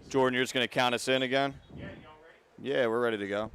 Jordan, you're just going to count us in again? Yeah, y'all ready? Yeah, we're ready to go.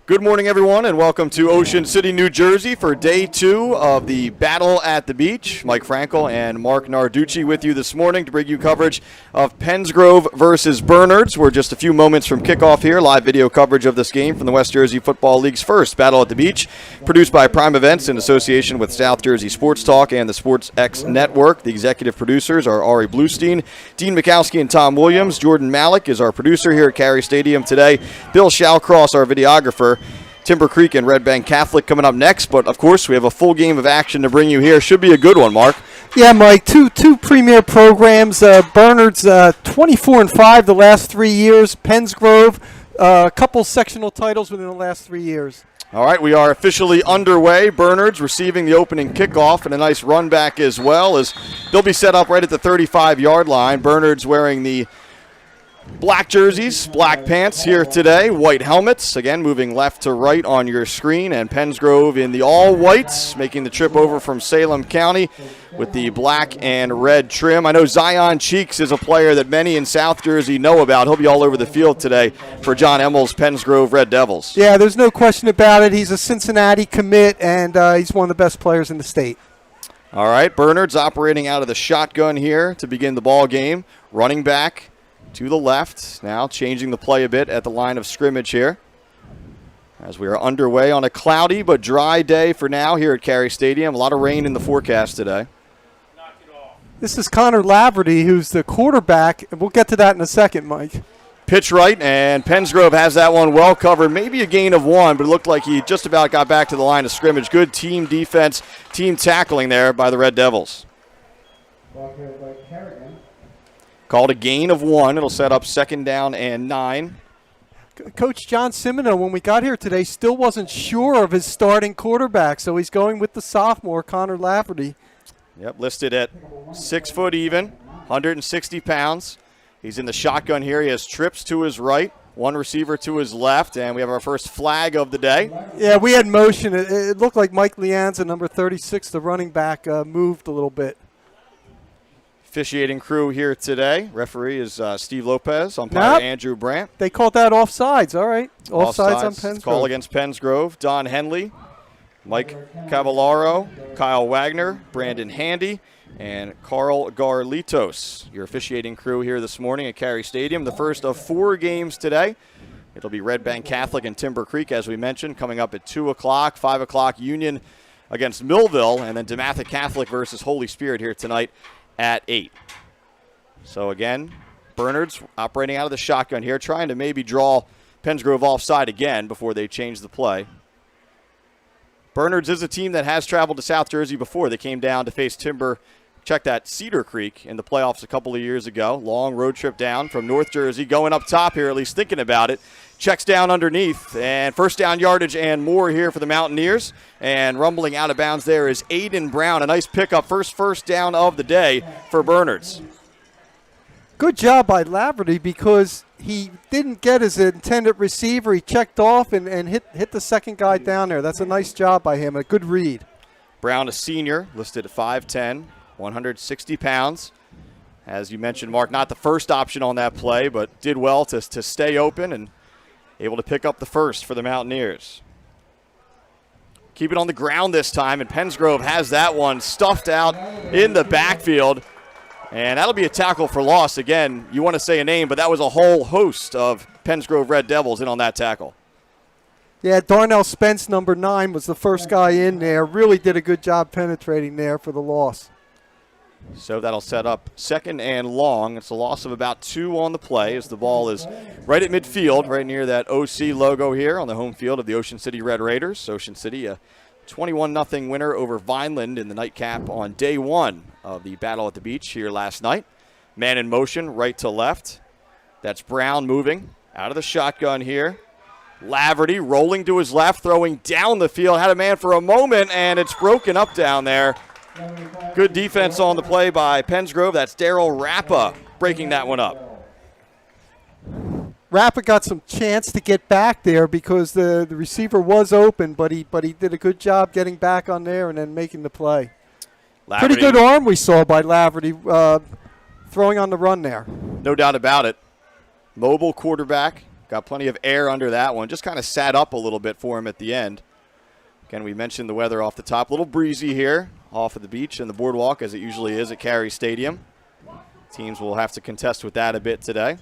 Good morning, everyone, and welcome to Ocean City, New Jersey for day 2 of the Battle at the Beach. Mike Frankel and Mark Narducci with you this morning to bring you coverage of Pensgrove versus Bernards. We're just a few moments from kickoff here. Live video coverage of this game from the West Jersey Football League's first Battle at the Beach, produced by Prime Events in association with South Jersey Sports Talk and the Sports X Network. The executive producers are Ari Bluestein, Dean Mikowski, and Tom Williams. Jordan Malik is our producer here at Cary Stadium today. Bill Shallcross, our videographer. Timber Creek and Red Bank Catholic coming up next, but of course we have a full game of action to bring you here. Should be a good one, Mark. Yeah, Mike, two premier programs. Bernards 24-5 the last 3 years. Pensgrove, a couple sectional titles within the last 3 years. All right, we are officially underway. Bernards receiving the opening kickoff and a nice run back as well, as they'll be set up right at the 35-yard line. Bernards wearing the black jerseys, black pants here today, white helmets. Again, moving left to right on your screen. And Pensgrove in the all-whites, making the trip over from Salem County with the black and red trim. I know Zion Cheeks is a player that many in South Jersey know about. He'll be all over the field today for John Emmel's Pensgrove Red Devils. Yeah, there's no question about it. He's a Cincinnati commit, and he's one of the best players in the state. All right, Bernards operating out of the shotgun here to begin the ball game. Running back to the left, now changing the play a bit at the line of scrimmage here as we are underway on a cloudy but dry day for now here at Cary Stadium. A lot of rain in the forecast today. This is Connor Laverty, who's the quarterback, and we'll get to that in a second, Mike. Pitch right, and Pensgrove has that one well covered. Maybe a gain of 1, but it looked like he just about got back to the line of scrimmage. Good team defense, team tackling there by the Red Devils. Called a gain of 1. It'll set up 2nd down and 9. Coach John Simino, when we got here today, still wasn't sure of his starting quarterback, so he's going with the sophomore, Connor Lafferty. Yep, listed at 6 foot even, 160 pounds. He's in the shotgun here. He has trips to his right, one receiver to his left, and we have our first flag of the day. Yeah, we had motion. It looked like Mike Lianza, number 36, the running back, moved a little bit. Officiating crew here today. Referee is Steve Lopez. Umpire Andrew Brandt. They called that offsides. All right. Offsides on Pensgrove. Call against Pensgrove. Don Henley, Mike Cavallaro, Kyle Wagner, Brandon Handy, and Carl Garlitos. Your officiating crew here this morning at Cary Stadium. The first of 4 games today. It'll be Red Bank Catholic and Timber Creek, as we mentioned, coming up at 2 o'clock. 5 o'clock Union against Millville, and then DeMatha Catholic versus Holy Spirit here tonight at 8. So again, Bernards operating out of the shotgun here, trying to maybe draw Pensgrove offside again before they change the play. Bernards is a team that has traveled to South Jersey before. They came down to face Cedar Creek in the playoffs a couple of years ago. Long road trip down from North Jersey, going up top here, at least thinking about it. Checks down underneath, and first down yardage and more here for the Mountaineers. And rumbling out of bounds there is Aiden Brown. A nice pickup, first down of the day for Bernards. Good job by Laverty, because he didn't get his intended receiver. He checked off and hit the second guy down there. That's a nice job by him, a good read. Brown, a senior, listed at 5'10", 160 pounds. As you mentioned, Mark, not the first option on that play, but did well to stay open and able to pick up the first for the Mountaineers. Keep it on the ground this time, and Pensgrove has that one stuffed out in the backfield. And that'll be a tackle for loss. Again, you want to say a name, but that was a whole host of Pensgrove Red Devils in on that tackle. Yeah, Darnell Spence, number 9, was the first guy in there. Really did a good job penetrating there for the loss. So that'll set up 2nd and long. It's a loss of about 2 on the play as the ball is right at midfield, right near that OC logo here on the home field of the Ocean City Red Raiders. Ocean City, a 21-0 winner over Vineland in the nightcap on day 1 of the Battle at the Beach here last night. Man in motion, right to left. That's Brown moving out of the shotgun here. Laverty rolling to his left, throwing down the field. Had a man for a moment, and it's broken up down there. Good defense on the play by Pensgrove. That's Daryl Rappa breaking that one up. Rappa got some chance to get back there because the receiver was open, but he did a good job getting back on there and then making the play. Laverty, pretty good arm we saw by Laverty throwing on the run there. No doubt about it. Mobile quarterback. Got plenty of air under that one. Just kind of sat up a little bit for him at the end. Again, we mentioned the weather off the top. A little breezy here off of the beach and the boardwalk, as it usually is at Cary Stadium. Teams will have to contest with that a bit today.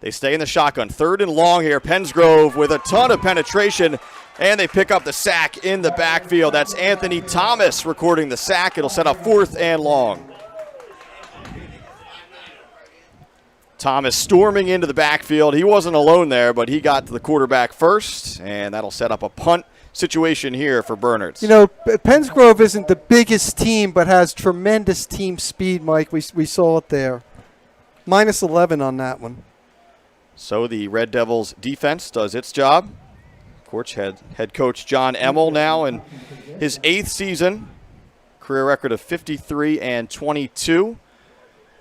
They stay in the shotgun. 3rd and long here. Pensgrove with a ton of penetration, and they pick up the sack in the backfield. That's Anthony Thomas recording the sack. It'll set up 4th and long. Thomas storming into the backfield. He wasn't alone there, but he got to the quarterback first, and that'll set up a punt situation here for Bernards. You know, Pensgrove isn't the biggest team, but has tremendous team speed, Mike. We saw it there. -11 on that one. So the Red Devils defense does its job. Of course, head coach John Emmel now in his 8th season. Career record of 53-22.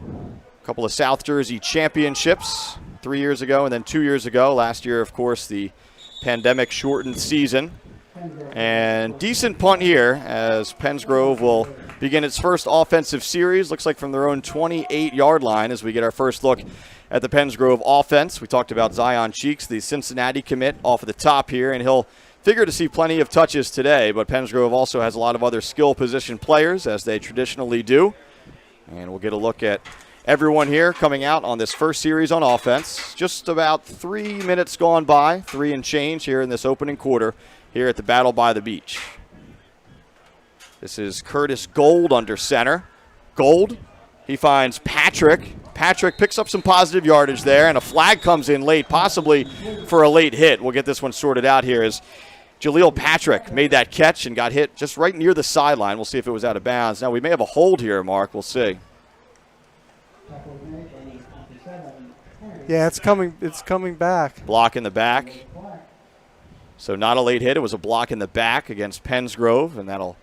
A couple of South Jersey championships 3 years ago and then 2 years ago. Last year, of course, the pandemic-shortened season. And decent punt here as Pensgrove will begin its first offensive series. Looks like from their own 28-yard line as we get our first look at the Pensgrove offense. We talked about Zion Cheeks, the Cincinnati commit, off of the top here, and he'll figure to see plenty of touches today. But Pensgrove also has a lot of other skill position players, as they traditionally do. And we'll get a look at everyone here coming out on this first series on offense. Just about 3 minutes gone by, 3 and change here in this opening quarter here at the Battle by the Beach. This is Curtis Gold under center. Gold, he finds Patrick. Patrick picks up some positive yardage there, and a flag comes in late, possibly for a late hit. We'll get this one sorted out here as Jaleel Patrick made that catch and got hit just right near the sideline. We'll see if it was out of bounds. Now, we may have a hold here, Mark. We'll see. Yeah, it's coming back. Block in the back. So not a late hit. It was a block in the back against Pensgrove, and that'll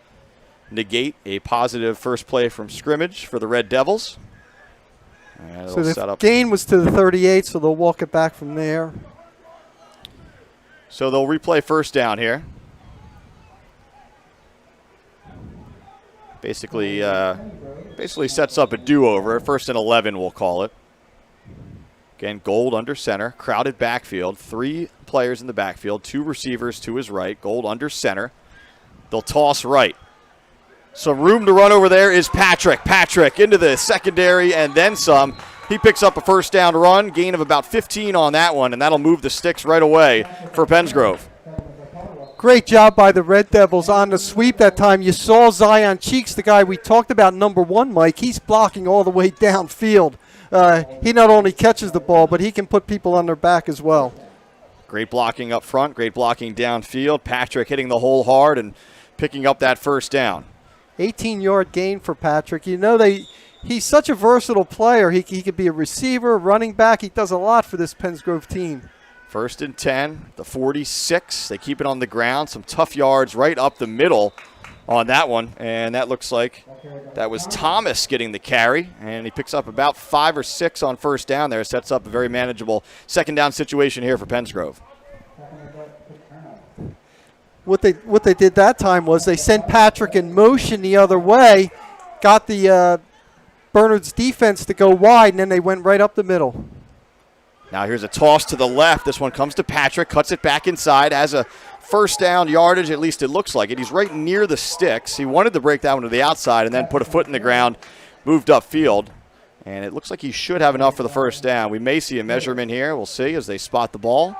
negate a positive first play from scrimmage for the Red Devils. And so the gain was to the 38, so they'll walk it back from there. So they'll replay first down here. Basically sets up a do-over. 1st and 11, we'll call it. Again, Gold under center, crowded backfield. 3 players in the backfield, 2 receivers to his right. Gold under center. They'll toss right. Some room to run over there is Patrick. Patrick into the secondary and then some. He picks up a first down run, gain of about 15 on that one, and that'll move the sticks right away for Pensgrove. Great job by the Red Devils on the sweep that time. You saw Zion Cheeks, the guy we talked about, number 1, Mike. He's blocking all the way downfield. He not only catches the ball, but he can put people on their back as well. Great blocking up front, great blocking downfield. Patrick hitting the hole hard and picking up that first down. 18-yard gain for Patrick. You know, he's such a versatile player. He could be a receiver, running back. He does a lot for this Pensgrove team. 1st and 10, the 46. They keep it on the ground. Some tough yards right up the middle on that one. And that looks like that was Thomas getting the carry. And he picks up about 5 or 6 on first down there. Sets up a very manageable second down situation here for Pensgrove. What they did that time was they sent Patrick in motion the other way, got the Bernards defense to go wide, and then they went right up the middle. Now here's a toss to the left. This one comes to Patrick, cuts it back inside, has a first down yardage, at least it looks like it. He's right near the sticks. He wanted to break that one to the outside and then put a foot in the ground, moved upfield. And it looks like he should have enough for the first down. We may see a measurement here. We'll see as they spot the ball.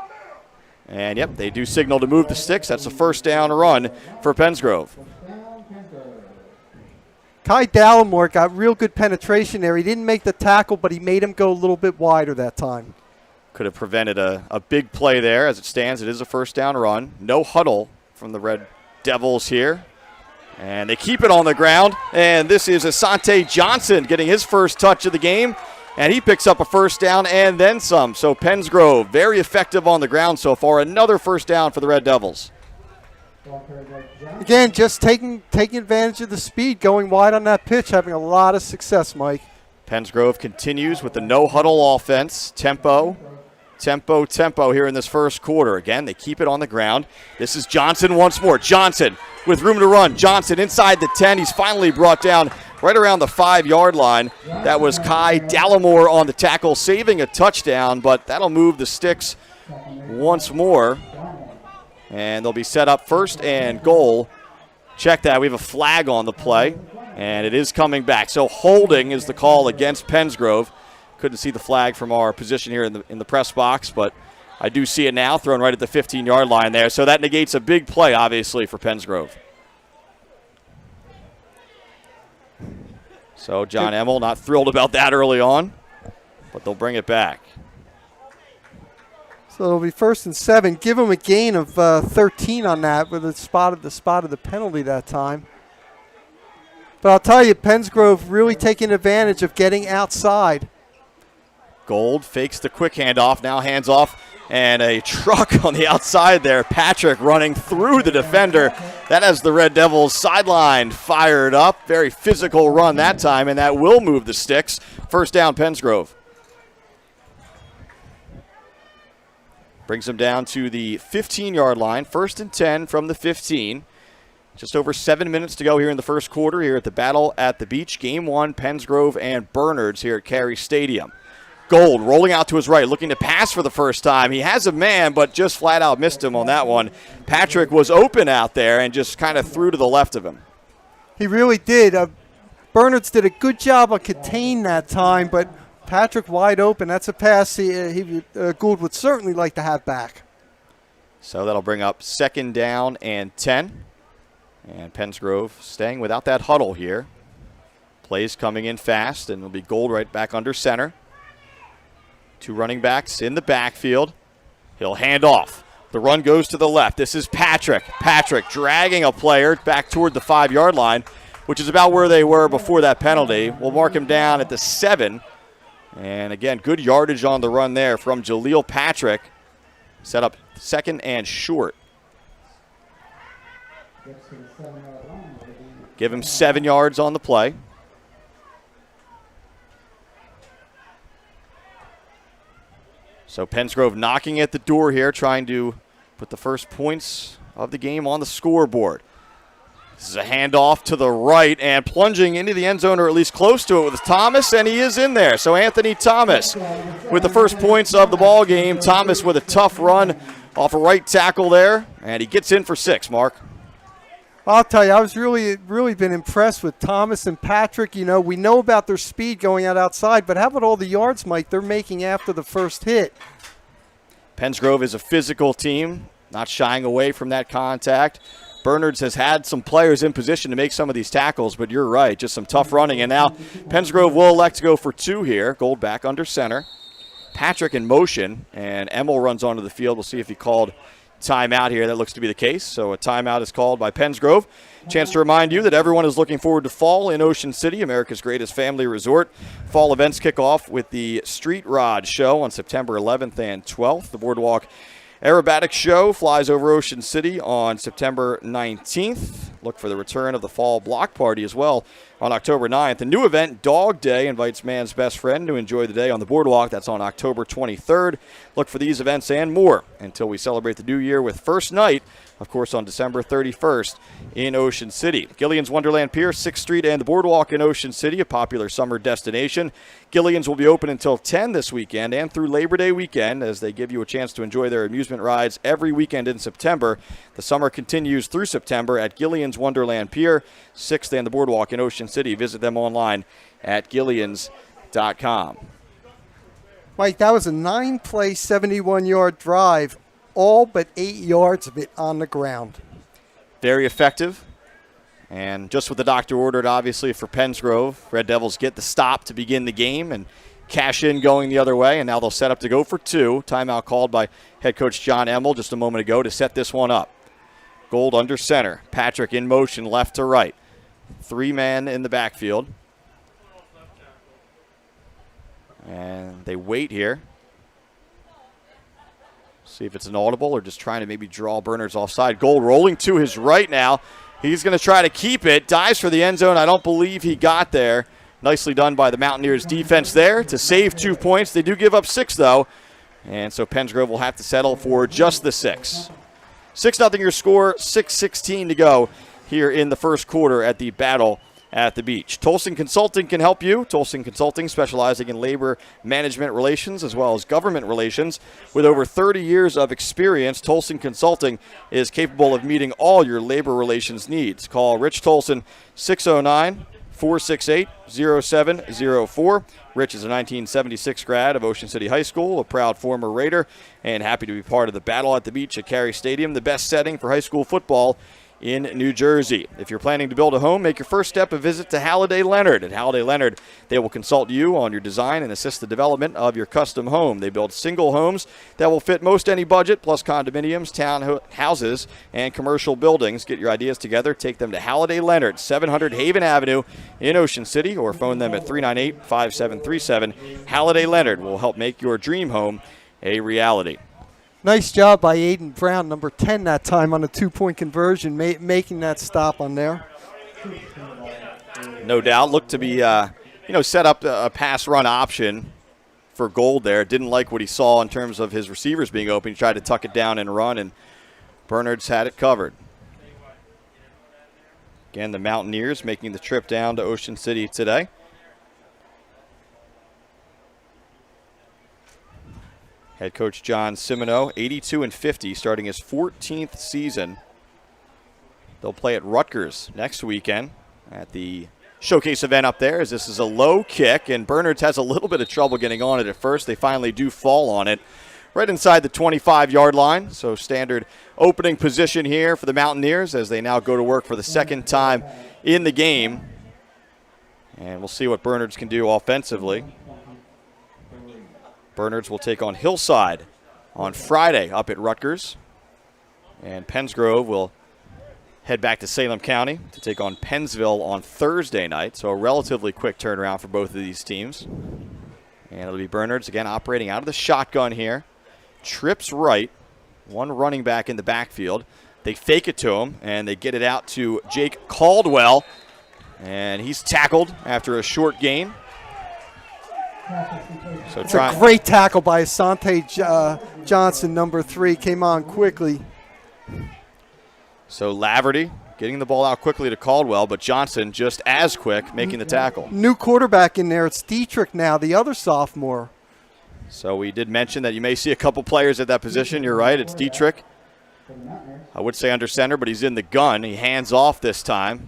And, yep, they do signal to move the sticks. That's a first down run for Pensgrove. Kai Dallimore got real good penetration there. He didn't make the tackle, but he made him go a little bit wider that time. Could have prevented a big play there. As it stands, it is a first down run. No huddle from the Red Devils here. And they keep it on the ground. And this is Asante Johnson getting his first touch of the game. And he picks up a first down and then some. So Pensgrove, very effective on the ground so far. Another first down for the Red Devils. Again, just taking advantage of the speed, going wide on that pitch, having a lot of success, Mike. Pensgrove continues with the no-huddle offense. Tempo Tempo here in this first quarter. Again, they keep it on the ground. This is Johnson once more. Johnson with room to run. Johnson inside the 10. He's finally brought down right around the 5-yard line. That was Kai Dallimore on the tackle, saving a touchdown, but that'll move the sticks once more. And they'll be set up first and goal. Check that. We have a flag on the play, and it is coming back. So holding is the call against Pensgrove. Couldn't see the flag from our position here in the press box, but I do see it now, thrown right at the 15-yard line there. So that negates a big play, obviously, for Pensgrove. So John Emmel not thrilled about that early on, but they'll bring it back. So it'll be 1st and 7. Give them a gain of 13 on that with the spot of the penalty that time. But I'll tell you, Pensgrove really taking advantage of getting outside. Gold fakes the quick handoff, now hands off, and a truck on the outside there. Patrick running through the defender. That has the Red Devils sideline fired up. Very physical run that time, and that will move the sticks. First down, Pensgrove. Brings them down to the 15-yard line. 1st and 10 from the 15. Just over 7 minutes to go here in the first quarter here at the Battle at the Beach. Game 1, Pensgrove and Bernards here at Carey Stadium. Gold rolling out to his right, looking to pass for the first time. He has a man, but just flat out missed him on that one. Patrick was open out there and just kind of threw to the left of him. He really did. Bernards did a good job of containing that time, but Patrick wide open. That's a pass Gould would certainly like to have back. So that'll bring up 2nd down and 10. And Pensgrove staying without that huddle here. Plays coming in fast, and it'll be Gold right back under center. 2 running backs in the backfield. He'll hand off. The run goes to the left. This is Patrick. Patrick dragging a player back toward the 5-yard line, which is about where they were before that penalty. We'll mark him down at the 7. And again, good yardage on the run there from Jaleel Patrick. Set up 2nd and short. Give him 7 yards on the play. So Pensgrove knocking at the door here, trying to put the first points of the game on the scoreboard. This is a handoff to the right and plunging into the end zone, or at least close to it, with Thomas, and he is in there. So Anthony Thomas with the first points of the ball game. Thomas with a tough run off a right tackle there, and he gets in for 6, Mark. I'll tell you, I was really been impressed with Thomas and Patrick. You know, we know about their speed going outside, but how about all the yards, Mike, they're making after the first hit? Pensgrove is a physical team, not shying away from that contact. Bernards has had some players in position to make some of these tackles, but you're right, just some tough running. And now Pensgrove will elect to go for 2 here. Gold back under center. Patrick in motion, and Emmel runs onto the field. We'll see if he called timeout here. That looks to be the case. So a timeout is called by Pensgrove. Chance to remind you that everyone is looking forward to fall in Ocean City, America's greatest family resort. Fall events kick off with the Street Rod Show on September 11th and 12th. The Boardwalk Aerobatic Show flies over Ocean City on September 19th. Look for the return of the Fall Block Party as well on October 9th. A new event, Dog Day, invites man's best friend to enjoy the day on the boardwalk. That's on October 23rd. Look for these events and more until we celebrate the new year with First Night, of course, on December 31st in Ocean City. Gillian's Wonderland Pier, 6th Street, and the Boardwalk in Ocean City, a popular summer destination. Gillian's will be open until 10 this weekend and through Labor Day weekend as they give you a chance to enjoy their amusement rides every weekend in September. The summer continues through September at Gillian's Wonderland Pier, 6th and the Boardwalk in Ocean City. Visit them online at gillians.com. Mike, that was a 9-play, 71-yard drive, all but 8 yards of it on the ground. Very effective. And just what the doctor ordered, obviously, for Pensgrove. Red Devils get the stop to begin the game and cash in going the other way. And now they'll set up to go for 2. Timeout called by head coach John Emmel just a moment ago to set this one up. Gold under center. Patrick in motion left to right. 3 men in the backfield. And they wait here. See if it's an audible or just trying to maybe draw Bernards offside. Gold rolling to his right now. He's going to try to keep it. Dives for the end zone. I don't believe he got there. Nicely done by the Mountaineers defense there to save 2 points. They do give up 6, though. And so Pensgrove will have to settle for just the 6. 6-0 your score, 6:16 to go here in the first quarter at the Battle at the Beach. Tolson Consulting can help you. Tolson Consulting, specializing in labor management relations as well as government relations. With over 30 years of experience, Tolson Consulting is capable of meeting all your labor relations needs. Call Rich Tolson, 609-468-0704. Rich is a 1976 grad of Ocean City High School, a proud former Raider, and happy to be part of the Battle at the Beach at Cary Stadium, the best setting for high school football in New Jersey. If you're planning to build a home, make your first step a visit to Halliday Leonard. At Halliday Leonard, they will consult you on your design and assist the development of your custom home. They build single homes that will fit most any budget, plus condominiums, townhouses, and commercial buildings. Get your ideas together. Take them to Halliday Leonard, 700 Haven Avenue in Ocean City, or phone them at 398-5737. Halliday Leonard will help make your dream home a reality. Nice job by Aiden Brown, number 10 that time on a 2-point conversion, making that stop on there. No doubt. Looked to be, set up a pass-run option for Gold there. Didn't like what he saw in terms of his receivers being open. He tried to tuck it down and run, and Bernard's had it covered. Again, the Mountaineers making the trip down to Ocean City today. Head coach John Simoneau, 82-50, starting his 14th season. They'll play at Rutgers next weekend at the showcase event up there, as this is a low kick, and Bernards has a little bit of trouble getting on it at first. They finally do fall on it right inside the 25-yard line. So standard opening position here for the Mountaineers as they now go to work for the second time in the game. And we'll see what Bernards can do offensively. Bernards will take on Hillside on Friday up at Rutgers. And Pensgrove will head back to Salem County to take on Pennsville on Thursday night. So a relatively quick turnaround for both of these teams. And it'll be Bernards again operating out of the shotgun here. Trips right. One running back in the backfield. They fake it to him, and they get it out to Jake Caldwell. And he's tackled after a short gain. So it's a great tackle by Asante Johnson, number 3. Came on quickly. So Laverty getting the ball out quickly to Caldwell, but Johnson just as quick making the tackle. New quarterback in there. It's Dietrich now, the other sophomore. So we did mention that you may see a couple players at that position. You're right, it's Dietrich. I would say under center, but he's in the gun. He hands off this time.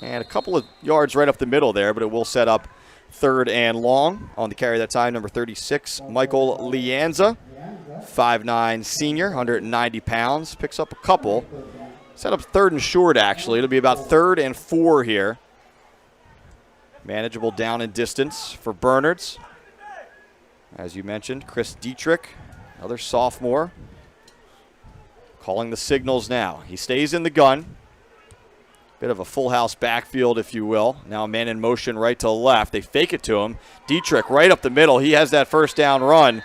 And a couple of yards right up the middle there, but it will set up 3rd and long. On the carry that time, number 36, Michael Lianza, 5'9" senior, 190 pounds. Picks up a couple. Set up 3rd and short, actually. It'll be about 3rd and 4 here. Manageable down and distance for Bernards. As you mentioned, Chris Dietrich, another sophomore, calling the signals now. He stays in the gun. Bit of a full house backfield, if you will. Now a man in motion right to left. They fake it to him. Dietrich right up the middle. He has that first down run.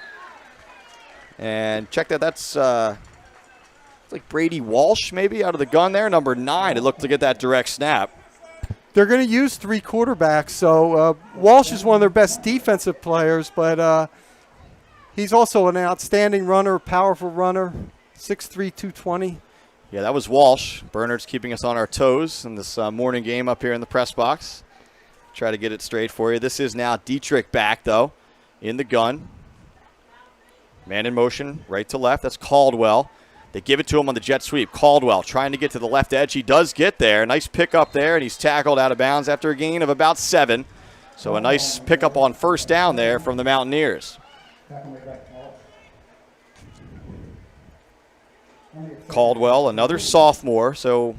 And check that. That's like Brady Walsh maybe out of the gun there. Number 9. It looked to get that direct snap. They're going to use 3 quarterbacks. So Walsh is one of their best defensive players, but he's also an outstanding runner, powerful runner, 6'3", 220. Yeah, that was Walsh. Bernard's keeping us on our toes in this morning game up here in the press box. Try to get it straight for you. This is now Dietrich back, though, in the gun. Man in motion, right to left. That's Caldwell. They give it to him on the jet sweep. Caldwell trying to get to the left edge. He does get there. Nice pickup there, and he's tackled out of bounds after a gain of about 7. So a nice pickup on first down there from the Mountaineers. Caldwell, another sophomore, so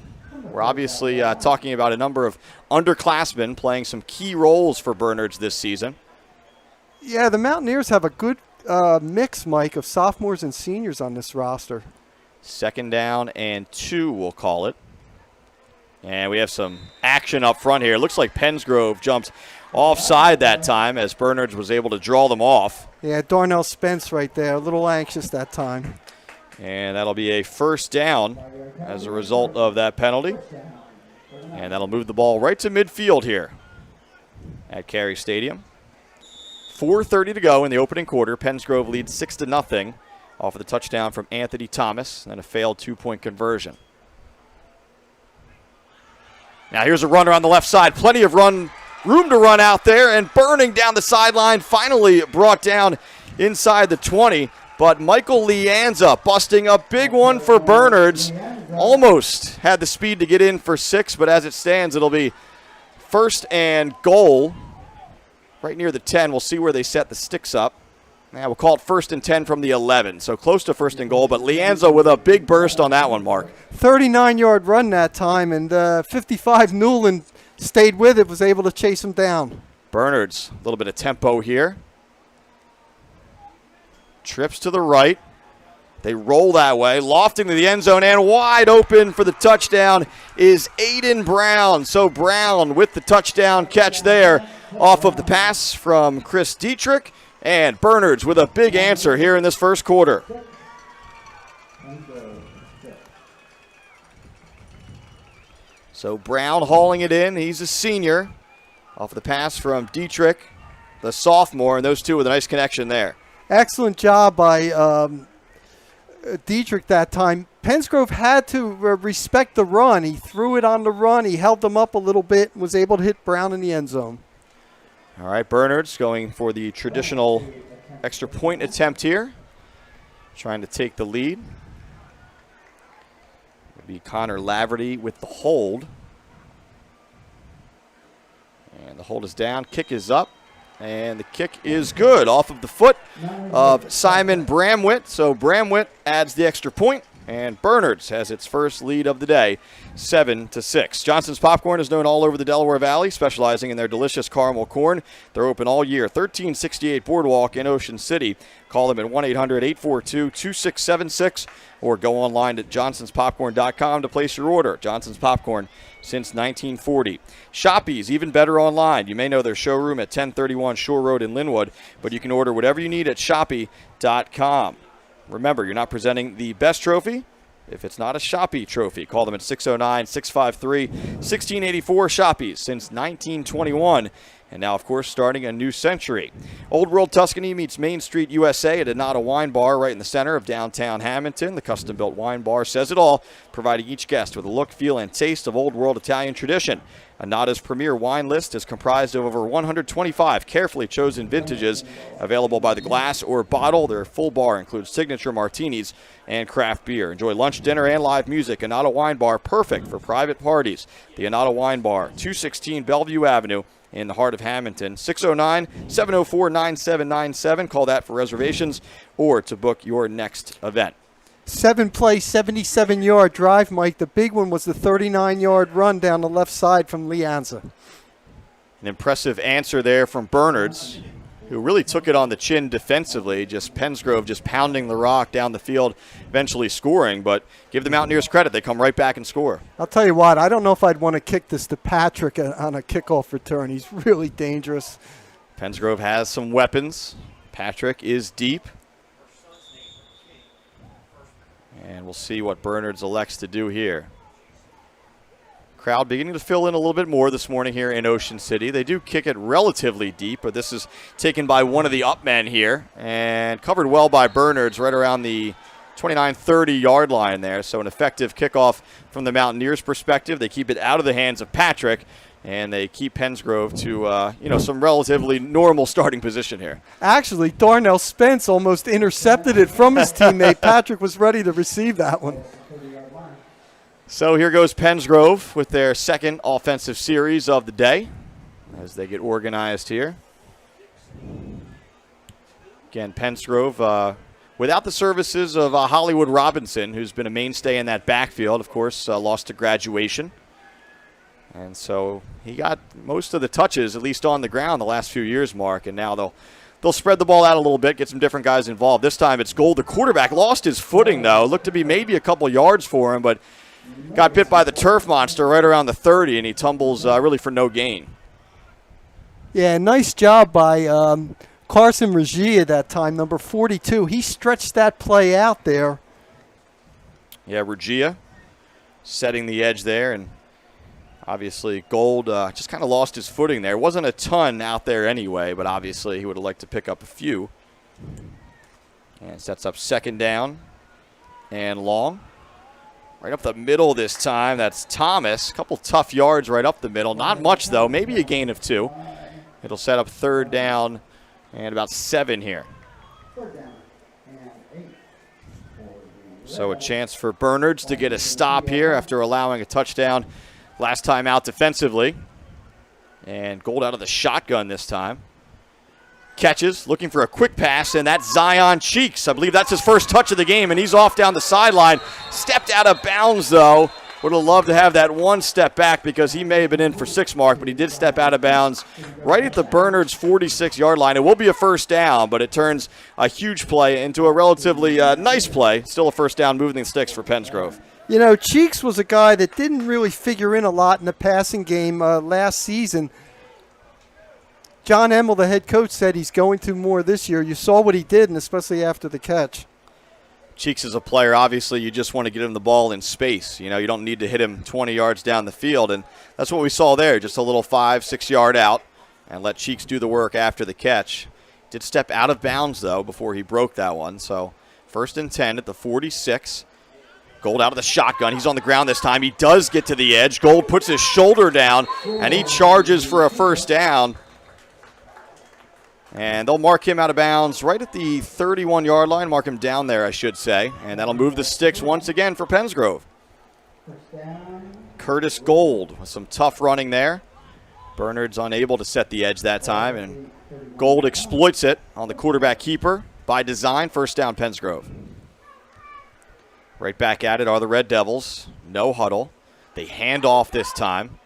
we're obviously talking about a number of underclassmen playing some key roles for Bernards this season. Yeah, the Mountaineers have a good mix, Mike, of sophomores and seniors on this roster. 2nd down and 2, we'll call it. And we have some action up front here. It looks like Pensgrove jumped offside that time as Bernards was able to draw them off. Yeah, Darnell Spence right there, a little anxious that time. And that'll be a first down as a result of that penalty. And that'll move the ball right to midfield here at Cary Stadium. 4:30 to go in the opening quarter. Pensgrove leads 6-0 off of the touchdown from Anthony Thomas and a failed two-point conversion. Now here's a runner on the left side. Plenty of room to run out there, and burning down the sideline, finally brought down inside the 20. But Michael Lianza busting a big one for Bernards. Almost had the speed to get in for 6, but as it stands, it'll be 1st and goal right near the 10. We'll see where they set the sticks up. Now we'll call it 1st and 10 from the 11. So close to 1st and goal, but Lianza with a big burst on that one, Mark. 39-yard run that time, and 55 Newland stayed with it, was able to chase him down. Bernards, a little bit of tempo here. Trips to the right. They roll that way, lofting to the end zone, and wide open for the touchdown is Aiden Brown. So Brown with the touchdown catch there off of the pass from Chris Dietrich, and Bernards with a big answer here in this first quarter. So Brown hauling it in. He's a senior off of the pass from Dietrich, the sophomore, and those two with a nice connection there. Excellent job by Dietrich that time. Pensgrove had to respect the run. He threw it on the run. He held them up a little bit and was able to hit Brown in the end zone. All right, Bernards going for the traditional extra point attempt here, trying to take the lead. It'll be Connor Laverty with the hold. And the hold is down, kick is up. And the kick is good off of the foot of Simon Bramwitt. So Bramwitt adds the extra point, and Bernards has its first lead of the day, 7-6. Johnson's Popcorn is known all over the Delaware Valley, specializing in their delicious caramel corn. They're open all year, 1368 Boardwalk in Ocean City. Call them at 1-800-842-2676 or go online at johnsonspopcorn.com to place your order. Johnson's Popcorn since 1940. Shoppy's even better online. You may know their showroom at 1031 Shore Road in Linwood, but you can order whatever you need at shoppy.com. Remember, you're not presenting the best trophy if it's not a Shoppy trophy. Call them at 609-653-1684. Shoppy's since 1921. And now, of course, starting a new century. Old World Tuscany meets Main Street USA at Anata Wine Bar right in the center of downtown Hamilton. The custom-built wine bar says it all, providing each guest with a look, feel, and taste of Old World Italian tradition. Anata's premier wine list is comprised of over 125 carefully chosen vintages available by the glass or bottle. Their full bar includes signature martinis and craft beer. Enjoy lunch, dinner, and live music. Anata Wine Bar, perfect for private parties. The Anata Wine Bar, 216 Bellevue Avenue in the heart of Hamilton. 609-704-9797. Call that for reservations or to book your next event. 7-play, 77-yard drive, Mike. The big one was the 39-yard run down the left side from Lianza. An impressive answer there from Bernards, who really took it on the chin defensively. Just Pensgrove just pounding the rock down the field, eventually scoring. But give the Mountaineers credit. They come right back and score. I'll tell you what, I don't know if I'd want to kick this to Patrick on a kickoff return. He's really dangerous. Pensgrove has some weapons. Patrick is deep. And we'll see what Bernards elects to do here. Crowd beginning to fill in a little bit more this morning here in Ocean City. They do kick it relatively deep, but this is taken by one of the up men here and covered well by Bernards right around the 29-30 yard line there. So an effective kickoff from the Mountaineers' perspective. They keep it out of the hands of Patrick, and they keep Pensgrove to some relatively normal starting position here. Actually, Darnell Spence almost intercepted it from his teammate. Patrick was ready to receive that one. So here goes Pensgrove with their second offensive series of the day as they get organized here. Again, Pensgrove without the services of Hollywood Robinson, who's been a mainstay in that backfield, of course, lost to graduation. And so he got most of the touches, at least on the ground, the last few years, Mark. And now they'll spread the ball out a little bit, get some different guys involved. This time it's Gold. The quarterback lost his footing, though. It looked to be maybe a couple yards for him, but got bit by the turf monster right around the 30, and he tumbles really for no gain. Yeah, nice job by Carson Regia that time, number 42. He stretched that play out there. Yeah, Regia setting the edge there, and Obviously, Gold just kind of lost his footing there. Wasn't a ton out there anyway, but obviously he would have liked to pick up a few. And sets up second down and long. Right up the middle this time. That's Thomas. A couple tough yards right up the middle. Not much, though. Maybe a gain of 2. It'll set up third down and about 7 here. So a chance for Bernards to get a stop here after allowing a touchdown last time out defensively. And Gold out of the shotgun this time. Catches, looking for a quick pass, and that's Zion Cheeks. I believe that's his first touch of the game, and he's off down the sideline. Stepped out of bounds, though. Would have loved to have that one step back because he may have been in for 6 mark, but he did step out of bounds right at the Bernards 46-yard line. It will be a first down, but it turns a huge play into a relatively nice play. Still a first down, moving the sticks for Pensgrove. You know, Cheeks was a guy that didn't really figure in a lot in the passing game last season. John Emmel, the head coach, said he's going to more this year. You saw what he did, and especially after the catch. Cheeks is a player, obviously, you just want to get him the ball in space. You know, you don't need to hit him 20 yards down the field, and that's what we saw there, just a little 5-6 yard out, and let Cheeks do the work after the catch. Did step out of bounds, though, before he broke that one. So first and 10 at the 46. Gold out of the shotgun. He's on the ground this time. He does get to the edge. Gold puts his shoulder down, and he charges for a first down. And they'll mark him out of bounds right at the 31-yard line. Mark him down there, I should say. And that'll move the sticks once again for Pensgrove. Curtis Gold with some tough running there. Bernard's unable to set the edge that time. And Gold exploits it on the quarterback keeper by design. First down, Pensgrove. Right back at it are the Red Devils. No huddle. They hand off this time.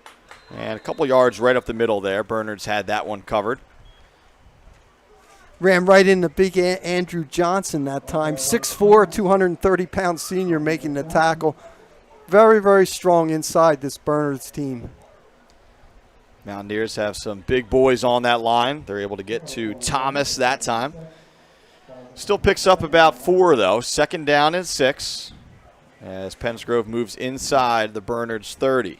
And a couple yards right up the middle there. Bernard's had that one covered. Ran right into big Andrew Johnson that time. 6'4", 230-pound senior making the tackle. Very, very strong inside this Bernards team. Mountaineers have some big boys on that line. They're able to get to Thomas that time. Still picks up about 4, though. Second down and 6 as Pensgrove moves inside the Bernards 30.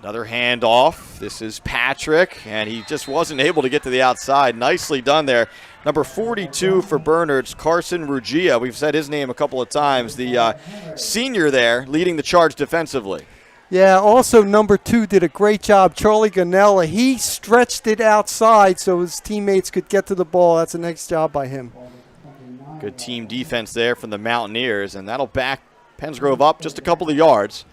Another handoff. This is Patrick, and he just wasn't able to get to the outside. Nicely done there. Number 42 for Bernards, Carson Ruggia. We've said his name a couple of times. The senior there leading the charge defensively. Yeah, also number 2 did a great job. Charlie Ganella, he stretched it outside so his teammates could get to the ball. That's a nice job by him. Good team defense there from the Mountaineers, and that'll back Pensgrove up just a couple of yards.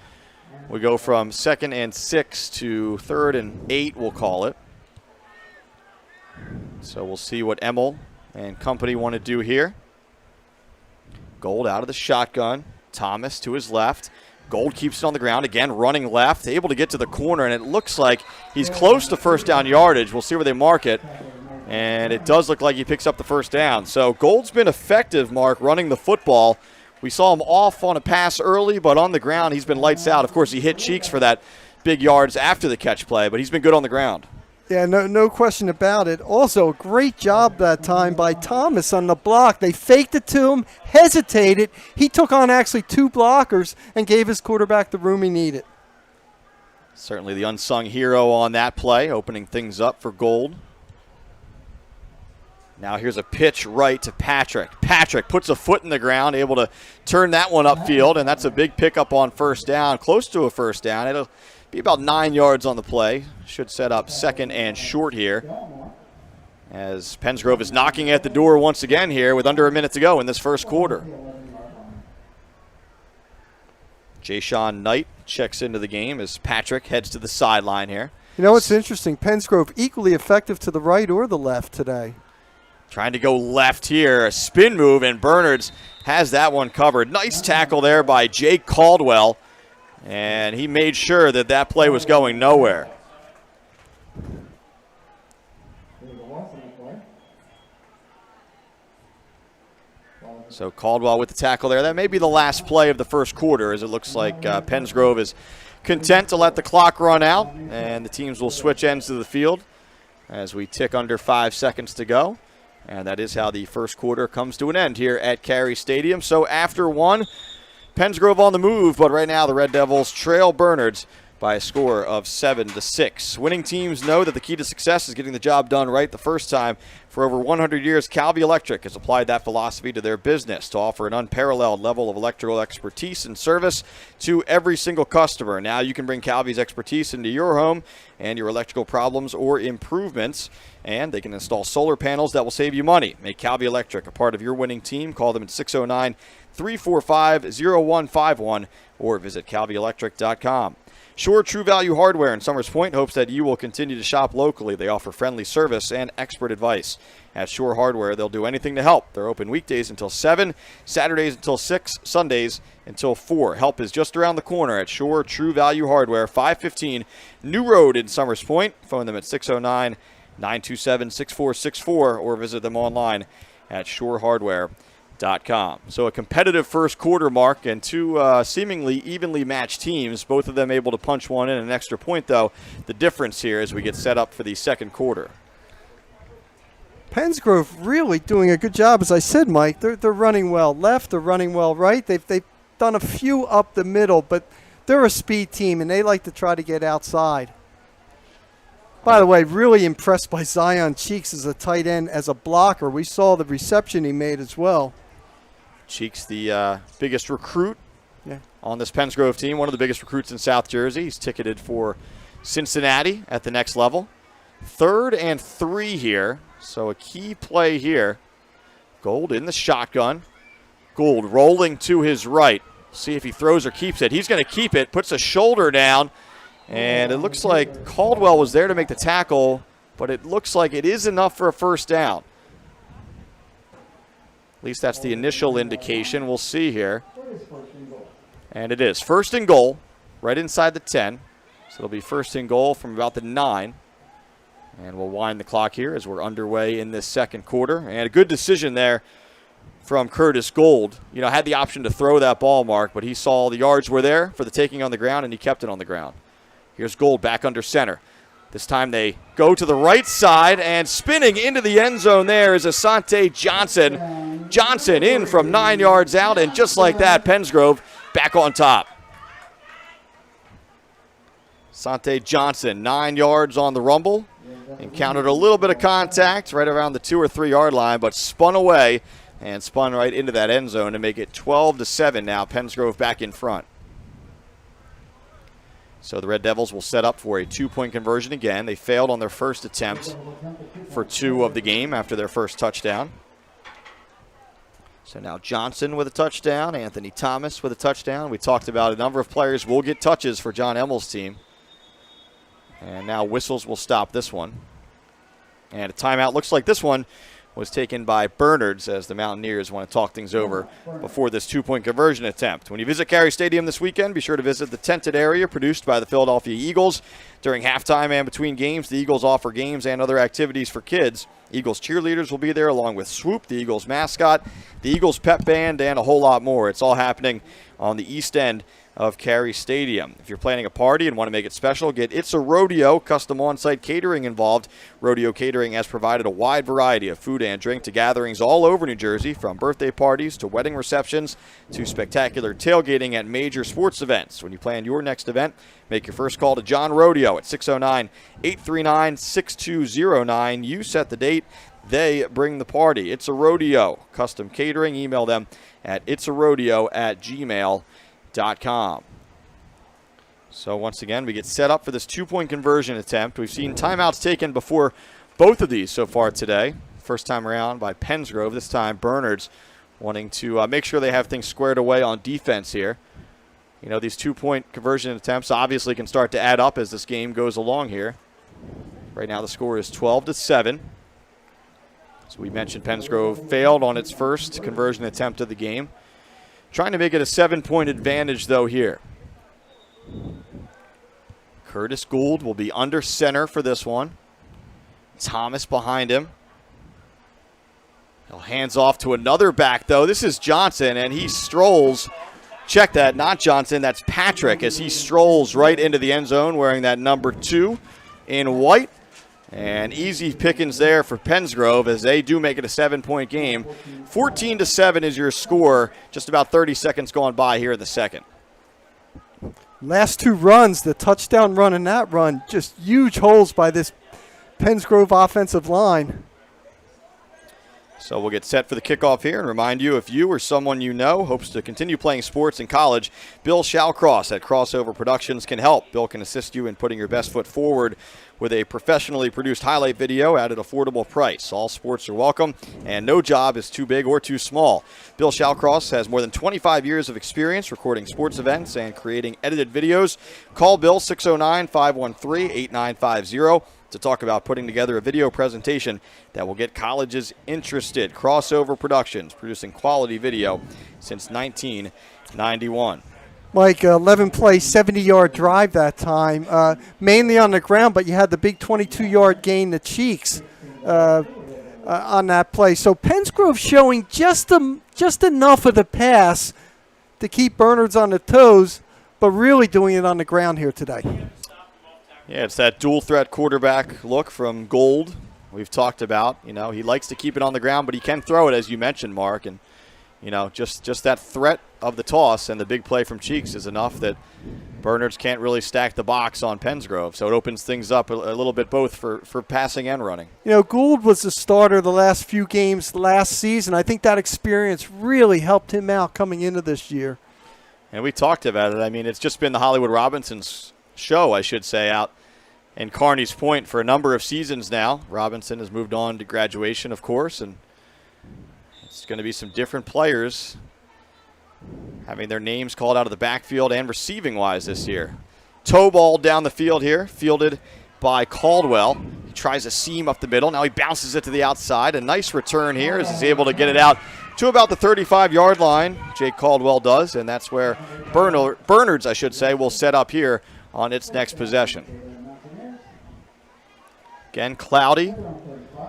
We go from 2nd and 6 to 3rd and 8, we'll call it. So we'll see what Emmel and company want to do here. Gold out of the shotgun. Thomas to his left. Gold keeps it on the ground, again running left, able to get to the corner, and it looks like he's close to first down yardage. We'll see where they mark it. And it does look like he picks up the first down. So Gold's been effective, Mark, running the football. We saw him off on a pass early, but on the ground he's been lights out. Of course, he hit Cheeks for that big yards after the catch play, but he's been good on the ground. Yeah, no question about it. Also, a great job that time by Thomas on the block. They faked it to him, hesitated. He took on actually 2 blockers and gave his quarterback the room he needed. Certainly the unsung hero on that play, opening things up for Gold. Now here's a pitch right to Patrick. Patrick puts a foot in the ground, able to turn that one upfield, and that's a big pickup on first down, close to a first down. It'll be about 9 yards on the play. Should set up 2nd and short here as Pensgrove is knocking at the door once again here with under a minute to go in this first quarter. Jayshon Knight checks into the game as Patrick heads to the sideline here. You know what's interesting? Pensgrove equally effective to the right or the left today. Trying to go left here, a spin move, and Bernards has that one covered. Nice tackle there by Jake Caldwell, and he made sure that that play was going nowhere. So Caldwell with the tackle there. That may be the last play of the first quarter, as it looks like Pensgrove is content to let the clock run out, and the teams will switch ends to the field as we tick under 5 seconds to go. And that is how the first quarter comes to an end here at Carey Stadium. So after 1, Pensgrove on the move, but right now the Red Devils trail Bernards by a score of 7-6. Winning teams know that the key to success is getting the job done right the first time. For over 100 years, Calvi Electric has applied that philosophy to their business to offer an unparalleled level of electrical expertise and service to every single customer. Now you can bring Calvi's expertise into your home and your electrical problems or improvements, and they can install solar panels that will save you money. Make Calvi Electric a part of your winning team. Call them at 609-345-0151 or visit calvielectric.com. Sure True Value Hardware in Summers Point hopes that you will continue to shop locally. They offer friendly service and expert advice. At Sure Hardware, they'll do anything to help. They're open weekdays until 7, Saturdays until 6, Sundays until 4. Help is just around the corner at Sure True Value Hardware, 515 New Road in Summers Point. Phone them at 609-927-6464 or visit them online at surehardware.com. So a competitive first quarter, Mark, and two seemingly evenly matched teams, both of them able to punch one in. An extra point, though, the difference here as we get set up for the second quarter. Pensgrove really doing a good job, as I said, Mike. They're running well left, they're running well right. They've done a few up the middle, but they're a speed team, and they like to try to get outside. By the way, really impressed by Zion Cheeks as a tight end, as a blocker. We saw the reception he made as well. Cheeks, the biggest recruit on this Pensgrove team, one of the biggest recruits in South Jersey. He's ticketed for Cincinnati at the next level. 3rd and 3 here, so a key play here. Gold in the shotgun. Gould rolling to his right. See if he throws or keeps it. He's going to keep it, puts a shoulder down, and it looks like Caldwell was there to make the tackle, but it looks like it is enough for a first down. At least that's the initial indication. We'll see here. And it is 1st and goal, right inside the 10. So it'll be 1st and goal from about the 9. And we'll wind the clock here as we're underway in this second quarter. And a good decision there from Curtis Gould. You know, had the option to throw that ball, Mark, but he saw the yards were there for the taking on the ground, and he kept it on the ground. Here's Gould back under center. This time they go to the right side, and spinning into the end zone there is Asante Johnson. Johnson in from 9 yards out, and just like that, Pensgrove back on top. Asante Johnson, 9 yards on the rumble, encountered a little bit of contact right around the 2 or 3 yard line, but spun away and spun right into that end zone to make it 12-7 now. Pensgrove back in front. So the Red Devils will set up for a 2-point conversion again. They failed on their first attempt for 2 of the game after their first touchdown. So now Johnson with a touchdown, Anthony Thomas with a touchdown. We talked about a number of players will get touches for John Emmel's team. And now whistles will stop this one. And a timeout. Looks like this one was taken by Bernards as the Mountaineers want to talk things over before this 2-point conversion attempt. When you visit Cary Stadium this weekend, be sure to visit the tented area produced by the Philadelphia Eagles. During halftime and between games, the Eagles offer games and other activities for kids. Eagles cheerleaders will be there along with Swoop, the Eagles mascot, the Eagles pep band, and a whole lot more. It's all happening on the east end of Cary Stadium. If you're planning a party and want to make it special, get It's a Rodeo custom on-site catering involved. Rodeo Catering has provided a wide variety of food and drink to gatherings all over New Jersey, from birthday parties to wedding receptions to spectacular tailgating at major sports events. When you plan your next event, make your first call to John Rodeo at 609-839-6209. You set the date, they bring the party. It's a Rodeo custom catering. Email them at itsarodeo@gmail.com. So once again, we get set up for this 2-point conversion attempt. We've seen timeouts taken before both of these so far today. First time around by Pensgrove. This time Bernards wanting to make sure they have things squared away on defense here. You know, these 2-point conversion attempts obviously can start to add up as this game goes along here. Right now the score is 12-7. As we mentioned, Pensgrove failed on its first conversion attempt of the game. Trying to make it a 7-point advantage, though, here. Curtis Gould will be under center for this one. Thomas behind him. He'll hands off to another back, though. This is Johnson, and he strolls. Check that, not Johnson, that's Patrick, as he strolls right into the end zone wearing that number 2 in white. And easy pickings there for Pensgrove as they do make it a 7-point game. 14-7 is your score. Just about 30 seconds gone by here in the second. Last two runs, the touchdown run and that run, just huge holes by this Pennsgrove offensive line. So we'll get set for the kickoff here and remind you, if you or someone you know hopes to continue playing sports in college, Bill Shallcross at Crossover Productions can help. Bill can assist you in putting your best foot forward with a professionally produced highlight video at an affordable price. All sports are welcome, and no job is too big or too small. Bill Shallcross has more than 25 years of experience recording sports events and creating edited videos. Call Bill 609-513-8950. to talk about putting together a video presentation that will get colleges interested. Crossover Productions, producing quality video since 1991. Mike, 11-play, 70-yard drive that time, mainly on the ground, but you had the big 22-yard gain to Cheeks on that play. So Pennsgrove showing just enough of the pass to keep Bernards on the toes, but really doing it on the ground here today. Yeah, it's that dual threat quarterback look from Gold we've talked about. You know, he likes to keep it on the ground, but he can throw it, as you mentioned, Mark. And, you know, just that threat of the toss and the big play from Cheeks is enough that Bernards can't really stack the box on Pennsgrove. So it opens things up a little bit both for passing and running. You know, Gould was the starter the last few games last season. I think that experience really helped him out coming into this year. And we talked about it. I mean, it's just been the Hollywood Robinson's show, I should say, out in Kearney's Point for a number of seasons now. Robinson has moved on to graduation, of course, and it's going to be some different players having their names called out of the backfield and receiving-wise this year. Toe ball down the field here, fielded by Caldwell. He tries a seam up the middle. Now he bounces it to the outside. A nice return here as he's able to get it out to about the 35-yard line. Jake Caldwell does, and that's where Bernards, I should say, will set up here on its next possession. Again, cloudy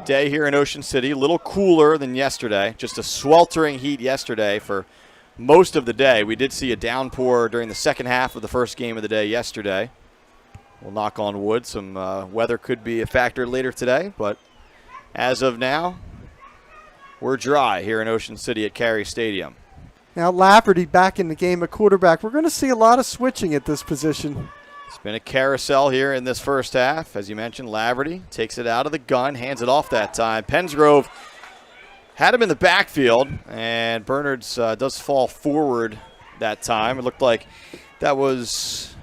day here in Ocean City, a little cooler than yesterday. Just a sweltering heat yesterday for most of the day. We did see a downpour during the second half of the first game of the day yesterday. We'll knock on wood. Some weather could be a factor later today, but as of now, we're dry here in Ocean City at Carey Stadium. Now Lafferty back in the game at quarterback. We're going to see a lot of switching at this position. It's been a carousel here in this first half. As you mentioned, Laverty takes it out of the gun, hands it off that time. Pennsgrove had him in the backfield, and Bernards does fall forward that time. It looked like that was,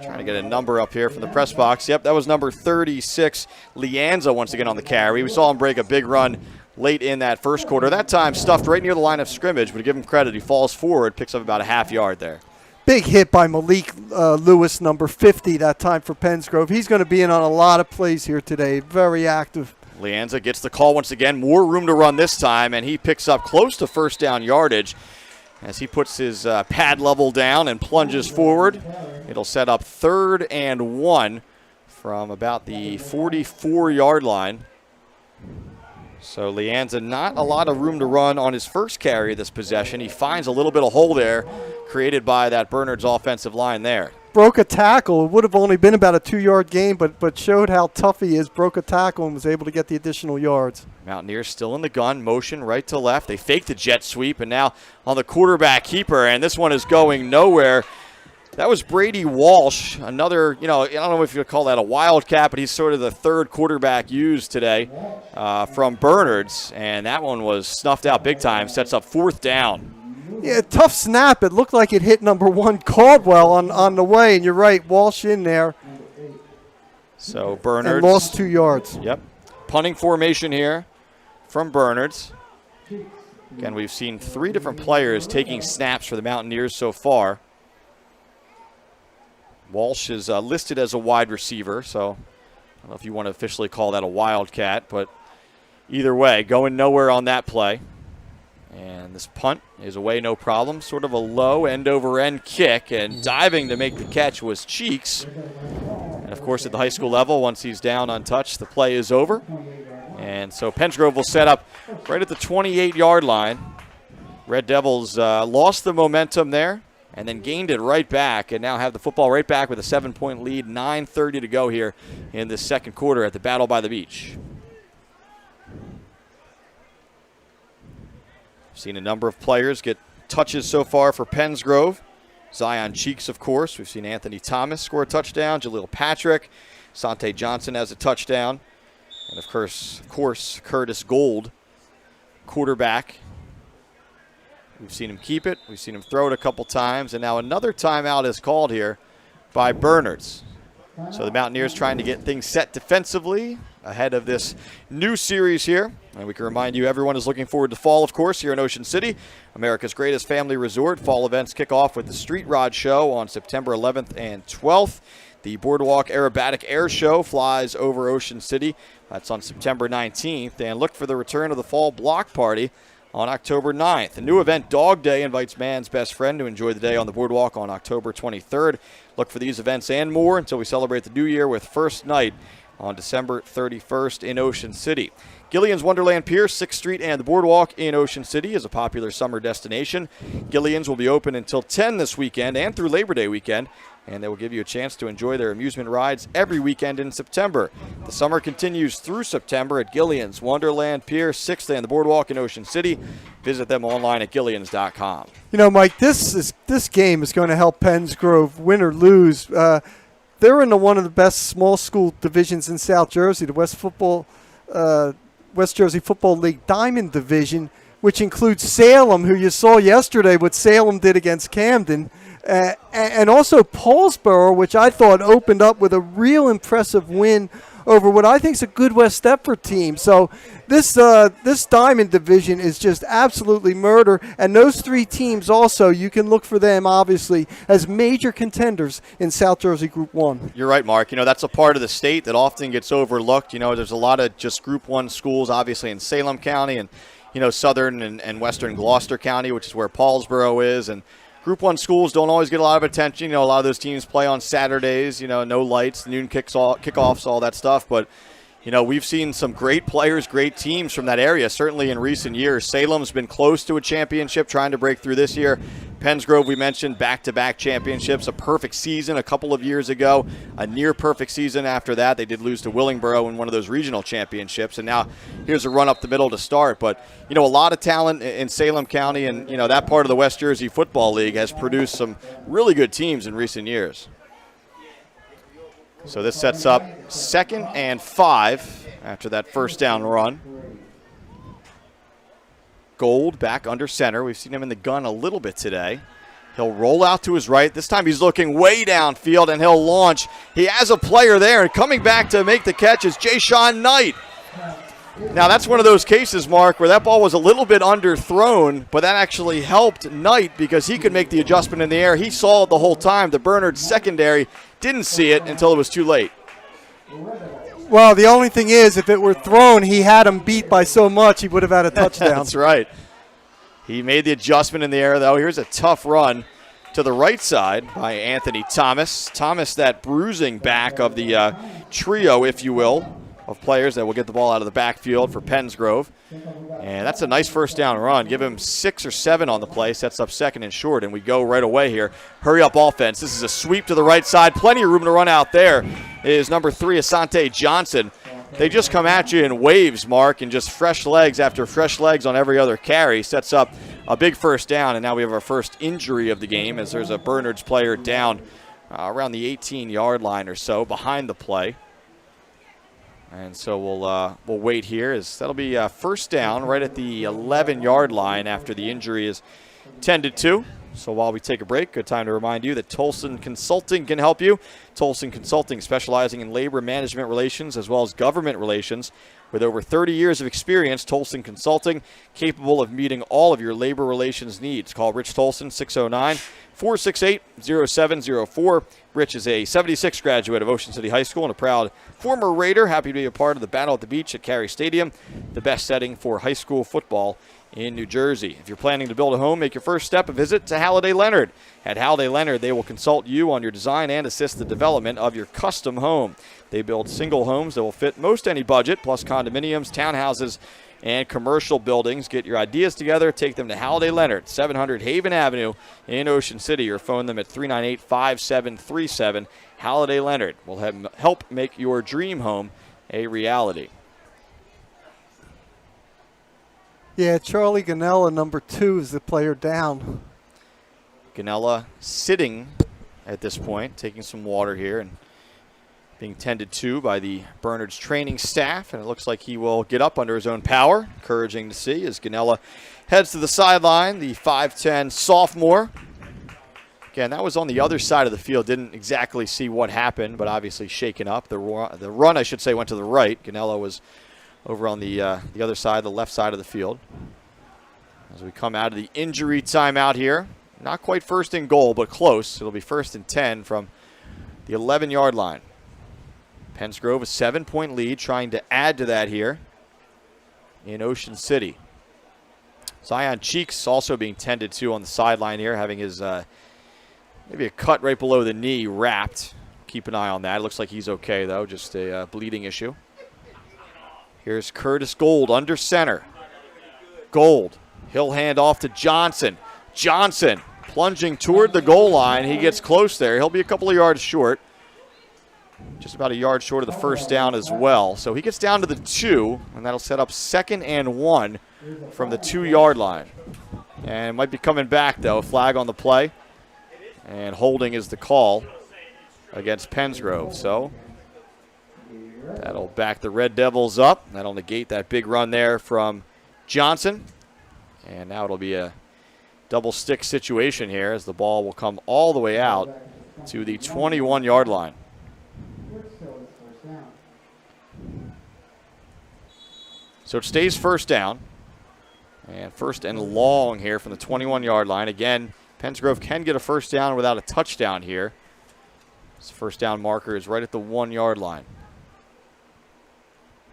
trying to get a number up here from the press box. Yep, that was number 36, Lianza, once again on the carry. We saw him break a big run late in that first quarter. That time stuffed right near the line of scrimmage, but to give him credit, he falls forward, picks up about a half yard there. Big hit by Malik Lewis, number 50, that time for Pennsgrove. He's going to be in on a lot of plays here today. Very active. Lianza gets the call once again. More room to run this time, and he picks up close to first down yardage as he puts his pad level down and plunges forward. It'll set up 3rd and 1 from about the 44-yard line. So Lianza, not a lot of room to run on his first carry of this possession. He finds a little bit of hole there created by that Bernards offensive line there. Broke a tackle. It would have only been about a 2-yard gain, but showed how tough he is. Broke a tackle and was able to get the additional yards. Mountaineers still in the gun, motion right to left. They fake the jet sweep, and now on the quarterback keeper, and this one is going nowhere. That was Brady Walsh, another, I don't know if you would call that a wildcat, but he's sort of the third quarterback used today from Bernards, and that one was snuffed out big time, sets up 4th down. Yeah, tough snap. It looked like it hit number 1 Caldwell on the way, and you're right, Walsh in there. So Bernards. And lost 2 yards. Yep. Punting formation here from Bernards. Again, we've seen 3 different players taking snaps for the Mountaineers so far. Walsh is listed as a wide receiver, so I don't know if you want to officially call that a wildcat, but either way, going nowhere on that play. And this punt is away, no problem. Sort of a low end-over-end kick, and diving to make the catch was Cheeks. And, of course, at the high school level, once he's down untouched, the play is over. And so Pennsgrove will set up right at the 28-yard line. Red Devils lost the momentum there and then gained it right back, and now have the football right back with a 7-point lead. 9:30 to go here in the second quarter at the Battle by the Beach. Seen a number of players get touches so far for Pennsgrove Zion Cheeks, of course. We've seen Anthony Thomas score a touchdown. Jaleel Patrick. Sante Johnson has a touchdown. And, of course, Curtis Gold, quarterback. We've seen him keep it. We've seen him throw it a couple times. And now another timeout is called here by Bernards. So the Mountaineers trying to get things set defensively ahead of this new series here. And we can remind you, everyone is looking forward to fall, of course, here in Ocean City. America's greatest family resort. Fall events kick off with the Street Rod Show on September 11th and 12th. The Boardwalk Aerobatic Air Show flies over Ocean City. That's on September 19th. And look for the return of the Fall Block Party on October 9th. A new event, Dog Day, invites man's best friend to enjoy the day on the boardwalk on October 23rd. Look for these events and more until we celebrate the new year with First Night on December 31st in Ocean City. Gillian's Wonderland Pier, 6th Street, and the Boardwalk in Ocean City is a popular summer destination. Gillian's will be open until 10 this weekend and through Labor Day weekend, and they will give you a chance to enjoy their amusement rides every weekend in September. The summer continues through September at Gillian's Wonderland Pier, 6th and the Boardwalk in Ocean City. Visit them online at gillians.com. You know, Mike, this game is going to help Penns Grove win or lose. They're in one of the best small school divisions in South Jersey, the West Jersey Football League Diamond Division, which includes Salem, who you saw yesterday what Salem did against Camden. And also Paulsboro, which I thought opened up with a real impressive win over what I think is a good West Deptford team. So this Diamond Division is just absolutely murder. And those three teams also, you can look for them, obviously, as major contenders in South Jersey Group 1. You're right, Mark. You know, that's a part of the state that often gets overlooked. You know, there's a lot of just Group 1 schools, obviously, in Salem County and, you know, Southern and Western Gloucester County, which is where Paulsboro is. And Group 1 schools don't always get a lot of attention. You know, a lot of those teams play on Saturdays, you know, no lights, noon kickoffs, all that stuff. But, you know, we've seen some great players, great teams from that area, certainly in recent years. Salem's been close to a championship, trying to break through this year. Penns Grove, we mentioned, back-to-back championships, a perfect season a couple of years ago, a near-perfect season after that. They did lose to Willingboro in one of those regional championships, and now here's a run up the middle to start. But, you know, a lot of talent in Salem County, and, you know, that part of the West Jersey Football League has produced some really good teams in recent years. So this sets up 2nd and 5 after that first down run. Gold back under center. We've seen him in the gun a little bit today. He'll roll out to his right. This time he's looking way downfield, and he'll launch. He has a player there, and coming back to make the catch is Jay-Sean Knight. Now, that's one of those cases, Mark, where that ball was a little bit underthrown, but that actually helped Knight because he could make the adjustment in the air. He saw it the whole time. The Bernard secondary didn't see it until it was too late. Well, the only thing is, if it were thrown, he had him beat by so much he would have had a touchdown. That's right. He made the adjustment in the air, though. Here's a tough run to the right side by Anthony Thomas. Thomas, that bruising back of the trio, if you will, of players that will get the ball out of the backfield for Penns Grove. And that's a nice first down run. Give him 6 or 7 on the play. Sets up 2nd and short, and we go right away here. Hurry up offense. This is a sweep to the right side. Plenty of room to run out there is number 3, Asante Johnson. They just come at you in waves, Mark, and just fresh legs after fresh legs on every other carry. Sets up a big first down, and now we have our first injury of the game as there's a Bernards player down around the 18-yard line or so behind the play. And so we'll wait here. That'll be first down right at the 11-yard line after the injury is tended to. So while we take a break, good time to remind you that Tolson Consulting can help you. Tolson Consulting, specializing in labor management relations as well as government relations. With over 30 years of experience, Tolson Consulting, capable of meeting all of your labor relations needs. Call Rich Tolson, 609-468-0704. Rich is a 76 graduate of Ocean City High School and a proud former Raider. Happy to be a part of the Battle at the Beach at Cary Stadium, the best setting for high school football in New Jersey. If you're planning to build a home, make your first step a visit to Halliday Leonard. At Halliday Leonard, they will consult you on your design and assist the development of your custom home. They build single homes that will fit most any budget, plus condominiums, townhouses, and commercial buildings. Get your ideas together. Take them to Halliday Leonard, 700 Haven Avenue in Ocean City, or phone them at 398-5737. Halliday Leonard will help make your dream home a reality. Yeah, Charlie Ganella, number 2, is the player down. Ganella sitting at this point, taking some water here and being tended to by the Bernards training staff, and it looks like he will get up under his own power. Encouraging to see as Ganella heads to the sideline, the 5'10 sophomore. Again, that was on the other side of the field. Didn't exactly see what happened, but obviously shaken up. The run, I should say, went to the right. Ganella was over on the other side, the left side of the field. As we come out of the injury timeout here, not quite first and goal, but close. It'll be 1st and 10 from the 11-yard line. Penns Grove a 7-point lead, trying to add to that here in Ocean City. Zion Cheeks also being tended to on the sideline here, having his maybe a cut right below the knee wrapped. Keep an eye on that. It looks like he's okay, though, just a bleeding issue. Here's Curtis Gold under center. Gold, he'll hand off to Johnson. Johnson plunging toward the goal line. He gets close there. He'll be a couple of yards short. Just about a yard short of the first down as well. So he gets down to the 2, and that'll set up 2nd and 1 from the 2-yard line. And might be coming back, though. Flag on the play. And holding is the call against Penns Grove. So that'll back the Red Devils up. That'll negate that big run there from Johnson. And now it'll be a double stick situation here as the ball will come all the way out to the 21-yard line. So it stays first down. And 1st and long here from the 21-yard line. Again, Penns Grove can get a first down without a touchdown here. This first down marker is right at the 1-yard line.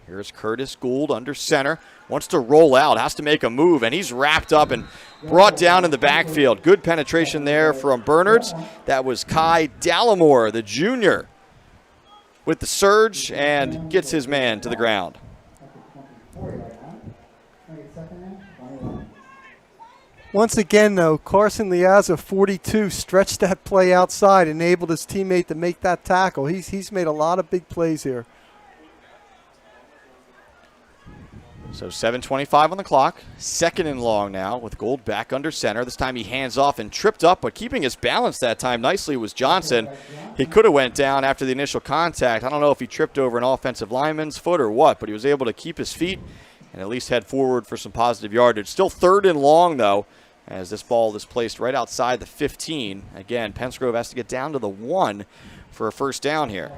Here's Curtis Gould under center. Wants to roll out, has to make a move, and he's wrapped up and brought down in the backfield. Good penetration there from Bernards. That was Kai Dallimore, the junior, with the surge and gets his man to the ground. Once again, though, Carson Liazza, 42, stretched that play outside, enabled his teammate to make that tackle. He's made a lot of big plays here. So 7:25 on the clock. 2nd and long now with Gold back under center. This time he hands off and tripped up, but keeping his balance that time nicely was Johnson. He could have went down after the initial contact. I don't know if he tripped over an offensive lineman's foot or what, but he was able to keep his feet and at least head forward for some positive yardage. Still 3rd and long, though, as this ball is placed right outside the 15. Again, Penns Grove has to get down to the 1 for a first down here.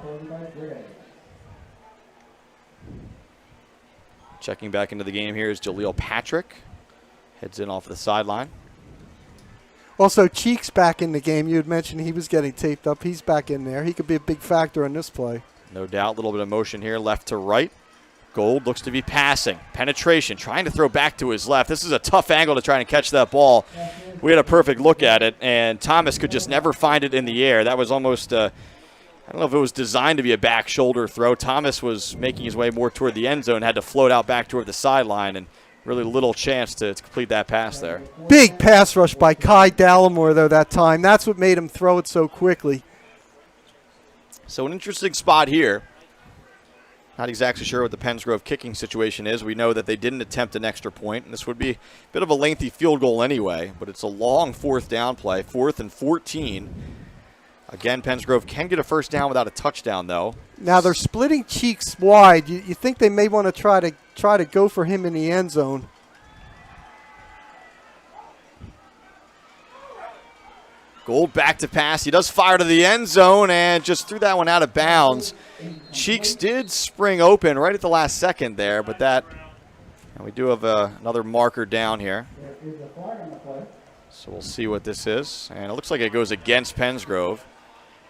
Checking back into the game here is Jaleel Patrick. Heads in off the sideline. Also, Cheeks back in the game. You had mentioned he was getting taped up. He's back in there. He could be a big factor in this play. No doubt. A little bit of motion here, left to right. Gold looks to be passing. Penetration, trying to throw back to his left. This is a tough angle to try and catch that ball. We had a perfect look at it, and Thomas could just never find it in the air. That was almost, I don't know if it was designed to be a back shoulder throw. Thomas was making his way more toward the end zone, had to float out back toward the sideline, and really little chance to complete that pass there. Big pass rush by Kai Dallimore, though, that time. That's what made him throw it so quickly. So an interesting spot here. Not exactly sure what the Penns Grove kicking situation is. We know that they didn't attempt an extra point, and this would be a bit of a lengthy field goal anyway, but it's a long 4th down play, 4th and 14. Again, Penns Grove can get a first down without a touchdown, though. Now they're splitting Cheeks wide. You think they may want to try to go for him in the end zone. Gold back to pass. He does fire to the end zone and just threw that one out of bounds. Cheeks did spring open right at the last second there, but that, and we do have another marker down here. So we'll see what this is. And it looks like it goes against Penns Grove.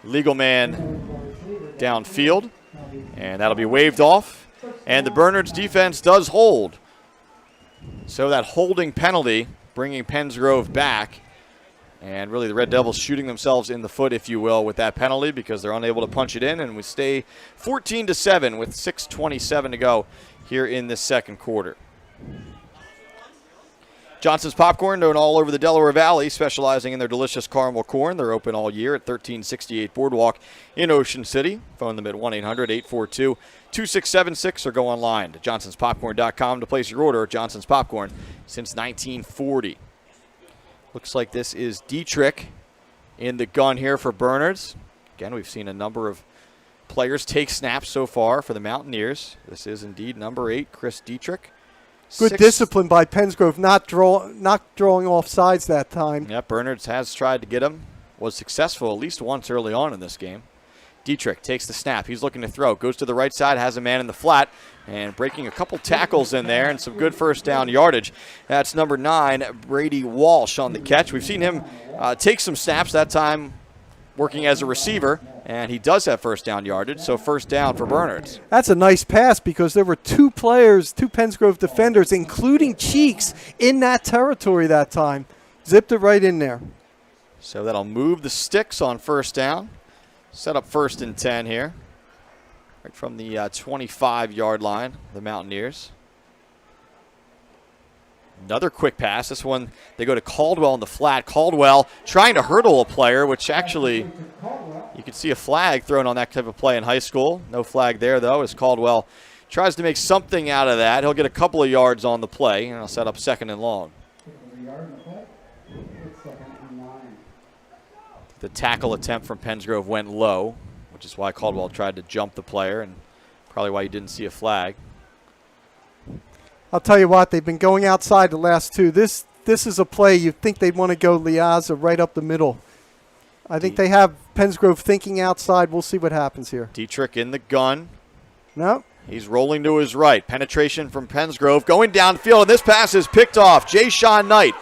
Legal man downfield, and that'll be waved off. And the Bernards defense does hold. So that holding penalty bringing Penns Grove back. And really the Red Devils shooting themselves in the foot, if you will, with that penalty because they're unable to punch it in. And we stay 14-7 with 6:27 to go here in this second quarter. Johnson's Popcorn, known all over the Delaware Valley, specializing in their delicious caramel corn. They're open all year at 1368 Boardwalk in Ocean City. Phone them at 1-800-842-2676 or go online to johnsonspopcorn.com to place your order. Johnson's Popcorn since 1940. Looks like this is Dietrich in the gun here for Bernards. Again, we've seen a number of players take snaps so far for the Mountaineers. This is indeed number 8, Chris Dietrich. Good discipline by Pensgrove, not drawing off sides that time. Yeah, Bernards has tried to get him. Was successful at least once early on in this game. Dietrich takes the snap. He's looking to throw. Goes to the right side, has a man in the flat, and breaking a couple tackles in there and some good first down yardage. That's number 9, Brady Walsh on the catch. We've seen him take some snaps, that time working as a receiver, and he does have first down yardage, so first down for Bernards. That's a nice pass because there were 2 players, 2 Pensgrove defenders, including Cheeks, in that territory that time. Zipped it right in there. So that'll move the sticks on first down. Set up 1st and 10 here. Right from the 25-yard line, the Mountaineers. Another quick pass. This one, they go to Caldwell in the flat. Caldwell trying to hurdle a player, which actually, you could see a flag thrown on that type of play in high school. No flag there, though, as Caldwell tries to make something out of that. He'll get a couple of yards on the play, and he'll set up 2nd and long. The tackle attempt from Pensgrove went low, which is why Caldwell tried to jump the player and probably why you didn't see a flag. I'll tell you what, they've been going outside the last 2. This is a play you'd think they'd want to go Liaza right up the middle. I think they have Pensgrove thinking outside. We'll see what happens here. Dietrich in the gun. No. He's rolling to his right. Penetration from Pensgrove going downfield, and this pass is picked off. Jay Sean Knight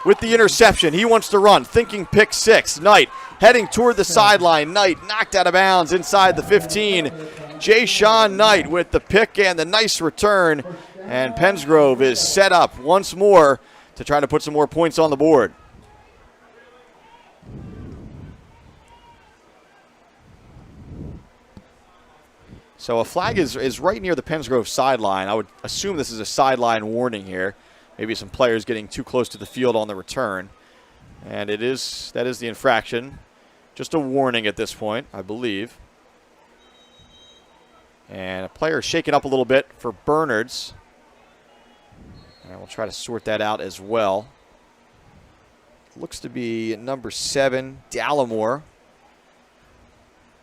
with the interception. He wants to run, thinking pick 6. Knight heading toward the sideline. Knight knocked out of bounds inside the 15. Jay Sean Knight with the pick and the nice return. And Pensgrove is set up once more to try to put some more points on the board. So a flag is right near the Pensgrove sideline. I would assume this is a sideline warning here. Maybe some players getting too close to the field on the return. And that is the infraction. Just a warning at this point, I believe. And a player shaken up a little bit for Bernards. And we'll try to sort that out as well. Looks to be number 7, Dallimore.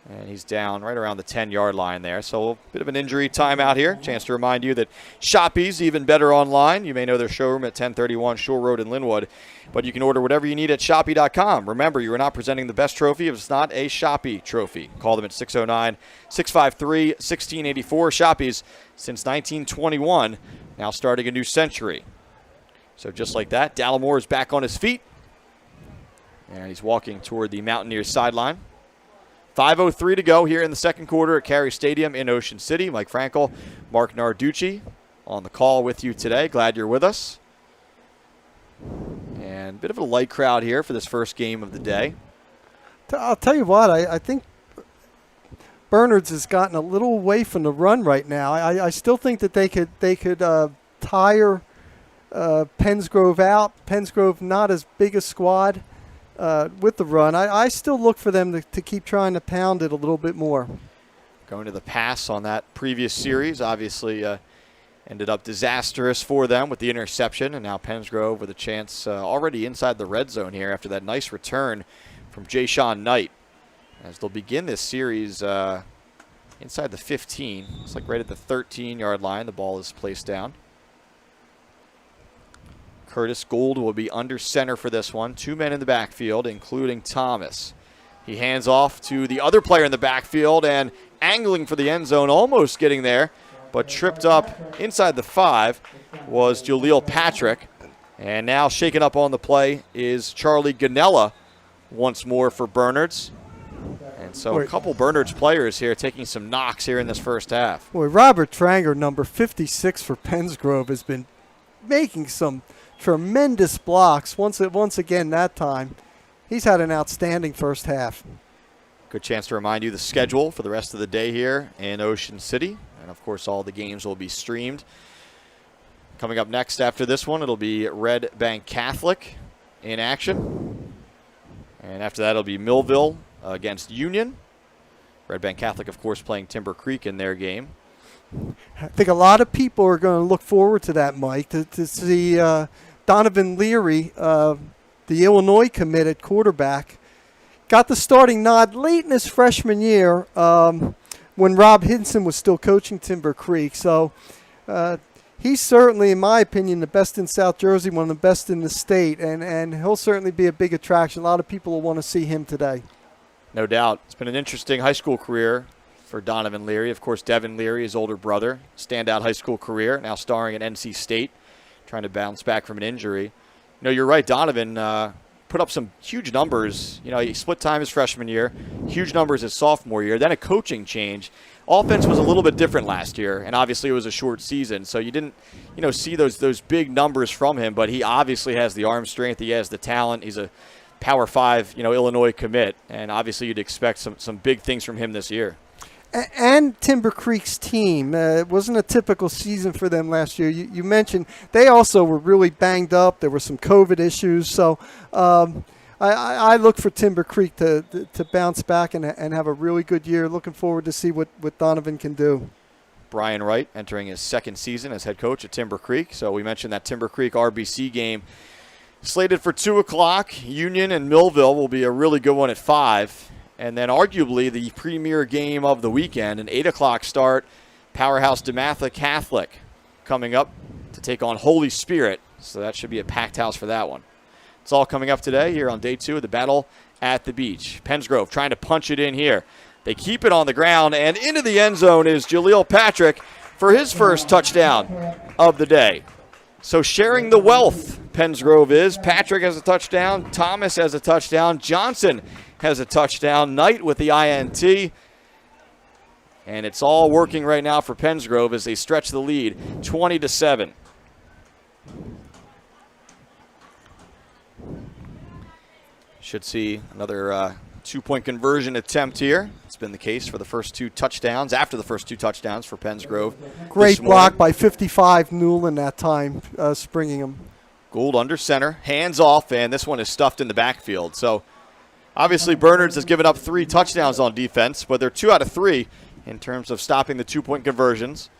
And he's down right around the 10-yard line there. So a bit of an injury timeout here. Chance to remind you that Shoppy's even better online. You may know their showroom at 1031 Shore Road in Linwood. But you can order whatever you need at Shoppy.com. Remember, you are not presenting the best trophy if it's not a Shoppy trophy. Call them at 609-653-1684. Shoppy's since 1921, now starting a new century. So just like that, Dallimore is back on his feet. And he's walking toward the Mountaineers sideline. 5:03 to go here in the second quarter at Carey Stadium in Ocean City. Mike Frankel, Mark Narducci on the call with you today. Glad you're with us. And a bit of a light crowd here for this first game of the day. I'll tell you what, I think Bernards has gotten a little away from the run right now. I still think that they could tire Pensgrove out. Pensgrove not as big a squad. With the run, I still look for them to keep trying to pound it a little bit more. Going to the pass on that previous series, obviously ended up disastrous for them with the interception, and now Pensgrove with a chance already inside the red zone here after that nice return from Jay Sean Knight. As they'll begin this series inside the 15. It's like right at the 13-yard line, the ball is placed down. Curtis Gould will be under center for this one. 2 men in the backfield, including Thomas. He hands off to the other player in the backfield and angling for the end zone, almost getting there, but tripped up inside the 5 was Jaleel Patrick. And now shaken up on the play is Charlie Ganella once more for Bernards. And so a couple Bernards players here taking some knocks here in this first half. Boy, Robert Tranger, number 56 for Pensgrove, has been making some tremendous blocks once again that time. He's had an outstanding first half. Good chance to remind you the schedule for the rest of the day here in Ocean City. And, of course, all the games will be streamed. Coming up next after this one, it'll be Red Bank Catholic in action. And after that, it'll be Millville against Union. Red Bank Catholic, of course, playing Timber Creek in their game. I think a lot of people are going to look forward to that, Mike, to see Donovan Leary, the Illinois commit at quarterback, got the starting nod late in his freshman year when Rob Hinson was still coaching Timber Creek. So he's certainly, in my opinion, the best in South Jersey, one of the best in the state, and he'll certainly be a big attraction. A lot of people will want to see him today. No doubt. It's been an interesting high school career for Donovan Leary. Of course, Devin Leary, his older brother, standout high school career, now starring at NC State, trying to bounce back from an injury. You're right, Donovan put up some huge numbers. He split time his freshman year, huge numbers his sophomore year, then a coaching change. Offense was a little bit different last year, and obviously it was a short season, so you didn't, see those big numbers from him, but he obviously has the arm strength, he has the talent, he's a Power 5, Illinois commit, and obviously you'd expect some big things from him this year. And Timber Creek's team. It wasn't a typical season for them last year. You mentioned they also were really banged up. There were some COVID issues. So I look for Timber Creek to bounce back and have a really good year. Looking forward to see what Donovan can do. Brian Wright entering his second season as head coach at Timber Creek. So we mentioned that Timber Creek RBC game slated for 2 o'clock. Union and Millville will be a really good one at 5. And then arguably the premier game of the weekend, an 8 o'clock start, Powerhouse DeMatha Catholic coming up to take on Holy Spirit. So that should be a packed house for that one. It's all coming up today here on day 2 of the Battle at the Beach. Pensgrove trying to punch it in here. They keep it on the ground, and into the end zone is Jaleel Patrick for his first touchdown of the day. So sharing the wealth, Pensgrove is. Patrick has a touchdown. Thomas has a touchdown. Johnson has a touchdown. Knight with the INT. And it's all working right now for Pensgrove as they stretch the lead 20-7. Should see another 2-point conversion attempt here. It's been the case for the first 2 touchdowns, after the first 2 touchdowns for Pensgrove. Great block by 55 Newland that time, springing him. Gould under center, hands off, and this one is stuffed in the backfield. So obviously Bernards has given up 3 touchdowns on defense, but they're 2 out of 3 in terms of stopping the 2-point conversions.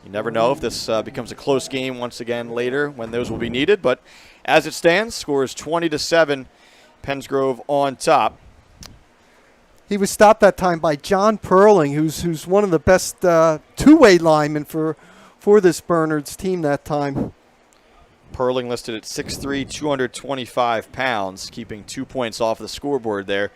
You never know if this becomes a close game once again later when those will be needed, but as it stands, score is 20-7, Pensgrove on top. He was stopped that time by John Perling, who's one of the best two-way linemen for this Bernards team that time. Perling listed at 6'3", 225 pounds, keeping 2 points off the scoreboard there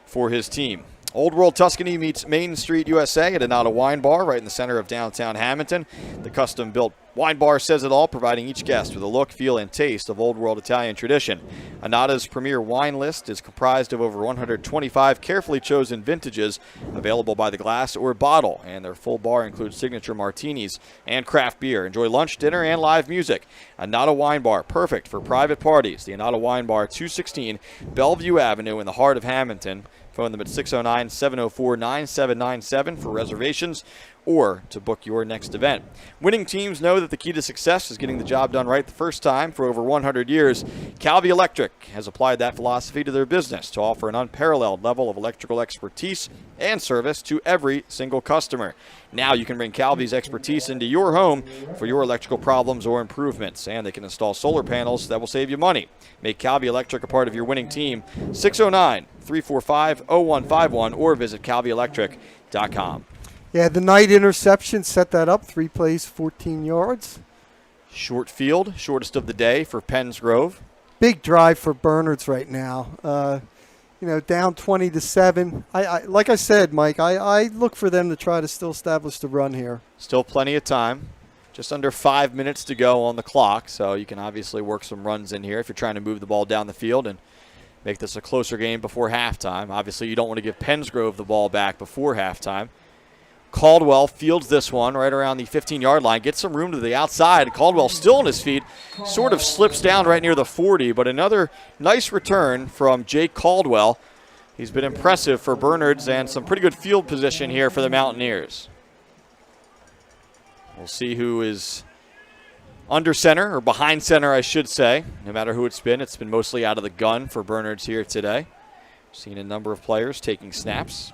for his team. Old World Tuscany meets Main Street USA at Anata Wine Bar right in the center of downtown Hamilton. The custom-built wine bar says it all, providing each guest with a look, feel, and taste of Old World Italian tradition. Anata's premier wine list is comprised of over 125 carefully chosen vintages available by the glass or bottle, and their full bar includes signature martinis and craft beer. Enjoy lunch, dinner, and live music. Anata Wine Bar, perfect for private parties. The Anata Wine Bar, 216 Bellevue Avenue in the heart of Hamilton. Phone them at 609-704-9797 for reservations or to book your next event. Winning teams know that the key to success is getting the job done right the first time. For over 100 years, Calvi Electric has applied that philosophy to their business to offer an unparalleled level of electrical expertise and service to every single customer. Now you can bring Calvi's expertise into your home for your electrical problems or improvements, and they can install solar panels that will save you money. Make Calvi Electric a part of your winning team. 609-345-0151 or visit calvielectric.com. Yeah, the night interception set that up. 3 plays, 14 yards. Short field, shortest of the day for Pensgrove. Big drive for Bernards right now. Down 20-7. Like I said, Mike, I look for them to try to still establish the run here. Still plenty of time. Just under 5 minutes to go on the clock, so you can obviously work some runs in here if you're trying to move the ball down the field and make this a closer game before halftime. Obviously, you don't want to give Pensgrove the ball back before halftime. Caldwell fields this one right around the 15-yard line, gets some room to the outside. Caldwell still on his feet, sort of slips down right near the 40, but another nice return from Jake Caldwell. He's been impressive for Bernards and some pretty good field position here for the Mountaineers. We'll see who is under center, or behind center, I should say. No matter who it's been mostly out of the gun for Bernards here today. Seen a number of players taking snaps.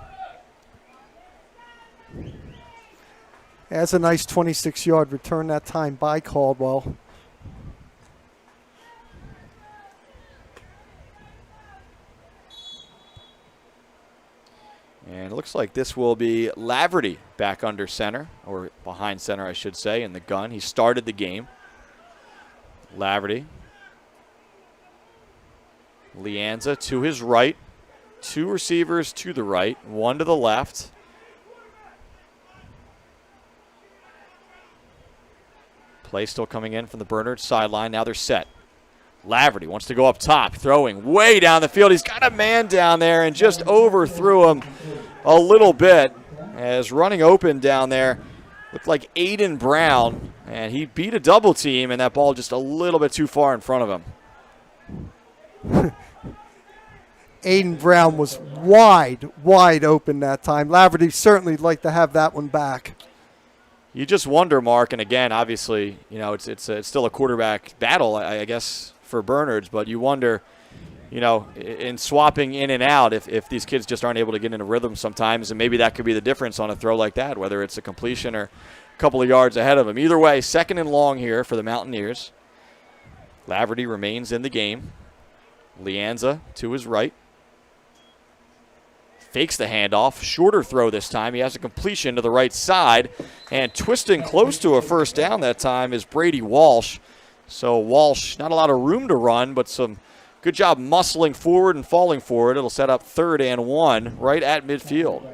That's a nice 26-yard return that time by Caldwell. Looks like this will be Laverty back under center, or behind center, I should say, in the gun. He started the game. Laverty. Leanza to his right. 2 receivers to the right, 1 to the left. Play still coming in from the Bernard sideline. Now they're set. Laverty wants to go up top, throwing way down the field. He's got a man down there and just overthrew him a little bit as running open down there. Looked like Aiden Brown, and he beat a double team, and that ball just a little bit too far in front of him. Aiden Brown was wide open that time. Laverty certainly like to have that one back. You just wonder, Mark, and again, obviously, you know, it's still a quarterback battle, I guess, for Bernards, but you wonder, you know, in swapping in and out, if these kids just aren't able to get in a rhythm sometimes, and maybe that could be the difference on a throw like that, whether it's a completion or a couple of yards ahead of them. Either way, 2nd and long here for the Mountaineers. Laverty remains in the game. Leanza to his right. Fakes the handoff. Shorter throw this time. He has a completion to the right side. And twisting close to a first down that time is Brady Walsh. So Walsh, not a lot of room to run, but some good job muscling forward and falling forward. It'll set up 3rd and 1 right at midfield.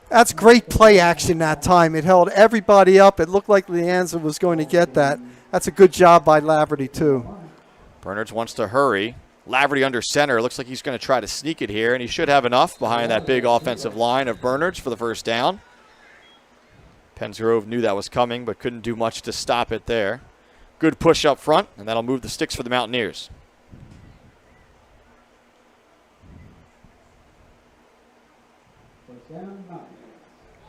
That's great play action that time. It held everybody up. It looked like Leanza was going to get that. That's a good job by Laverty, too. Bernards wants to hurry. Laverty under center. Looks like he's going to try to sneak it here, and he should have enough behind that big offensive line of Bernards for the first down. Pensgrove knew that was coming, but couldn't do much to stop it there. Good push up front, and that'll move the sticks for the Mountaineers.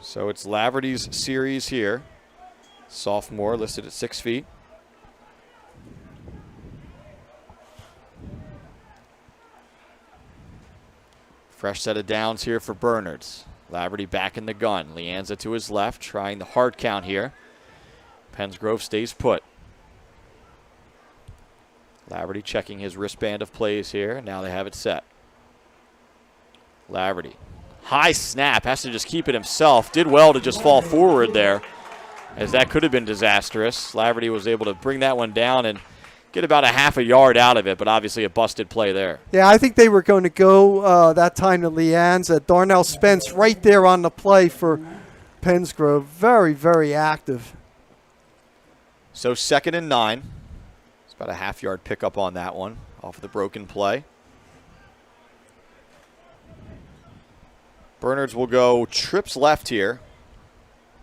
So it's Laverty's series here. Sophomore listed at 6 feet. Fresh set of downs here for Bernards. Laverty back in the gun. Leanza to his left, trying the hard count here. Pensgrove stays put. Laverty checking his wristband of plays here. Now they have it set. Laverty. High snap. Has to just keep it himself. Did well to just fall forward there, as that could have been disastrous. Laverty was able to bring that one down and get about a half a yard out of it, but obviously a busted play there. Yeah, I think they were going to go that time to Leanza. Darnell Spence right there on the play for Pensgrove. Very, very active. So 2nd and 9. It's about a half-yard pickup on that one off of the broken play. Bernards will go trips left here.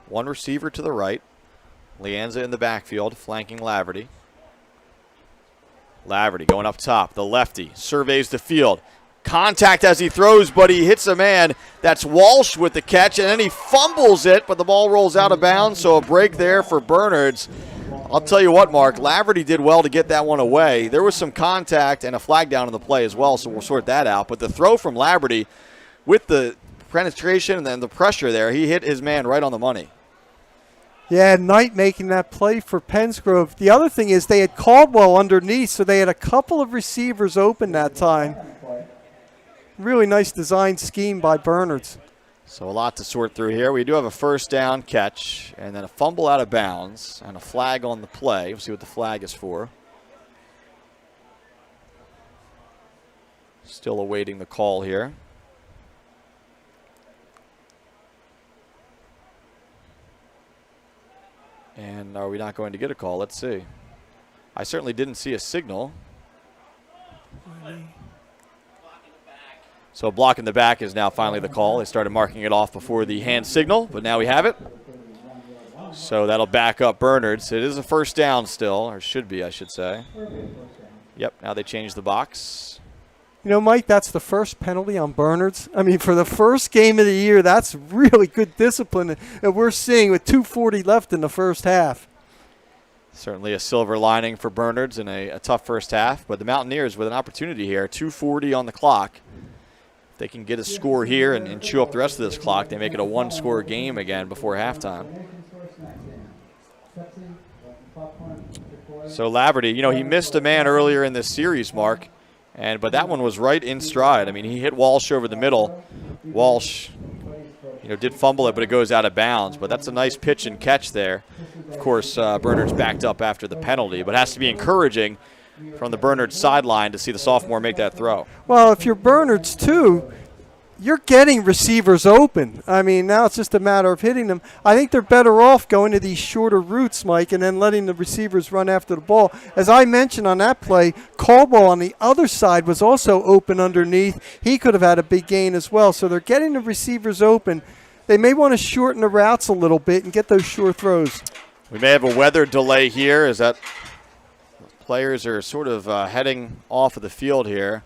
1 receiver to the right. Leanza in the backfield, flanking Laverty. Laverty going up top. The lefty surveys the field. Contact as he throws, but he hits a man. That's Walsh with the catch, and then he fumbles it, but the ball rolls out of bounds, so a break there for Bernards. I'll tell you what, Mark, Laverty did well to get that one away. There was some contact and a flag down in the play as well, so we'll sort that out. But the throw from Laverty with the penetration and then the pressure there, he hit his man right on the money. Yeah, Knight making that play for Pensgrove. The other thing is they had Caldwell underneath, so they had a couple of receivers open that time. Really nice design scheme by Bernards. So a lot to sort through here. We do have a first down catch and then a fumble out of bounds and a flag on the play. We'll see what the flag is for. Still awaiting the call here. And are we not going to get a call? Let's see. I certainly didn't see a signal. So a block in the back is now finally the call. They started marking it off before the hand signal, but now we have it. So that'll back up Bernards. It is a first down still, or should be, I should say. Yep, now they changed the box. You know, Mike, that's the first penalty on Bernards. I mean, for the first game of the year, that's really good discipline that we're seeing with 2:40 left in the first half. Certainly a silver lining for Bernards in a tough first half, but the Mountaineers with an opportunity here, 2:40 on the clock. If they can get a score here and chew up the rest of this clock, they make it a one-score game again before halftime. So Laverty, you know, he missed a man earlier in this series, Mark. But that one was right in stride. I mean, he hit Walsh over the middle. Walsh did fumble it, but it goes out of bounds. But that's a nice pitch and catch there. Of course, Bernard's backed up after the penalty, but it has to be encouraging from the Bernard sideline to see the sophomore make that throw. Well, if you're Bernard's too, you're getting receivers open. I mean, now it's just a matter of hitting them. I think they're better off going to these shorter routes, Mike, and then letting the receivers run after the ball. As I mentioned on that play, Caldwell on the other side was also open underneath. He could have had a big gain as well. So they're getting the receivers open. They may want to shorten the routes a little bit and get those short throws. We may have a weather delay here as that players are sort of heading off of the field here.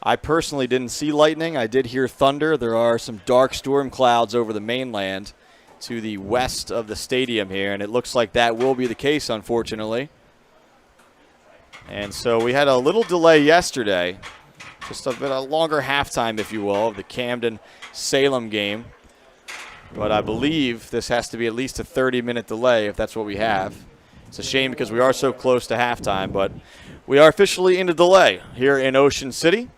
I personally didn't see lightning. I did hear thunder. There are some dark storm clouds over the mainland to the west of the stadium here, and it looks like that will be the case, unfortunately. And so we had a little delay yesterday, just a bit of a longer halftime, if you will, of the Camden-Salem game. But I believe this has to be at least a 30-minute delay if that's what we have. It's a shame because we are so close to halftime, but we are officially in a delay here in Ocean City.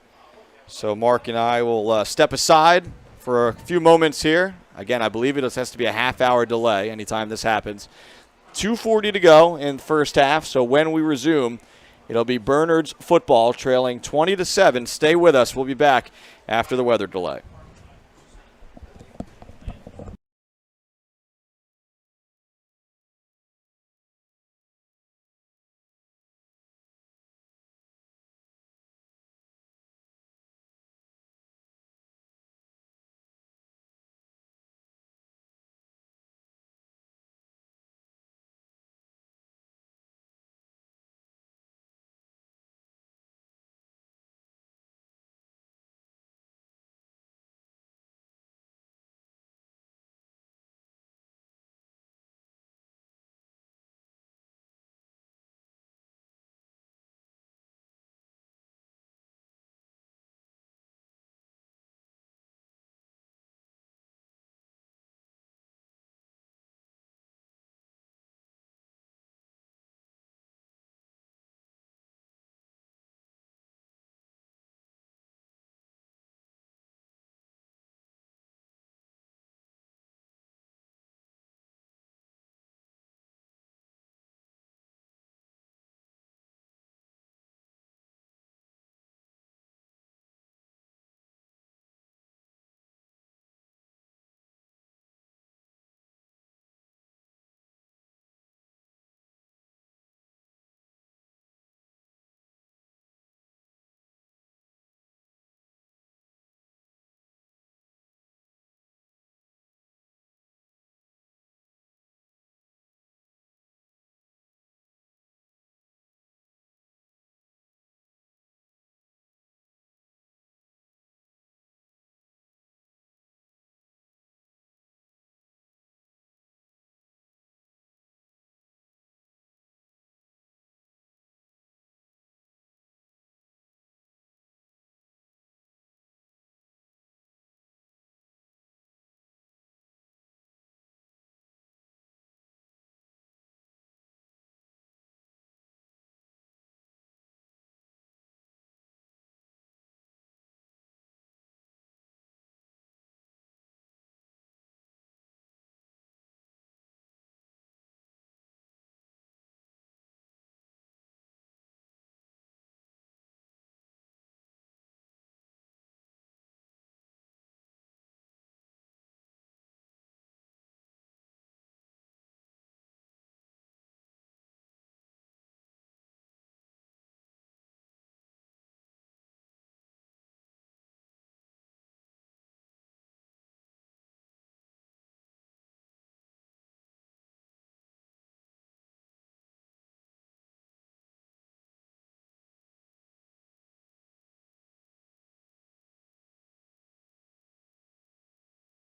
So Mark and I will step aside for a few moments here. Again, I believe it has to be a half-hour delay anytime this happens. 2:40 to go in the first half, so when we resume, it'll be Bernard's football trailing 20-7. Stay with us. We'll be back after the weather delay.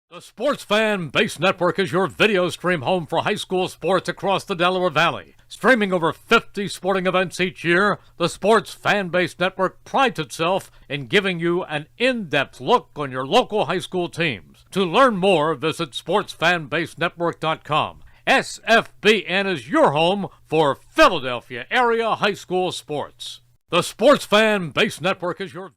The Sports Fan Base Network is your video stream home for high school sports across the Delaware Valley. Streaming over 50 sporting events each year, the Sports Fan Base Network prides itself in giving you an in-depth look on your local high school teams. To learn more, visit sportsfanbasenetwork.com. SFBN is your home for Philadelphia area high school sports. The Sports Fan Base Network is your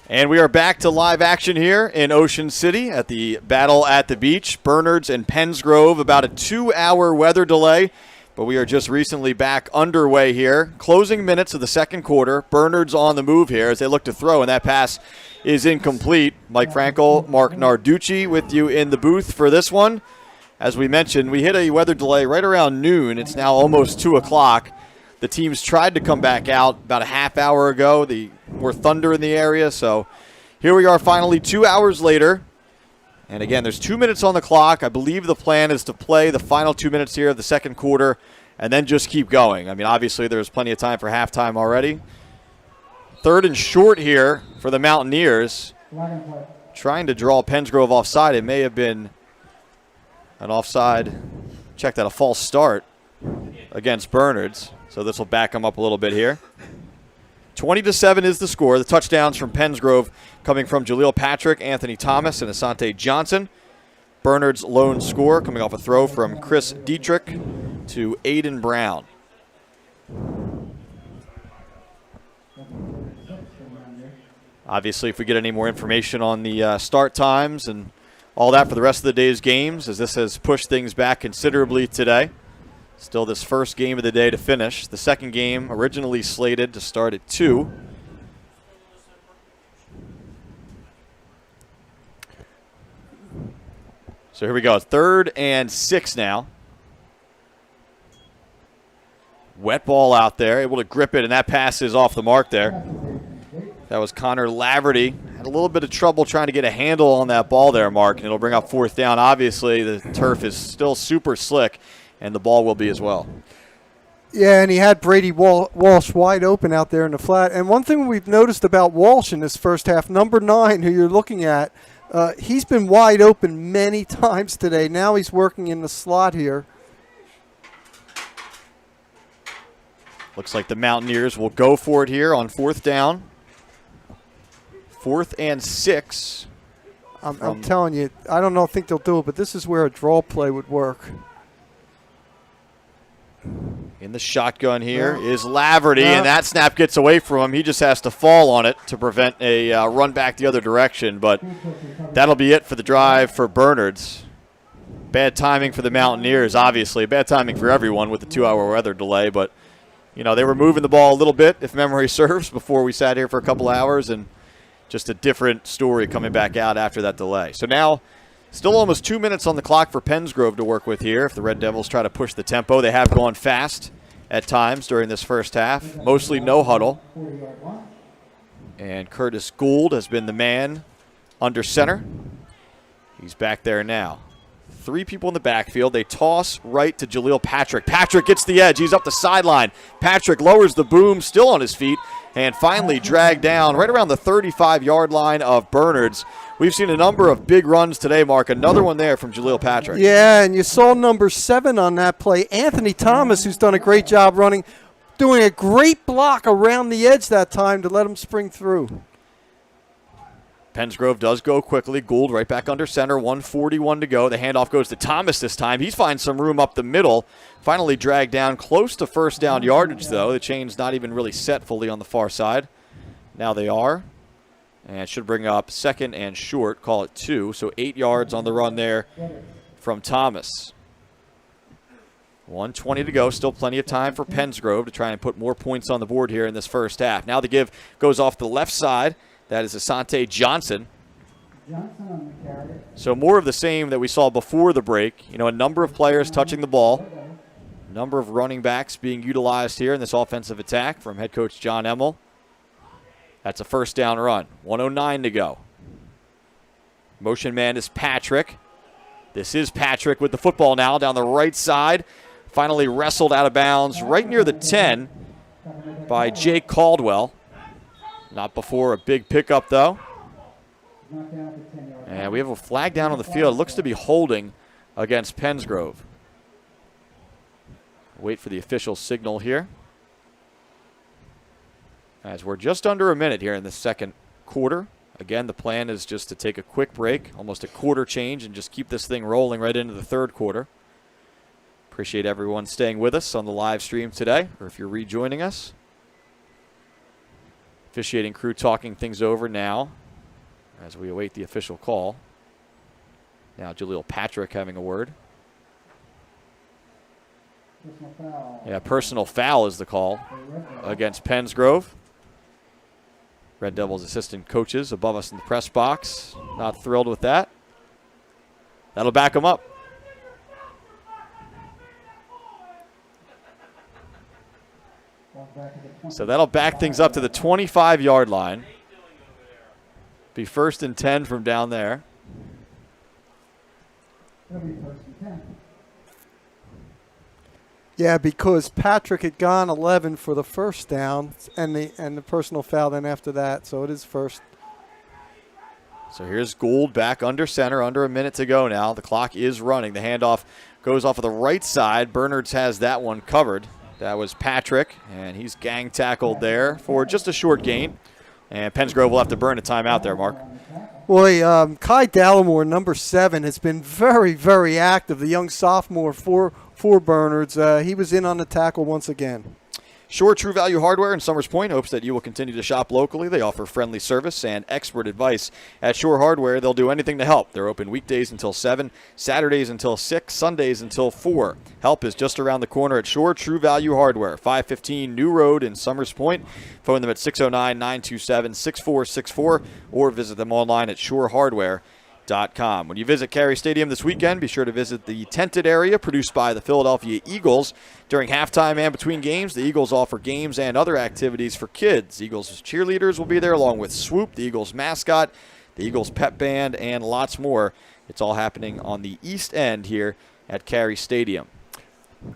And we are back to live action here in Ocean City at the Battle at the Beach. Bernards and Pensgrove, about a 2-hour weather delay, but we are just recently back underway here. Closing minutes of the second quarter. Bernards on the move here as they look to throw, and that pass is incomplete. Mike Frankel, Mark Narducci with you in the booth for this one. As we mentioned, we hit a weather delay right around noon. It's now almost 2 o'clock. The teams tried to come back out about a half hour ago. There were thunder in the area, so here we are finally 2 hours later. And again, there's 2 minutes on the clock. I believe the plan is to play the final 2 minutes here of the second quarter and then just keep going. I mean, obviously there's plenty of time for halftime already. 3rd and short here for the Mountaineers. Trying to draw Pensgrove offside. It may have been an offside. Check that, a false start against Bernards. So this will back them up a little bit here. 20-7 is the score. The touchdowns from Pensgrove coming from Jaleel Patrick, Anthony Thomas, and Asante Johnson. Bernard's lone score coming off a throw from Chris Dietrich to Aiden Brown. Obviously, if we get any more information on the start times and all that for the rest of the day's games, as this has pushed things back considerably today. Still this first game of the day to finish. The second game originally slated to start at 2. So here we go. 3rd and 6 now. Wet ball out there. Able to grip it, and that pass is off the mark there. That was Connor Laverty. Had a little bit of trouble trying to get a handle on that ball there, Mark, and it'll bring up 4th down. Obviously, the turf is still super slick, and the ball will be as well. Yeah, and he had Brady Walsh wide open out there in the flat. And one thing we've noticed about Walsh in this first half, number 9, who you're looking at, he's been wide open many times today. Now he's working in the slot here. Looks like the Mountaineers will go for it here on 4th down. 4th and 6. I'm telling you, I don't think they'll do it, but this is where a draw play would work. In the shotgun here is Laverty, and that snap gets away from him. He just has to fall on it to prevent a run back the other direction, but that'll be it for the drive for Bernards. Bad timing for the Mountaineers, obviously. Bad timing for everyone with the 2-hour weather delay, but you know, they were moving the ball a little bit, if memory serves, before we sat here for a couple hours, and just a different story coming back out after that delay. So now, still almost 2 minutes on the clock for Pensgrove to work with here. If the Red Devils try to push the tempo, they have gone fast at times during this first half. Mostly no huddle. And Curtis Gould has been the man under center. He's back there now. 3 people in the backfield. They toss right to Jaleel Patrick. Patrick gets the edge. He's up the sideline. Patrick lowers the boom, still on his feet, and finally dragged down right around the 35-yard line of Bernards. We've seen a number of big runs today, Mark. Another one there from Jaleel Patrick. Yeah, and you saw number 7 on that play. Anthony Thomas, who's done a great job running, doing a great block around the edge that time to let him spring through. Pensgrove does go quickly. Gould right back under center. 1:41 to go. The handoff goes to Thomas this time. He finds some room up the middle. Finally dragged down close to first down yardage, though. The chain's not even really set fully on the far side. Now they are. And should bring up 2nd and short. Call it 2. So 8 yards on the run there from Thomas. 1:20 to go. Still plenty of time for Pensgrove to try and put more points on the board here in this first half. Now the give goes off the left side. That is Asante Johnson. So more of the same that we saw before the break. You know, a number of players touching the ball. A number of running backs being utilized here in this offensive attack from head coach John Emmel. That's a first down run. 1:09 to go. Motion man is Patrick. This is Patrick with the football now down the right side. Finally wrestled out of bounds right near the 10 by Jake Caldwell. Not before a big pickup, though. And we have a flag down on the field. It looks to be holding against Pensgrove. Wait for the official signal here. As we're just under a minute here in the second quarter. Again, the plan is just to take a quick break, almost a quarter change, and just keep this thing rolling right into the third quarter. Appreciate everyone staying with us on the live stream today, or if you're rejoining us. Officiating crew talking things over now as we await the official call. Now Jaleel Patrick having a word. Yeah, personal foul is the call against Pensgrove. Red Devils assistant coaches above us in the press box. Not thrilled with that. That'll back them up. So that'll back things up to the 25-yard line. Be 1st and 10 from down there. Yeah, because Patrick had gone 11 for the first down and the personal foul then after that, so it is first. So here's Gould back under center, under a minute to go now. The clock is running. The handoff goes off of the right side. Bernards has that one covered. That was Patrick, and he's gang tackled there for just a short gain. And Pensgrove will have to burn a timeout there, Mark. Boy, Kai Dallimore, number 7, has been very, very active, the young sophomore for Bernards. He was in on the tackle once again. Shore True Value Hardware in Summers Point hopes that you will continue to shop locally. They offer friendly service and expert advice. At Shore Hardware, they'll do anything to help. They're open weekdays until 7, Saturdays until 6, Sundays until 4. Help is just around the corner at Shore True Value Hardware, 515 New Road in Summers Point. Phone them at 609-927-6464 or visit them online at shorehardware.com. When you visit Cary Stadium this weekend, be sure to visit the tented area produced by the Philadelphia Eagles. During halftime and between games, the Eagles offer games and other activities for kids. Eagles cheerleaders will be there along with Swoop, the Eagles mascot, the Eagles pep band, and lots more. It's all happening on the east end here at Cary Stadium.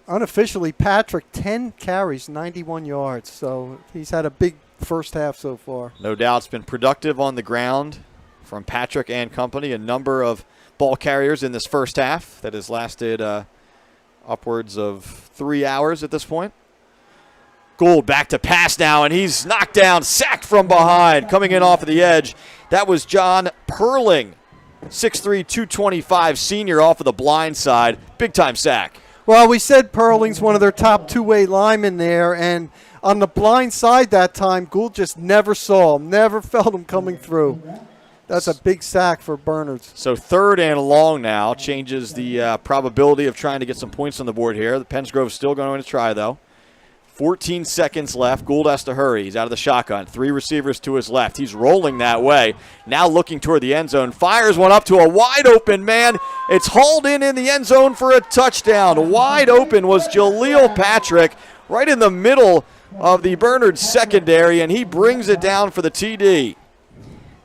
Unofficially, Patrick, 10 carries, 91 yards, so he's had a big first half so far. No doubt it's been productive on the ground from Patrick and company. A number of ball carriers in this first half that has lasted upwards of 3 hours at this point. Gould back to pass now, and he's knocked down, sacked from behind, coming in off of the edge. That was John Perling, 6'3", 225 senior off of the blind side. Big-time sack. Well, we said Perling's one of their top two-way linemen there, and on the blind side that time, Gould just never saw him, never felt him coming through. That's a big sack for Bernards. So 3rd and long now changes the probability of trying to get some points on the board here. The Pensgrove's still going to try, though. 14 seconds left. Gould has to hurry. He's out of the shotgun. 3 receivers to his left. He's rolling that way. Now looking toward the end zone. Fires one up to a wide open man. It's hauled in the end zone for a touchdown. Wide open was Jaleel Patrick right in the middle of the Bernards secondary, and he brings it down for the TD.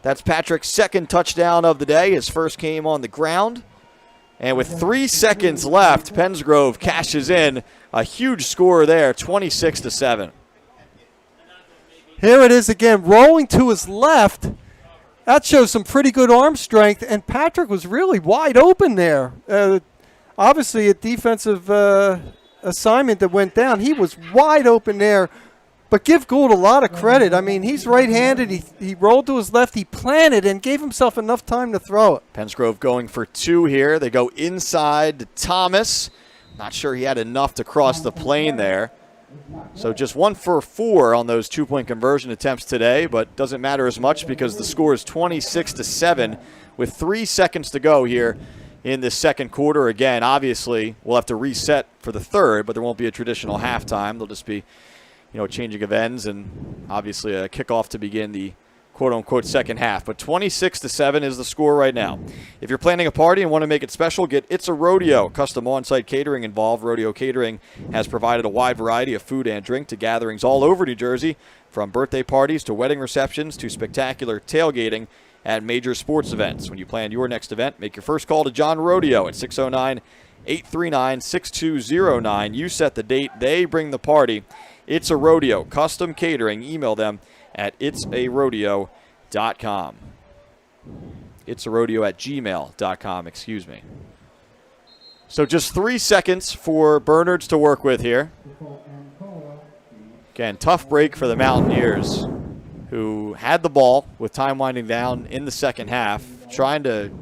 That's Patrick's 2nd touchdown of the day. His first came on the ground. And with 3 seconds left, Pensgrove cashes in a huge score there, 26-7. Here it is again, rolling to his left. That shows some pretty good arm strength, and Patrick was really wide open there. Obviously a defensive assignment that went down. He was wide open there. But give Gould a lot of credit. I mean, he's right-handed. He rolled to his left. He planted and gave himself enough time to throw it. Pensgrove going for 2 here. They go inside to Thomas. Not sure he had enough to cross the plane there. So just 1 for 4 on those 2-point conversion attempts today, but doesn't matter as much because the score is 26-7 with 3 seconds to go here in the second quarter. Again, obviously, we'll have to reset for the third, but there won't be a traditional halftime. There'll just be changing of ends and obviously a kickoff to begin the quote-unquote second half. But 26-7 is the score right now. If you're planning a party and want to make it special, get It's a Rodeo. Custom on-site catering involved. Rodeo Catering has provided a wide variety of food and drink to gatherings all over New Jersey, from birthday parties to wedding receptions to spectacular tailgating at major sports events. When you plan your next event, make your first call to John Rodeo at 609-839-6209. You set the date. They bring the party. It's a Rodeo. Custom catering. Email them at itsarodeo.com. itsarodeo@gmail.com, excuse me. So just 3 seconds for Bernards to work with here. Again, tough break for the Mountaineers, who had the ball with time winding down in the second half, trying to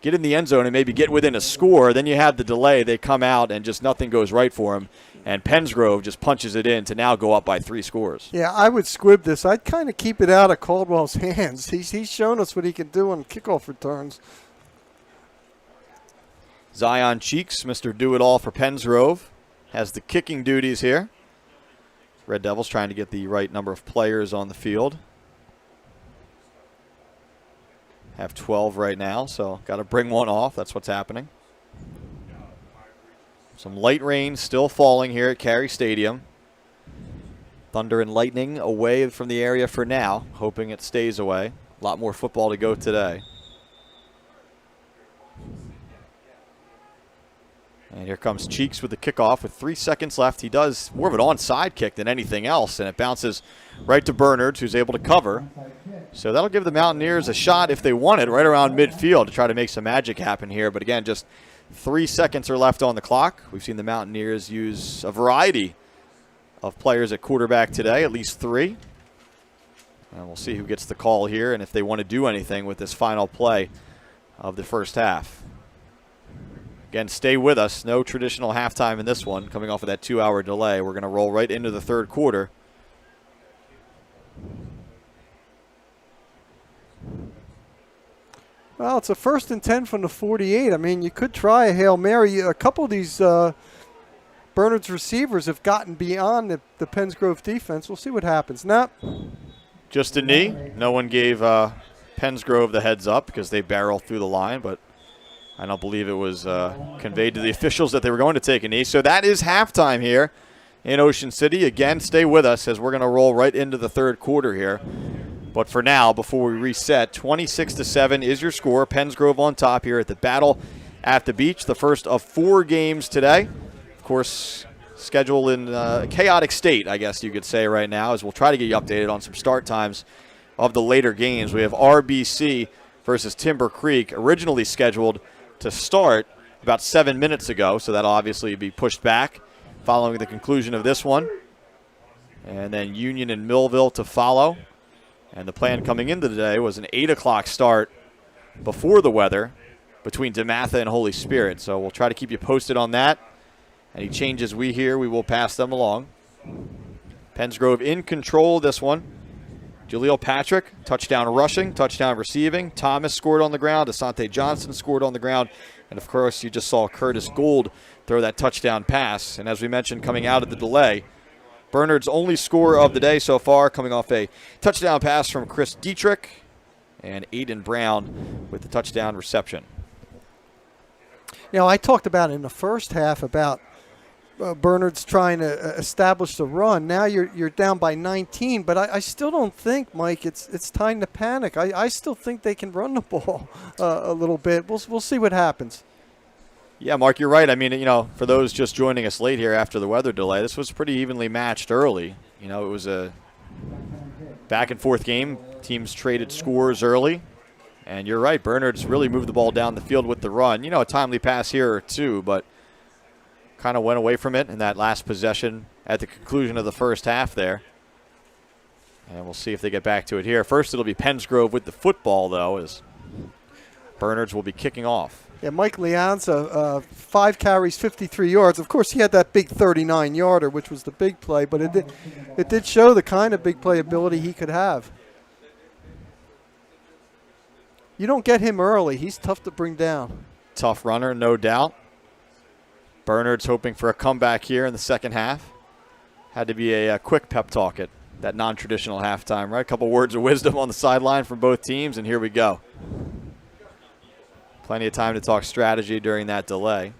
get in the end zone and maybe get within a score. Then you have the delay. They come out and just nothing goes right for them. And Pensgrove just punches it in to now go up by 3 scores. Yeah, I would squib this. I'd kind of keep it out of Caldwell's hands. He's shown us what he can do on kickoff returns. Zion Cheeks, Mr. Do-It-All for Pensgrove, has the kicking duties here. Red Devils trying to get the right number of players on the field. Have 12 right now, so got to bring one off. That's what's happening. Some light rain still falling here at Carey Stadium. Thunder and lightning away from the area for now, hoping it stays away. A lot more football to go today. And here comes Cheeks with the kickoff with 3 seconds left. He does more of an onside kick than anything else, and it bounces right to Bernards, who's able to cover. So that'll give the Mountaineers a shot, if they want it, right around midfield to try to make some magic happen here. But again, just 3 seconds are left on the clock. We've seen the Mountaineers use a variety of players at quarterback today, at least 3. And we'll see who gets the call here and if they want to do anything with this final play of the first half. Again, stay with us. No traditional halftime in this one. Coming off of that 2-hour delay, we're going to roll right into the third quarter. Well, it's a 1st and 10 from the 48. I mean, you could try a Hail Mary. A couple of these Bernard's receivers have gotten beyond the Pensgrove defense. We'll see what happens. Now, just a knee. No one gave Pensgrove the heads up because they barrel through the line, but I don't believe it was conveyed to the officials that they were going to take a knee. So that is halftime here in Ocean City. Again, stay with us as we're going to roll right into the third quarter here. But for now, before we reset, 26-7 is your score. Pensgrove on top here at the Battle at the Beach, the first of 4 games today. Of course, schedule in a chaotic state, I guess you could say right now, as we'll try to get you updated on some start times of the later games. We have RBC versus Timber Creek, originally scheduled to start about 7 minutes ago, so that'll obviously be pushed back following the conclusion of this one. And then Union and Millville to follow. And the plan coming into the day was an 8 o'clock start before the weather between DeMatha and Holy Spirit. So we'll try to keep you posted on that. Any changes we hear, we will pass them along. Pensgrove in control of this one. Jaleel Patrick, touchdown rushing, touchdown receiving. Thomas scored on the ground. Asante Johnson scored on the ground. And, of course, you just saw Curtis Gould throw that touchdown pass. And as we mentioned, coming out of the delay, Bernard's only score of the day so far, coming off a touchdown pass from Chris Dietrich, and Aiden Brown with the touchdown reception. you know, I talked about in the first half about Bernard's trying to establish the run. Now you're down by 19, but I still don't think, Mike, it's time to panic. I still think they can run the ball a little bit. We'll see what happens. Yeah, Mark, you're right. I mean, you know, for those just joining us late here after the weather delay, this was pretty evenly matched early. You know, it was a back-and-forth game. Teams traded scores early. And you're right, Bernard's really moved the ball down the field with the run. You know, a timely pass here or two, but kind of went away from it in that last possession at the conclusion of the first half there. And we'll see if they get back to it here. First, it'll be Pensgrove with the football, though, as Bernard's will be kicking off. Yeah, Mike Leanza, 5 carries, 53 yards. Of course, he had that big 39-yarder, which was the big play, but it did show the kind of big play ability he could have. You don't get him early. He's tough to bring down. Tough runner, no doubt. Bernard's hoping for a comeback here in the second half. Had to be a quick pep talk at that non-traditional halftime, right? A couple words of wisdom on the sideline from both teams, and here we go. Plenty of time to talk strategy during that delay.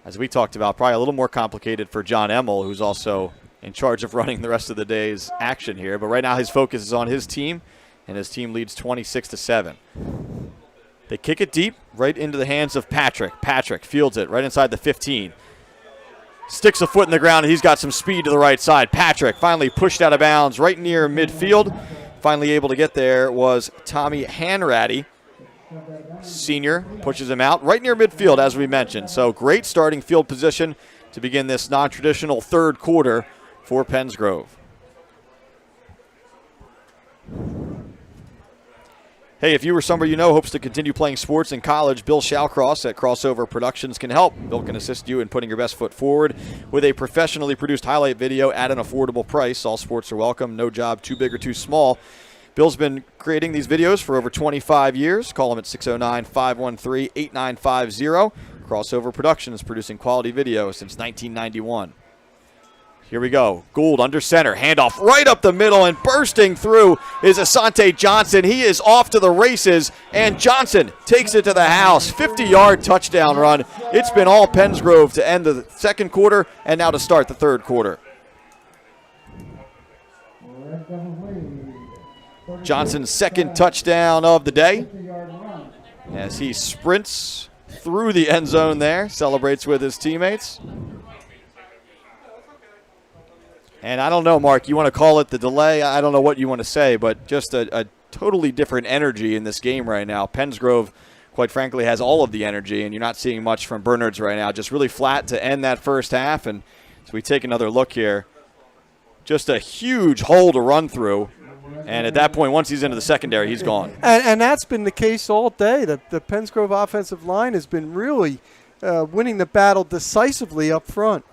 As we talked about, probably a little more complicated for John Emmel, who's also in charge of running the rest of the day's action here. But right now his focus is on his team, and his team leads 26-7. They kick it deep right into the hands of Patrick. Patrick fields it right inside the 15. Sticks a foot in the ground, and he's got some speed to the right side. Patrick finally pushed out of bounds right near midfield. Finally able to get there was Tommy Hanratty. Senior pushes him out right near midfield, as we mentioned. So great starting field position to begin this non-traditional third quarter for Pensgrove. Hey, if you or somebody you know hopes to continue playing sports in college, Bill Shallcross at Crossover Productions can help. Bill can assist you in putting your best foot forward with a professionally produced highlight video at an affordable price. All sports are welcome. No job too big or too small. Bill's been creating these videos for over 25 years. Call him at 609-513-8950. Crossover Productions, producing quality video since 1991. Here we go. Gould under center. Handoff right up the middle, and bursting through is Asante Johnson. He is off to the races, and Johnson takes it to the house. 50-yard touchdown run. It's been all Pensgrove to end the second quarter and now to start the third quarter. Johnson's second touchdown of the day as he sprints through the end zone there, celebrates with his teammates. And I don't know, Mark, you want to call it the delay? I don't know what you want to say, but just a totally different energy in this game right now. Pensgrove, quite frankly, has all of the energy, and you're not seeing much from Bernards right now. Just really flat to end that first half. And as we take another look here, just a huge hole to run through. And at that point, once he's into the secondary, he's gone. And that's been the case all day. The Pensgrove offensive line has been really winning the battle decisively up front.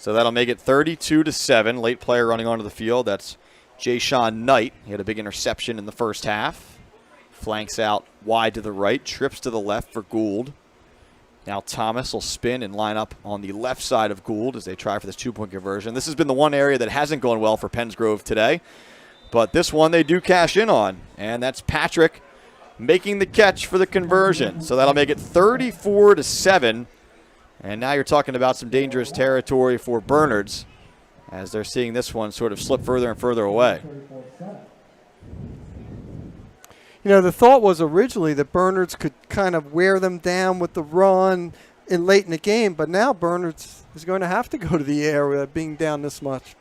So that'll make it 32-7. Late player running onto the field. That's Jayshon Knight. He had a big interception in the first half. Flanks out wide to the right. Trips to the left for Gould. Now Thomas will spin and line up on the left side of Gould as they try for this two-point conversion. This has been the one area that hasn't gone well for Pensgrove today. But this one they do cash in on. And that's Patrick making the catch for the conversion. So that'll make it 34-7. And now you're talking about some dangerous territory for Bernards as they're seeing this one sort of slip further and further away. You know, the thought was originally that Bernards could kind of wear them down with the run late in the game, but now Bernards is going to have to go to the air with being down this much.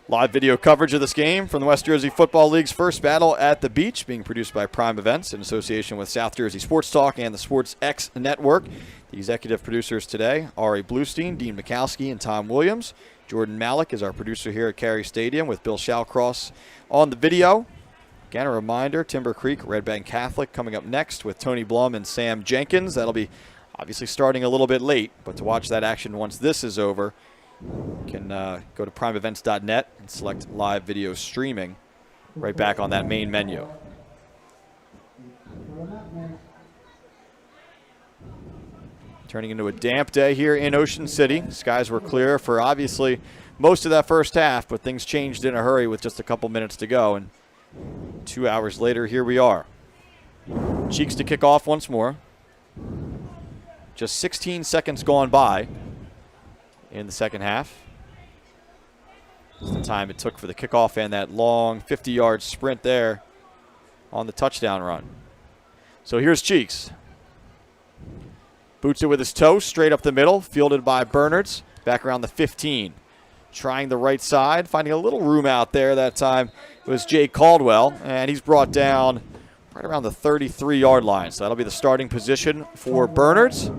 Live video coverage of this game from the West Jersey Football League's first battle at the beach, being produced by Prime Events in association with South Jersey Sports Talk and the Sports X Network. The executive producers today, Ari Bluestein, Dean Mikowski, and Tom Williams. Jordan Malik is our producer here at Cary Stadium with Bill Shallcross on the video. Again, a reminder, Timber Creek, Red Bank Catholic coming up next with Tony Blum and Sam Jenkins. That'll be obviously starting a little bit late, but to watch that action once this is over, you can go to primeevents.net and select live video streaming right back on that main menu. Turning into a damp day here in Ocean City. Skies were clear for obviously most of that first half, but things changed in a hurry with just a couple minutes to go. And 2 hours later, here we are. Cheeks to kick off once more. Just 16 seconds gone by in the second half. It's the time it took for the kickoff and that long 50-yard sprint there on the touchdown run. So here's Cheeks. Boots it with his toe, straight up the middle, fielded by Bernards, back around the 15. Trying the right side, finding a little room out there that time. It was Jay Caldwell, and he's brought down right around the 33-yard line. So that'll be the starting position for Bernards,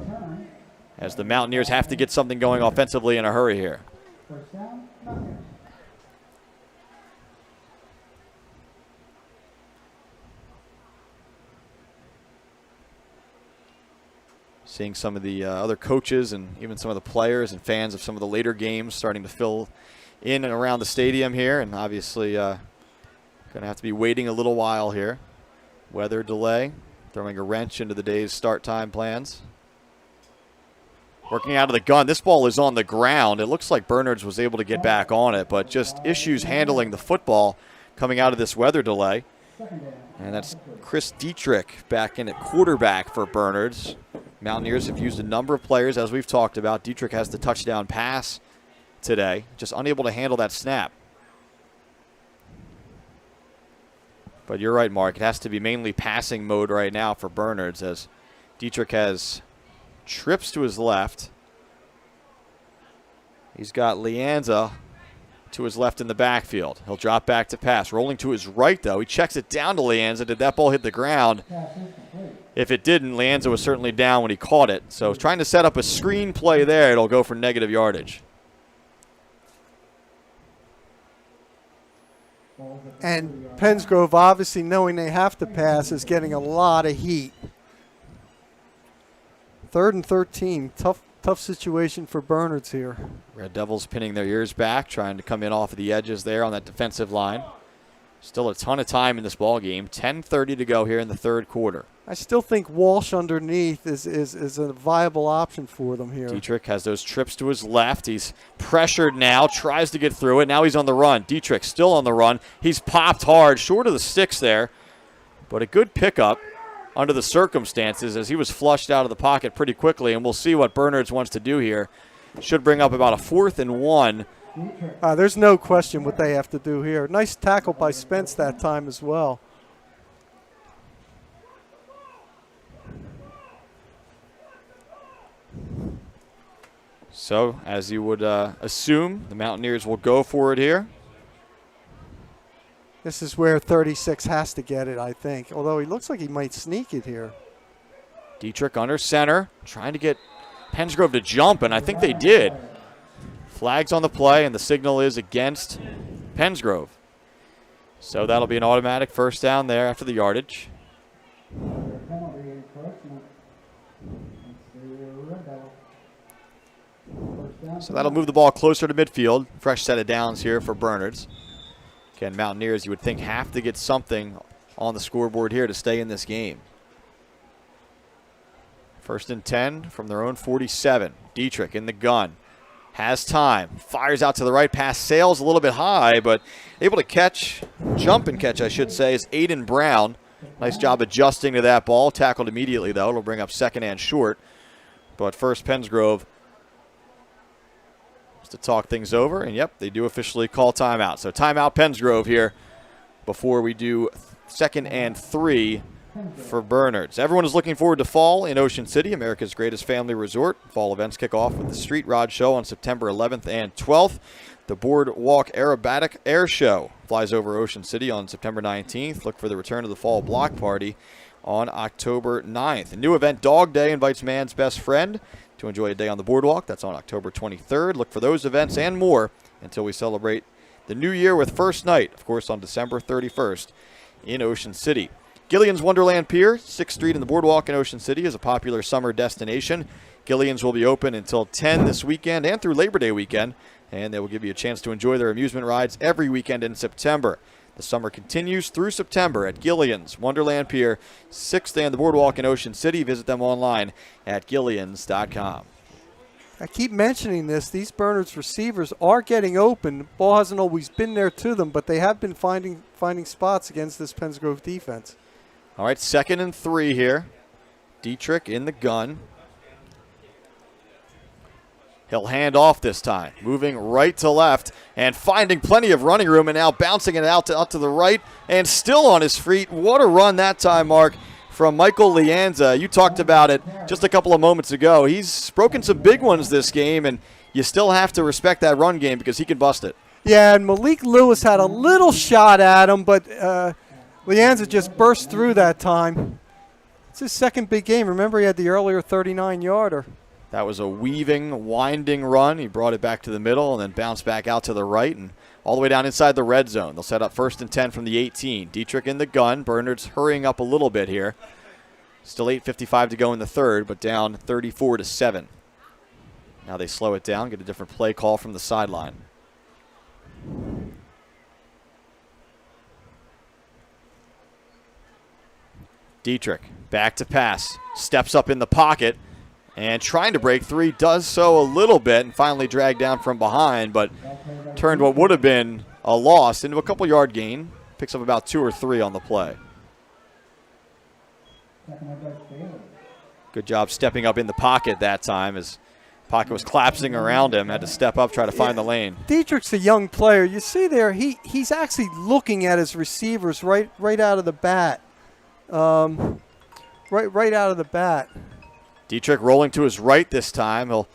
as the Mountaineers have to get something going offensively in a hurry here. Seeing some of the other coaches and even some of the players and fans of some of the later games starting to fill in and around the stadium here, and obviously going to have to be waiting a little while here. Weather delay, throwing a wrench into the day's start time plans. Working out of the gun. This ball is on the ground. It looks like Bernards was able to get back on it, but just issues handling the football coming out of this weather delay. And that's Chris Dietrich back in at quarterback for Bernards. Mountaineers have used a number of players, as we've talked about. Dietrich has the touchdown pass today, just unable to handle that snap. But you're right, Mark. It has to be mainly passing mode right now for Bernards, as Dietrich has trips to his left. He's got Leanza to his left in the backfield. He'll drop back to pass. Rolling to his right, though. He checks it down to Leanza. Did that ball hit the ground? If it didn't, Leanza was certainly down when he caught it. So trying to set up a screen play there. It'll go for negative yardage. And Pensgrove, obviously knowing they have to pass, is getting a lot of heat. 3rd and 13. Tough situation for Bernards here. Red Devils pinning their ears back, trying to come in off of the edges there on that defensive line. Still a ton of time in this ball game. 10:30 to go here in the 3rd quarter. I still think Walsh underneath is a viable option for them here. Dietrich has those trips to his left. He's pressured now, tries to get through it. Now he's on the run. Dietrich still on the run. He's popped hard, short of the sticks there, but a good pickup under the circumstances as he was flushed out of the pocket pretty quickly, and we'll see what Bernards wants to do here. Should bring up about a 4th and 1. There's no question what they have to do here. Nice tackle by Spence that time as well. So, as you would assume, the Mountaineers will go for it here. This is where 36 has to get it, I think, although he looks like he might sneak it here. Dietrich under center, trying to get Pensgrove to jump, and I think they did. Flags on the play, and the signal is against Pensgrove. So that'll be an automatic first down there after the yardage. So that'll move the ball closer to midfield. Fresh set of downs here for Bernards. Again, Mountaineers, you would think, have to get something on the scoreboard here to stay in this game. 1st and 10 from their own 47. Dietrich in the gun. Has time. Fires out to the right. Pass sails a little bit high, but able to catch, jump and catch, I should say, is Aiden Brown. Nice job adjusting to that ball. Tackled immediately, though. It'll bring up 2nd and short. But first, Pensgrove to talk things over, and yep, they do officially call timeout. So timeout Pensgrove here before we do 2nd and 3 for Bernards. Everyone is looking forward to fall in Ocean City, America's greatest family resort. Fall events kick off with the Street Rod Show on September 11th and 12th. The Boardwalk Aerobatic Air Show flies over Ocean City on September 19th. Look for the return of the Fall Block Party on October 9th. A new event, Dog Day, invites man's best friend to enjoy a day on the boardwalk. That's on October 23rd. Look for those events and more until we celebrate the new year with First Night, of course, on December 31st in Ocean City. Gillian's Wonderland Pier, 6th Street in the boardwalk in Ocean City, is a popular summer destination. Gillian's will be open until 10 this weekend and through Labor Day weekend, and they will give you a chance to enjoy their amusement rides every weekend in September. The summer continues through September at Gillian's Wonderland Pier, 6th and the boardwalk in Ocean City. Visit them online at gillians.com. I keep mentioning this. These Bernards receivers are getting open. The ball hasn't always been there to them, but they have been finding spots against this Pensgrove defense. All right, 2nd and 3 here. Dietrich in the gun. He'll hand off this time, moving right to left and finding plenty of running room, and now bouncing it out to the right and still on his feet. What a run that time, Mark, from Michael Lianza. You talked about it just a couple of moments ago. He's broken some big ones this game, and you still have to respect that run game because he can bust it. Yeah, and Malik Lewis had a little shot at him, but Lianza just burst through that time. It's his 2nd big game. Remember, he had the earlier 39-yarder. That was a weaving, winding run. He brought it back to the middle and then bounced back out to the right and all the way down inside the red zone. They'll set up 1st and 10 from the 18. Dietrich in the gun. Bernards hurrying up a little bit here. Still 8:55 to go in the 3rd, but down 34-7. Now they slow it down, get a different play call from the sideline. Dietrich back to pass. Steps up in the pocket. And trying to break 3, does so a little bit and finally dragged down from behind, but turned what would have been a loss into a couple-yard gain. Picks up about 2 or 3 on the play. Good job stepping up in the pocket that time as pocket was collapsing around him. Had to step up, try to find the lane. Dietrich's a young player. You see there, he's actually looking at his receivers right out of the bat. Right out of the bat. Dietrich rolling to his right this time. He'll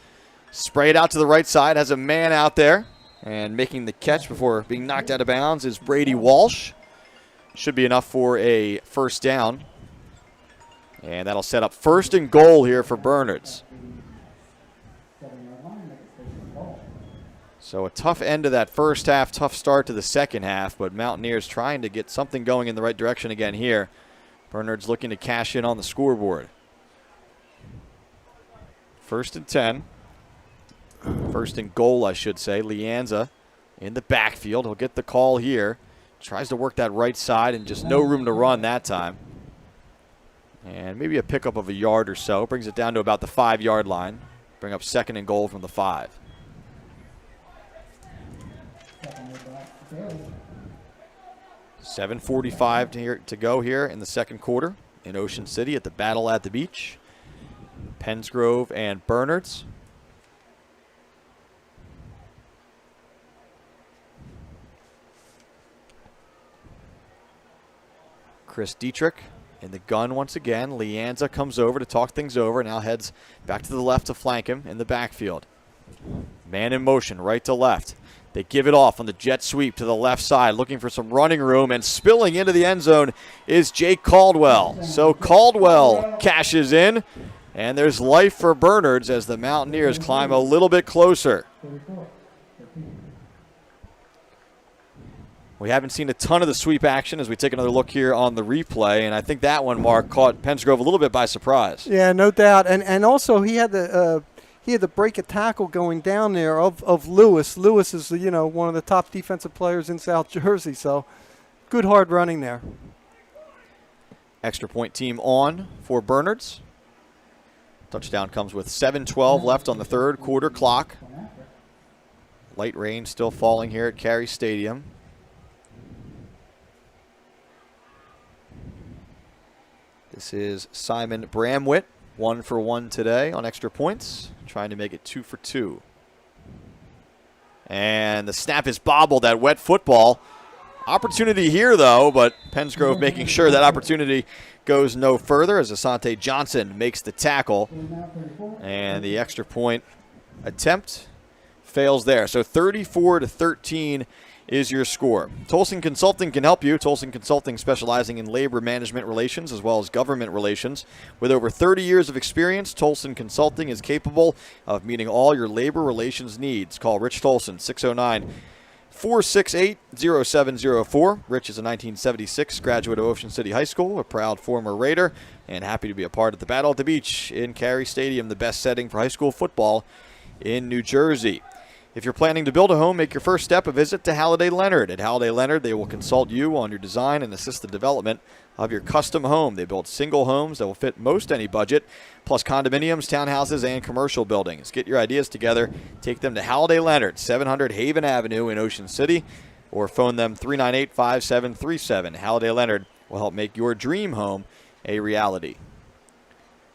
spray it out to the right side. Has a man out there. And making the catch before being knocked out of bounds is Brady Walsh. Should be enough for a first down. And that'll set up 1st and goal here for Bernards. So a tough end to that first half, tough start to the second half, but Mountaineers trying to get something going in the right direction again here. Bernard's looking to cash in on the scoreboard. 1st and 10. 1st and goal, I should say. Leanza in the backfield. He'll get the call here. Tries to work that right side and just no room to run that time. And maybe a pickup of a yard or so. Brings it down to about the 5-yard line. Bring up 2nd and goal from the 5. $7:45 to go here in the second quarter in Ocean City at the Battle at the Beach. Pensgrove and Bernards. Chris Dietrich in the gun once again. Leanza comes over to talk things over. Now heads back to the left to flank him in the backfield. Man in motion, right to left. They give it off on the jet sweep to the left side, looking for some running room, and spilling into the end zone is Jake Caldwell. So Caldwell cashes in, and there's life for Bernards as the Mountaineers climb a little bit closer. We haven't seen a ton of the sweep action as we take another look here on the replay, and I think that one, Mark, caught Pensgrove a little bit by surprise. Yeah, no doubt. And also he had to break a tackle going down there of Lewis. Lewis is, one of the top defensive players in South Jersey, so good hard running there. Extra point team on for Bernards. Touchdown comes with 7:12 left on the third quarter clock. Light rain still falling here at Carey Stadium. This is Simon Bramwitt, 1 for 1 today on extra points, trying to make it 2 for 2. And the snap is bobbled, that wet football. Opportunity here, though, but Pensgrove making sure that opportunity goes no further as Asante Johnson makes the tackle. And the extra point attempt fails there. So 34-13 is your score. Tolson Consulting can help you. Tolson Consulting specializing in labor management relations as well as government relations. With over 30 years of experience, Tolson Consulting is capable of meeting all your labor relations needs. Call Rich Tolson, 609-468-0704. Rich is a 1976 graduate of Ocean City High School, a proud former Raider, and happy to be a part of the Battle at the Beach in Carey Stadium, the best setting for high school football in New Jersey. If you're planning to build a home, make your first step a visit to Halliday Leonard. At Halliday Leonard, they will consult you on your design and assist the development of your custom home. They build single homes that will fit most any budget, plus condominiums, townhouses, and commercial buildings. Get your ideas together. Take them to Halliday Leonard, 700 Haven Avenue in Ocean City, or phone them 398-5737. Halliday Leonard will help make your dream home a reality.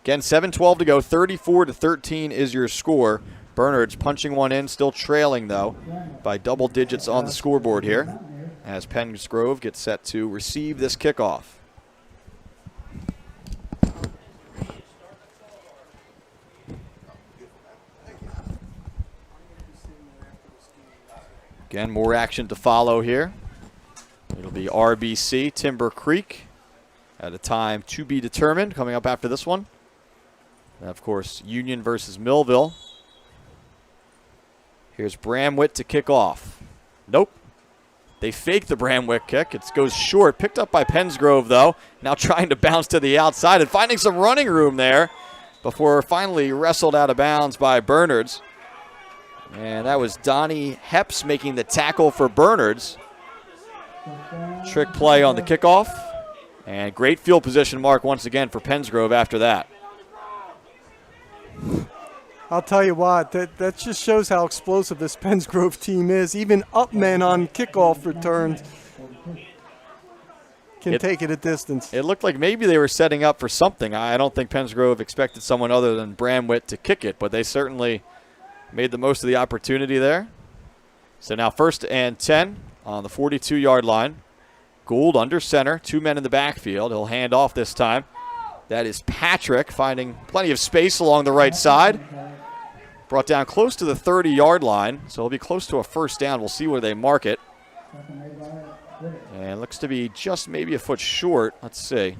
Again, 7:12 to go, 34-13 is your score. Bernards punching one in, still trailing, though, by double digits on the scoreboard here as Pensgrove gets set to receive this kickoff. Again, more action to follow here. It'll be RBC, Timber Creek, at a time to be determined coming up after this one. And, of course, Union versus Millville. Here's Bramwitt to kick off. Nope. They fake the Bramwitt kick. It goes short. Picked up by Pensgrove, though. Now trying to bounce to the outside and finding some running room there before finally wrestled out of bounds by Bernards. And that was Donnie Heps making the tackle for Bernards. Trick play on the kickoff. And great field position mark once again for Pensgrove after that. I'll tell you what, that just shows how explosive this Pensgrove team is. Even up men on kickoff returns can take it a distance. It looked like maybe they were setting up for something. I don't think Pensgrove expected someone other than Bramwitt to kick it, but they certainly made the most of the opportunity there. So now 1st and 10 on the 42-yard line. Gould under center, 2 men in the backfield. He'll hand off this time. That is Patrick finding plenty of space along the right side. Brought down close to the 30-yard line, so he'll be close to a first down. We'll see where they mark it. And looks to be just maybe a foot short. Let's see.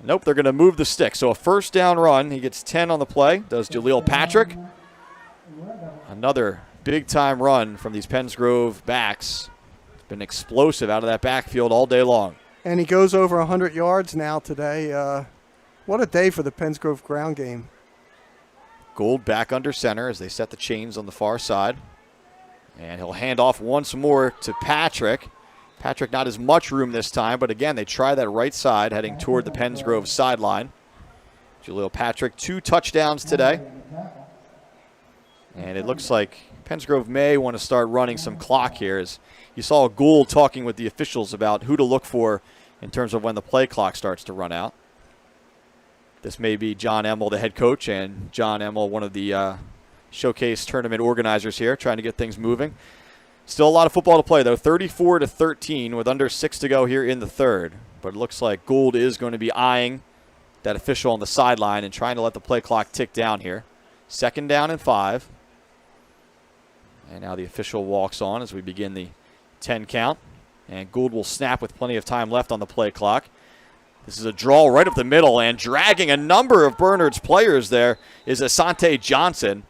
Nope, they're going to move the stick. So a first down run. He gets 10 on the play. Does Jaleel Patrick. Another big-time run from these Pensgrove backs. It's been explosive out of that backfield all day long. And he goes over 100 yards now today. What a day for the Pensgrove ground game. Gould back under center as they set the chains on the far side. And he'll hand off once more to Patrick. Patrick not as much room this time, but again, they try that right side heading toward the Pensgrove sideline. Jaleel Patrick, 2 touchdowns today. And it looks like Pensgrove may want to start running some clock here, as you saw Gould talking with the officials about who to look for in terms of when the play clock starts to run out. This may be John Emmel, the head coach, and John Emmel, one of the showcase tournament organizers here, trying to get things moving. Still a lot of football to play, though. 34-13 with under 6 to go here in the third. But it looks like Gould is going to be eyeing that official on the sideline and trying to let the play clock tick down here. 2nd down and 5. And now the official walks on as we begin the 10 count. And Gould will snap with plenty of time left on the play clock. This is a draw right up the middle, and dragging a number of Bernard's players there is Asante Johnson.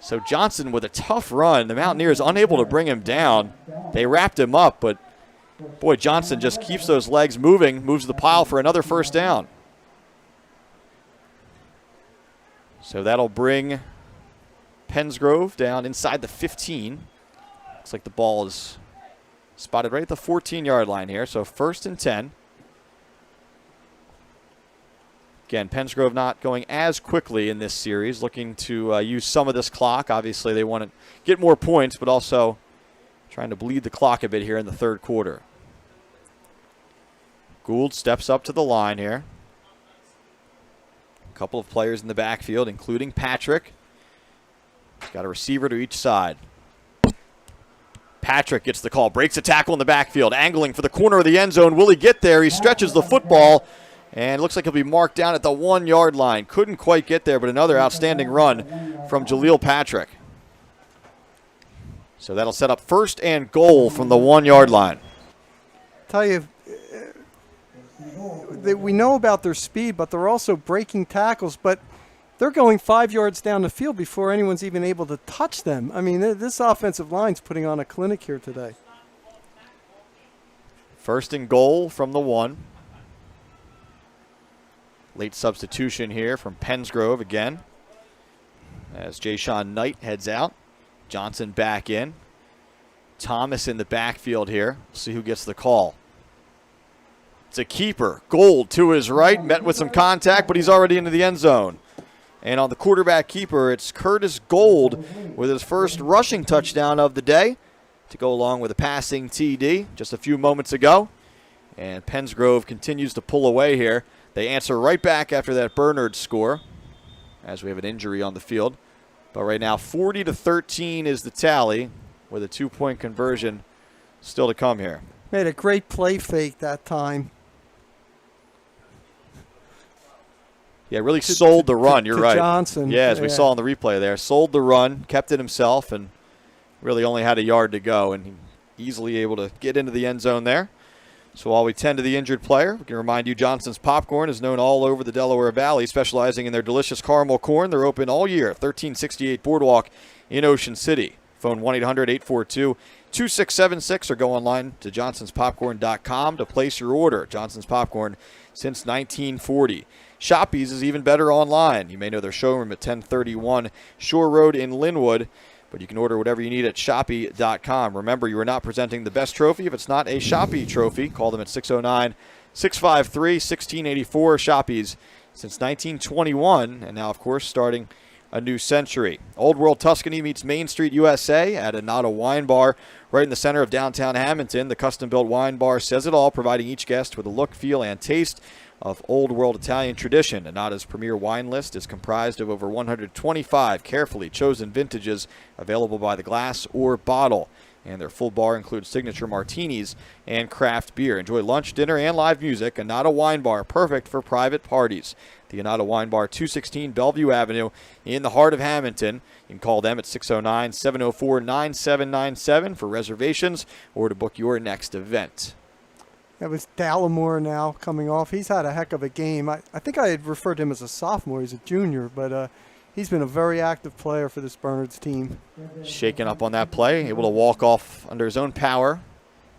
So Johnson with a tough run. The Mountaineers unable to bring him down. They wrapped him up, but boy, Johnson just keeps those legs moving, moves the pile for another 1st down. So that'll bring Pensgrove down inside the 15. Looks like the ball is spotted right at the 14-yard line here, so 1st and 10. Again, Pensgrove not going as quickly in this series, looking to use some of this clock. Obviously, they want to get more points, but also trying to bleed the clock a bit here in the 3rd quarter. Gould steps up to the line here. A couple of players in the backfield, including Patrick. He's got a receiver to each side. Patrick gets the call, breaks a tackle in the backfield, angling for the corner of the end zone. Will he get there? He stretches the football. And it looks like he'll be marked down at the 1-yard line. Couldn't quite get there, but another outstanding run from Jaleel Patrick. So that'll set up 1st and goal from the 1-yard line. Tell you, we know about their speed, but they're also breaking tackles. But they're going 5 yards down the field before anyone's even able to touch them. I mean, this offensive line's putting on a clinic here today. 1st and goal from the 1. Late substitution here from Pensgrove again, as Jayshon Knight heads out. Johnson back in. Thomas in the backfield here. We'll see who gets the call. It's a keeper. Gould to his right, met with some contact, but he's already into the end zone. And on the quarterback keeper, it's Curtis Gould with his first rushing touchdown of the day to go along with a passing TD just a few moments ago. And Pensgrove continues to pull away here. They answer right back after that Bernard score, as we have an injury on the field. But right now, 40-13 is the tally, with a 2-point conversion still to come here. Made a great play fake that time. Yeah, really sold the run. You're right. Johnson. Yeah, as we saw on the replay there. Sold the run, kept it himself, and really only had a yard to go, and he easily able to get into the end zone there. So while we tend to the injured player, we can remind you Johnson's Popcorn is known all over the Delaware Valley, specializing in their delicious caramel corn. They're open all year, 1368 Boardwalk in Ocean City. Phone 1-800-842-2676 or go online to johnsonspopcorn.com to place your order. Johnson's Popcorn since 1940. Shoppies is even better online. You may know their showroom at 1031 Shore Road in Linwood, but you can order whatever you need at Shopee.com. Remember, you are not presenting the best trophy if it's not a Shopee trophy. Call them at 609-653-1684. Shoppee's since 1921, and now, of course, starting a new century. Old World Tuscany meets Main Street USA at Anata Wine Bar right in the center of downtown Hamilton. The custom-built wine bar says it all, providing each guest with a look, feel, and taste of Old World Italian tradition. Anata's premier wine list is comprised of over 125 carefully chosen vintages available by the glass or bottle. And their full bar includes signature martinis and craft beer. Enjoy lunch, dinner, and live music. Anata Wine Bar, perfect for private parties. The Anata Wine Bar, 216 Bellevue Avenue in the heart of Hamilton. You can call them at 609-704-9797 for reservations or to book your next event. That was Dallimore now coming off. He's had a heck of a game. I think I had referred to him as a sophomore. He's a junior, but He's been a very active player for this Bernards team. Shaken up on that play, able to walk off under his own power.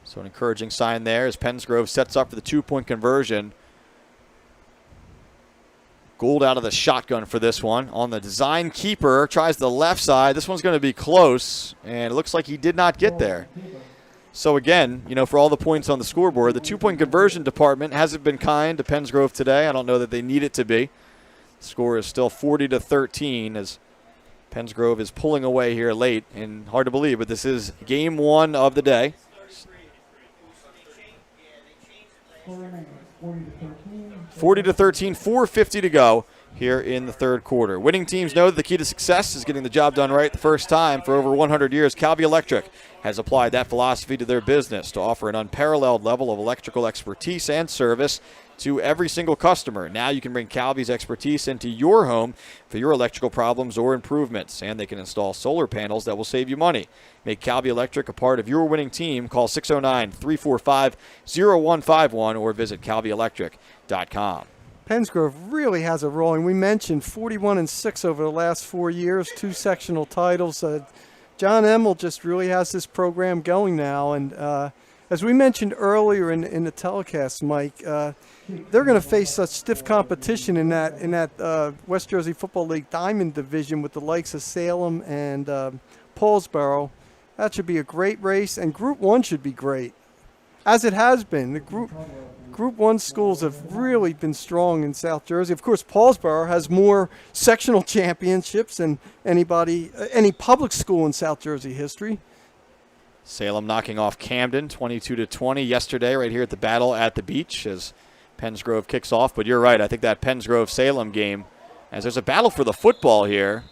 So an encouraging sign there as Pensgrove sets up for the 2-point conversion. Gould out of the shotgun for this one. On the design keeper, tries the left side. This one's going to be close, and it looks like he did not get there. So again, for all the points on the scoreboard, the 2-point conversion department hasn't been kind to Pensgrove today. I don't know that they need it to be. The score is still 40-13 as Pensgrove is pulling away here late, and hard to believe, but this is game 1 of the day. 40-13, 4:50 to go here in the third quarter. Winning teams know that the key to success is getting the job done right the first time. For over 100 years, Calvi Electric has applied that philosophy to their business to offer an unparalleled level of electrical expertise and service to every single customer. Now you can bring Calvi's expertise into your home for your electrical problems or improvements, and they can install solar panels that will save you money. Make Calvi Electric a part of your winning team. Call 609-345-0151 or visit calvielectric.com. Pensgrove really has a rolling. We mentioned 41-6 over the last 4 years, 2 sectional titles. John Emmel just really has this program going now, and as we mentioned earlier in the telecast, Mike, they're going to face such stiff competition in that West Jersey Football League Diamond Division with the likes of Salem and Paulsboro. That should be a great race, and Group 1 should be great, as it has been. The Group 1 schools have really been strong in South Jersey. Of course, Paulsboro has more sectional championships than any public school in South Jersey history. Salem knocking off Camden 22-20 yesterday right here at the Battle at the Beach as Pensgrove kicks off. But you're right, I think that Pensgrove-Salem game, as there's a battle for the football here,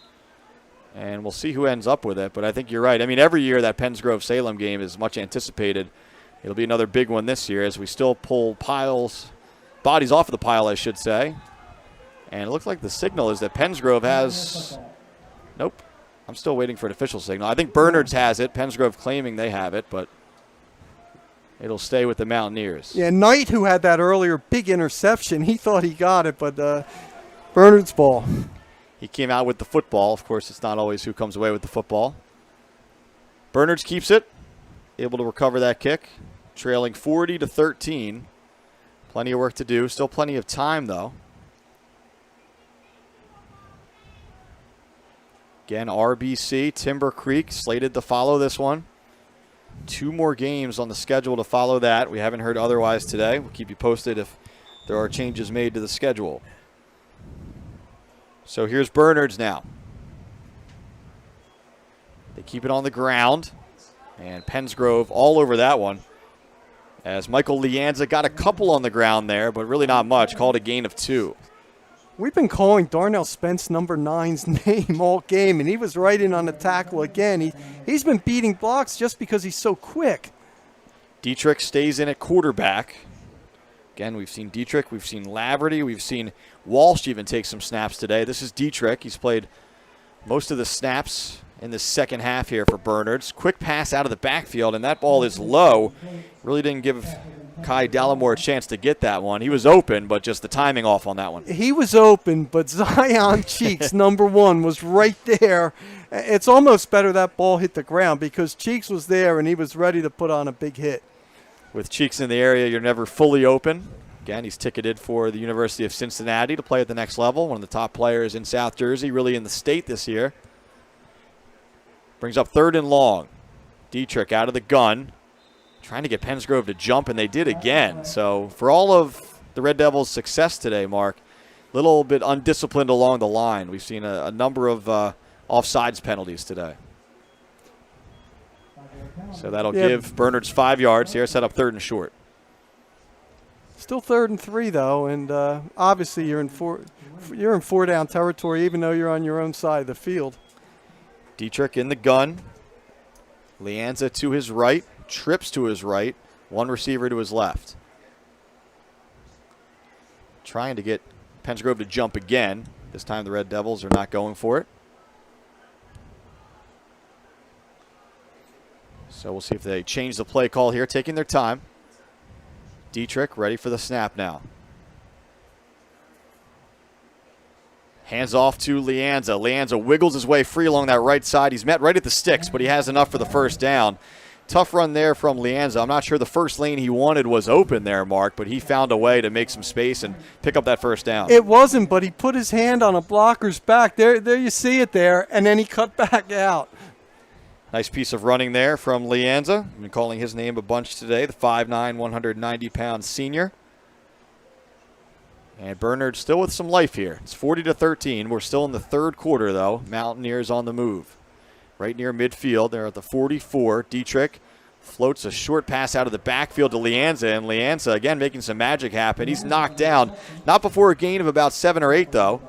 and we'll see who ends up with it. But I think you're right. I mean, every year that Pensgrove-Salem game is much anticipated. It'll be another big one this year as we still pull bodies off of the pile, I should say. And it looks like the signal is that Pensgrove has, nope, I'm still waiting for an official signal. I think Bernards has it, Pensgrove claiming they have it, but it'll stay with the Mountaineers. Yeah, Knight, who had that earlier big interception, he thought he got it, but Bernards' ball. He came out with the football. Of course, it's not always who comes away with the football. Bernards keeps it, able to recover that kick, trailing 40-13. Plenty of work to do. Still plenty of time, though. Again, RBC, Timber Creek, slated to follow this one. 2 more games on the schedule to follow that. We haven't heard otherwise today. We'll keep you posted if there are changes made to the schedule. So here's Bernards now. They keep it on the ground. And Pensgrove all over that one. As Michael Lianza got a couple on the ground there, but really not much. Called a gain of 2. We've been calling Darnell Spence number 9's name all game, and he was right in on the tackle again. He's been beating blocks just because he's so quick. Dietrich stays in at quarterback. Again, we've seen Dietrich, we've seen Laverty, we've seen Walsh even take some snaps today. This is Dietrich. He's played most of the snaps in the second half here for Bernards. Quick pass out of the backfield, and that ball is low. Really didn't give Kai Dallimore a chance to get that one. He was open, but just the timing off on that one. He was open, but Zion Cheeks, number 1, was right there. It's almost better that ball hit the ground because Cheeks was there, and he was ready to put on a big hit. With Cheeks in the area, you're never fully open. Again, he's ticketed for the University of Cincinnati to play at the next level. One of the top players in South Jersey, really in the state this year. Brings up 3rd and long. Dietrich out of the gun, trying to get Pensgrove to jump, and they did again. So for all of the Red Devils' success today, Mark, a little bit undisciplined along the line. We've seen a number of offsides penalties today. So that'll give Bernards 5 yards here, set up 3rd and short. Still 3rd and 3 though, and obviously you're in 4 down territory, even though you're on your own side of the field. Dietrich in the gun. Lianza to his right, trips to his right, 1 receiver to his left. Trying to get Pensgrove to jump again. This time the Red Devils are not going for it. So we'll see if they change the play call here, taking their time. Dietrich ready for the snap now. Hands off to Leanza. Leanza wiggles his way free along that right side. He's met right at the sticks, but he has enough for the first down. Tough run there from Leanza. I'm not sure the first lane he wanted was open there, Mark, but he found a way to make some space and pick up that first down. It wasn't, but he put his hand on a blocker's back. There you see it there, and then he cut back out. Nice piece of running there from Leanza. I've been calling his name a bunch today, the 5'9", 190-pound senior. And Bernard still with some life here. It's 40-13. We're still in the third quarter, though. Mountaineers on the move. Right near midfield, they're at the 44. Dietrich floats a short pass out of the backfield to Leanza, and Leanza, again, making some magic happen. He's knocked down, not before a gain of about 7 or 8, though.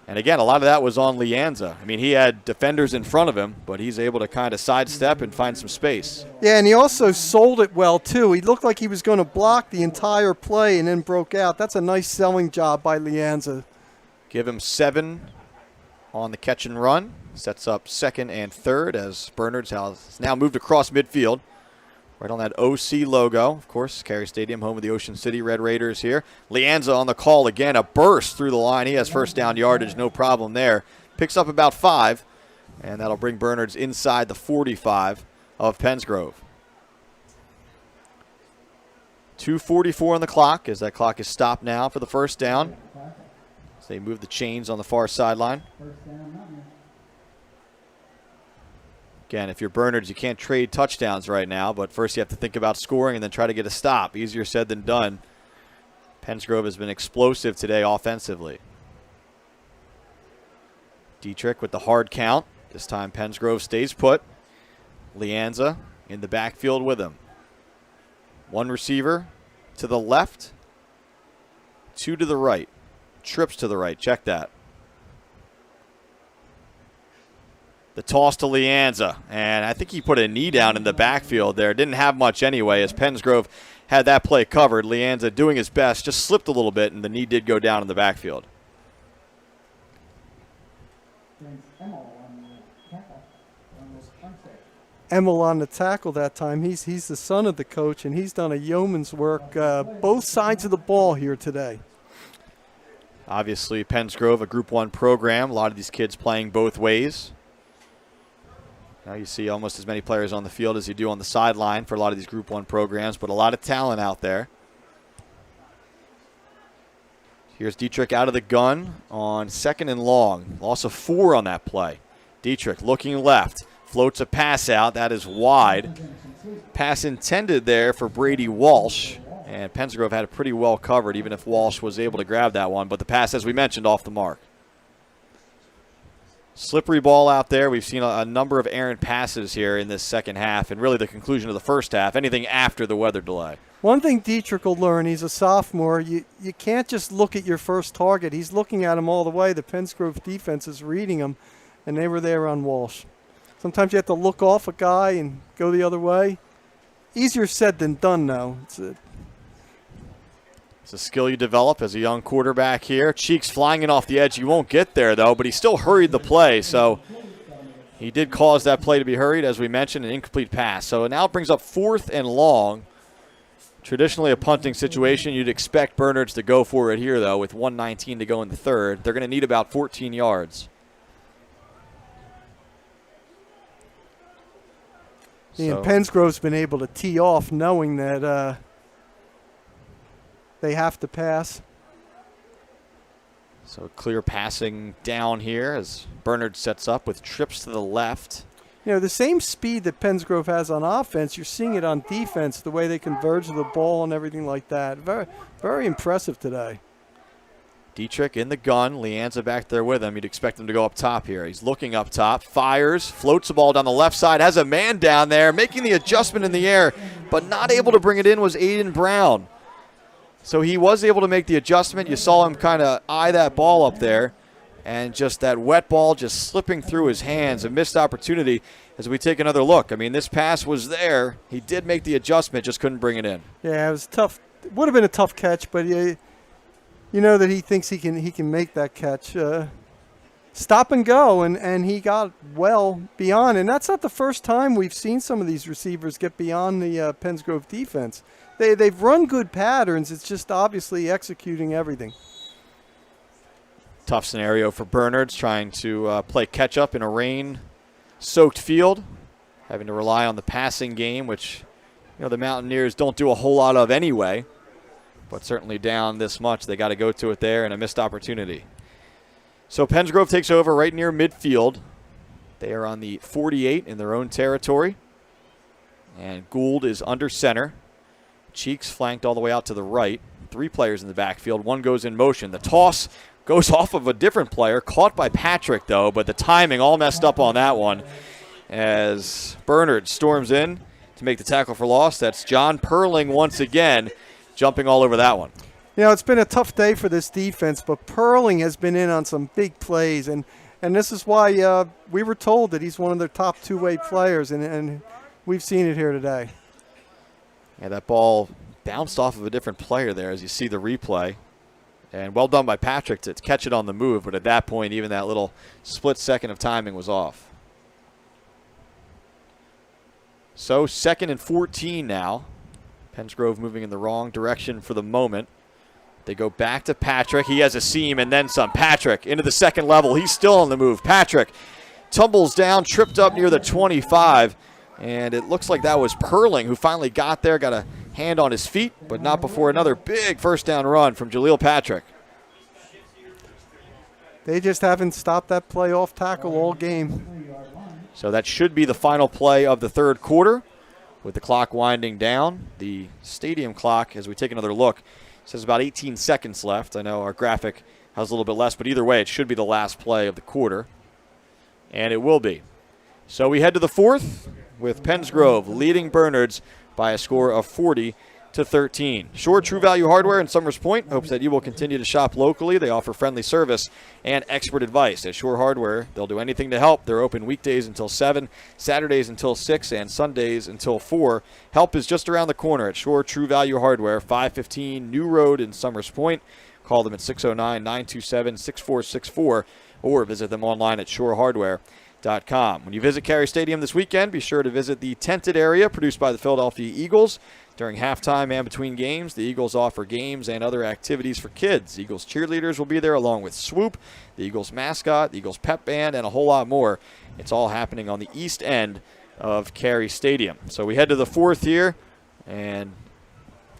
And again, a lot of that was on Leanza. I mean, he had defenders in front of him, but he's able to kind of sidestep and find some space. Yeah, and he also sold it well, too. He looked like he was going to block the entire play and then broke out. That's a nice selling job by Leanza. Give him 7 on the catch and run. Sets up second and third as Bernard's has now moved across midfield. Right on that OC logo. Of course, Cary Stadium, home of the Ocean City Red Raiders here. Leanza on the call again. A burst through the line. He has first down yardage. No problem there. Picks up about 5. And that'll bring Bernard's inside the 45 of Pensgrove. 2:44 on the clock as that clock is stopped now for the first down. As they move the chains on the far sideline. Again, if you're Bernards, you can't trade touchdowns right now, but first you have to think about scoring and then try to get a stop. Easier said than done. Pensgrove has been explosive today offensively. Dietrich with the hard count. This time Pensgrove stays put. Leanza in the backfield with him. One receiver to the left, 2 to the right. Trips to the right. Check that. The toss to Leanza, and I think he put a knee down in the backfield there. Didn't have much anyway as Pensgrove had that play covered. Leanza doing his best, just slipped a little bit, and the knee did go down in the backfield. Emil on the tackle that time. He's the son of the coach, and he's done a yeoman's work both sides of the ball here today. Obviously, Pensgrove, a Group 1 program. A lot of these kids playing both ways. Now you see almost as many players on the field as you do on the sideline for a lot of these Group 1 programs, but a lot of talent out there. Here's Dietrich out of the gun on second and long. Loss of 4 on that play. Dietrich looking left. Floats a pass out. That is wide. Pass intended there for Brady Walsh. And Pensgrove had it pretty well covered, even if Walsh was able to grab that one. But the pass, as we mentioned, off the mark. Slippery ball out there. We've seen a number of errant passes here in this second half, and really the conclusion of the first half, anything after the weather delay. One thing Dietrich will learn, he's a sophomore, you can't just look at your first target. He's looking at him all the way. The Pensgrove defense is reading him, and they were there on Walsh. Sometimes you have to look off a guy and go the other way. Easier said than done, though. It's a skill you develop as a young quarterback here. Cheeks flying in off the edge. You won't get there, though, but he still hurried the play. So he did cause that play to be hurried, as we mentioned, an incomplete pass. So now it brings up 4th and long. Traditionally a punting situation. You'd expect Bernards to go for it here, though, with 1:19 to go in the third. They're going to need about 14 yards. And Pensgrove's been able to tee off knowing that they have to pass. So clear passing down here as Bernard sets up with trips to the left. You know, the same speed that Pensgrove has on offense, you're seeing it on defense, the way they converge to the ball and everything like that. Very, very impressive today. Dietrich in the gun. Leanza back there with him. You'd expect him to go up top here. He's looking up top, fires, floats the ball down the left side, has a man down there, making the adjustment in the air, but not able to bring it in was Aiden Brown. So he was able to make the adjustment. You saw him kind of eye that ball up there, and just that wet ball just slipping through his hands. A missed opportunity as we take another look. I mean, this pass was there. He did make the adjustment, just couldn't bring it in. Yeah, it was tough. It would have been a tough catch, but you know that he thinks he can make that catch. Stop and go, and he got well beyond. And that's not the first time we've seen some of these receivers get beyond the Pensgrove defense. They've run good patterns. It's just obviously executing everything. Tough scenario for Bernards, trying to play catch-up in a rain-soaked field, having to rely on the passing game, which the Mountaineers don't do a whole lot of anyway, but certainly down this much, they got to go to it there, and a missed opportunity. So Pensgrove takes over right near midfield. They are on the 48 in their own territory, and Gould is under center. Cheeks flanked all the way out to the right. 3 players in the backfield. One goes in motion. The toss goes off of a different player, caught by Patrick, though, but the timing all messed up on that one as Bernard storms in to make the tackle for loss. That's John Perling once again jumping all over that one. It's been a tough day for this defense, but Perling has been in on some big plays, and this is why we were told that he's one of their top two-way players, and we've seen it here today. Yeah, that ball bounced off of a different player there as you see the replay. And well done by Patrick to catch it on the move, but at that point, even that little split second of timing was off. So 2nd and 14 now. Pensgrove moving in the wrong direction for the moment. They go back to Patrick. He has a seam and then some. Patrick into the second level. He's still on the move. Patrick tumbles down, tripped up near the 25. And it looks like that was Perling who finally got there, got a hand on his feet, but not before another big first down run from Jaleel Patrick. They just haven't stopped that play off tackle all game. So that should be the final play of the third quarter with the clock winding down. The stadium clock, as we take another look, says about 18 seconds left. I know our graphic has a little bit less, but either way, it should be the last play of the quarter. And it will be. So we head to the fourth with Pensgrove leading Bernards by a score of 40-13. Shore True Value Hardware in Summers Point hopes that you will continue to shop locally. They offer friendly service and expert advice. At Shore Hardware, they'll do anything to help. They're open weekdays until 7, Saturdays until 6, and Sundays until 4. Help is just around the corner at Shore True Value Hardware, 515 New Road in Summers Point. Call them at 609-927-6464 or visit them online at shorehardware.com. When you visit Cary Stadium this weekend, be sure to visit the tented area produced by the Philadelphia Eagles. During halftime and between games, the Eagles offer games and other activities for kids. Eagles cheerleaders will be there along with Swoop, the Eagles mascot, the Eagles pep band, and a whole lot more. It's all happening on the east end of Cary Stadium. So we head to the fourth here, and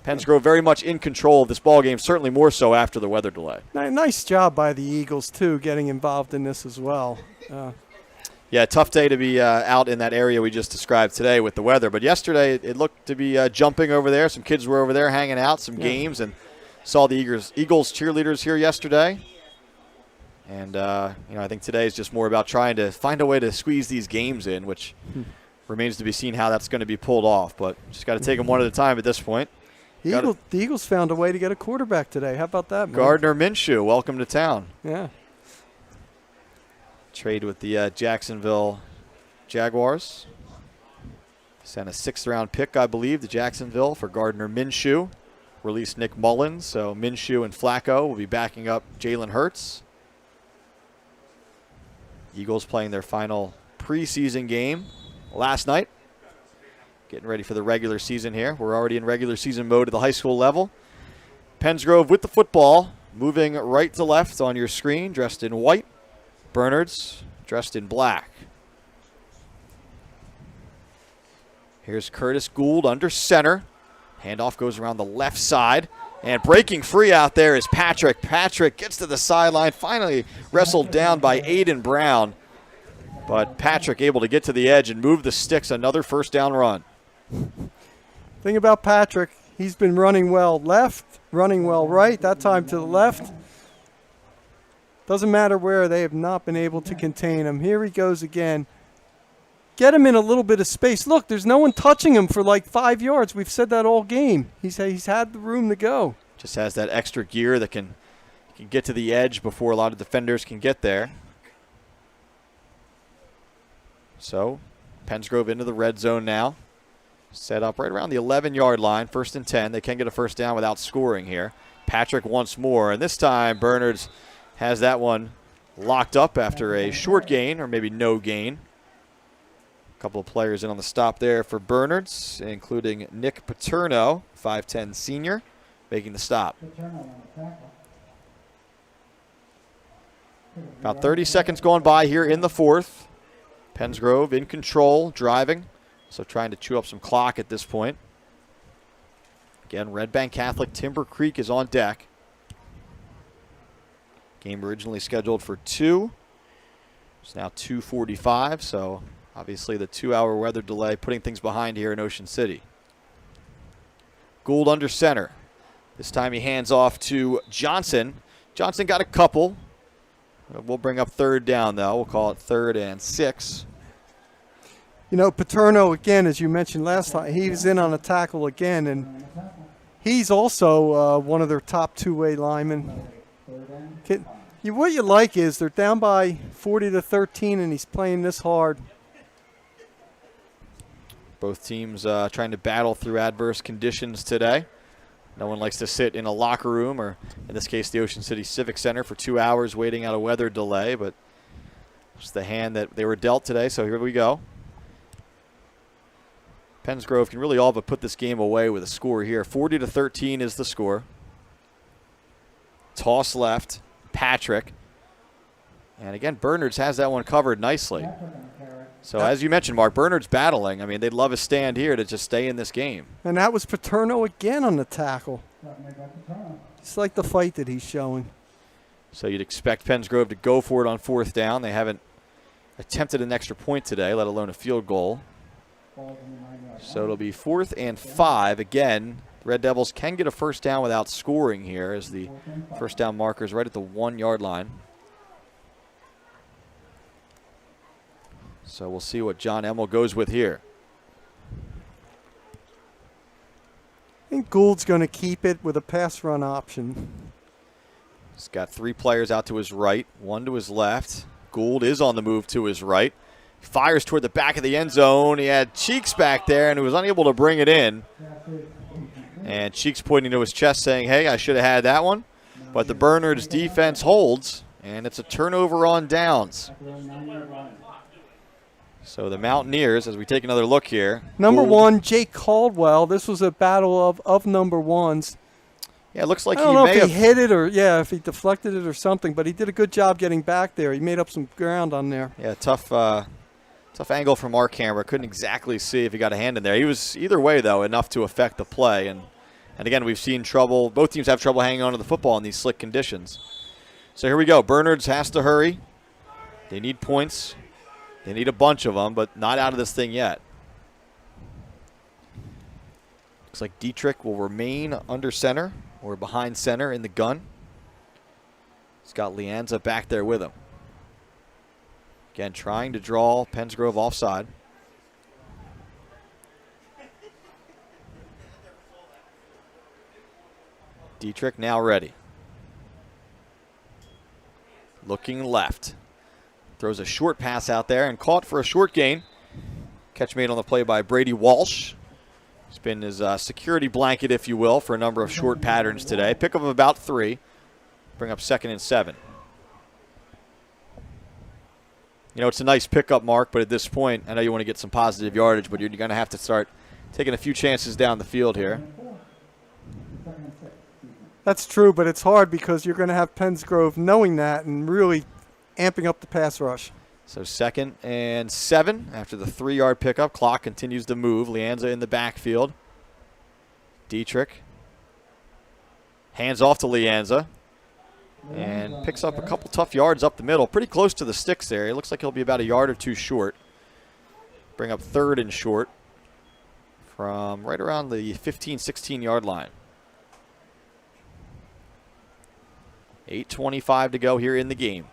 Pensgrove very much in control of this ball game, certainly more so after the weather delay. Nice job by the Eagles, too, getting involved in this as well. Yeah, tough day to be out in that area we just described today with the weather. But yesterday it looked to be jumping over there. Some kids were over there hanging out, some games, and saw the Eagles cheerleaders here yesterday. And, I think today is just more about trying to find a way to squeeze these games in, which remains to be seen how that's going to be pulled off. But just got to take them one at a time at this point. The Eagles found a way to get a quarterback today. How about that, man? Gardner Minshew, welcome to town. Yeah. Trade with the Jacksonville Jaguars. Sent a 6th-round pick, I believe, to Jacksonville for Gardner Minshew. Released Nick Mullins, so Minshew and Flacco will be backing up Jalen Hurts. Eagles playing their final preseason game last night. Getting ready for the regular season here. We're already in regular season mode at the high school level. Pensgrove with the football, moving right to left on your screen, dressed in white. Bernards dressed in black. Here's Curtis Gould under center. Handoff goes around the left side. And breaking free out there is Patrick. Patrick gets to the sideline, finally wrestled down by Aiden Brown. But Patrick able to get to the edge and move the sticks, another first down run. Thing about Patrick, he's been running well left, running well right, that time to the left. Doesn't matter where, they have not been able to contain him. Here he goes again. Get him in a little bit of space. Look, there's no one touching him for like 5 yards. We've said that all game. He's had the room to go. Just has that extra gear that can get to the edge before a lot of defenders can get there. So, Pensgrove into the red zone now. Set up right around the 11-yard line, 1st and 10. They can get a first down without scoring here. Patrick once more, and this time Bernards has that one locked up after a short gain, or maybe no gain. A couple of players in on the stop there for Bernards, including Nick Paterno, 5'10 senior, making the stop. About 30 seconds gone by here in the fourth. Pensgrove in control, driving, so trying to chew up some clock at this point. Again, Red Bank Catholic Timber Creek is on deck. Game originally scheduled for 2. It's now 2:45, so obviously the 2-hour weather delay putting things behind here in Ocean City. Gould under center. This time he hands off to Johnson. Johnson got a couple. We'll bring up third down, though. We'll call it 3rd and 6. You know, Paterno, again, as you mentioned last time, he was in on a tackle again, and he's also one of their top two-way linemen. What you like is they're down by 40-13, and he's playing this hard. Both teams trying to battle through adverse conditions today. No one likes to sit in a locker room, or in this case, the Ocean City Civic Center, for 2 hours waiting out a weather delay, but it's the hand that they were dealt today, so here we go. Pensgrove can really all but put this game away with a score here. 40-13 is the score. Toss left, Patrick. And again, Bernards has that one covered nicely. So as you mentioned, Mark, Bernard's battling. I mean, they'd love a stand here to just stay in this game. And that was Paterno again on the tackle. Just like the fight that he's showing. So you'd expect Pensgrove to go for it on 4th down. They haven't attempted an extra point today, let alone a field goal. So it'll be 4th and 5. Again, Red Devils can get a first down without scoring here, as the first down marker is right at the 1-yard line. So we'll see what John Emmel goes with here. I think Gould's going to keep it with a pass run option. He's got 3 players out to his right, 1 to his left. Gould is on the move to his right. Fires toward the back of the end zone. He had Cheeks back there, and he was unable to bring it in. And Cheeks pointing to his chest saying, hey, I should have had that one. But the Bernards defense holds, and it's a turnover on downs. So the Mountaineers, as we take another look here. Number 1, Jake Caldwell. This was a battle of number ones. Yeah, it looks like I don't know if he hit it or, if he deflected it or something, but he did a good job getting back there. He made up some ground on there. Yeah, tough angle from our camera. Couldn't exactly see if he got a hand in there. He was, either way, though, enough to affect the play. And again, we've seen trouble. Both teams have trouble hanging on to the football in these slick conditions. So here we go. Bernards has to hurry. They need points. They need a bunch of them, but not out of this thing yet. Looks like Dietrich will remain under center or behind center in the gun. He's got Lianza back there with him. Again, trying to draw Pensgrove offside. Dietrich now ready. Looking left. Throws a short pass out there and caught for a short gain. Catch made on the play by Brady Walsh. He's been his security blanket, if you will, for a number of short patterns today. Pick of about 3. Bring up 2nd and 7. You know, it's a nice pickup, Mark, but at this point, I know you want to get some positive yardage, but you're going to have to start taking a few chances down the field here. That's true, but it's hard because you're going to have Pensgrove knowing that and really amping up the pass rush. So 2nd and 7 after the 3-yard pickup. Clock continues to move. Lianza in the backfield. Dietrich hands off to Lianza and picks up a couple tough yards up the middle. Pretty close to the sticks there. It looks like he'll be about a yard or 2 short. Bring up 3rd and short from right around the 15, 16-yard line. 8:25 to go here in the game.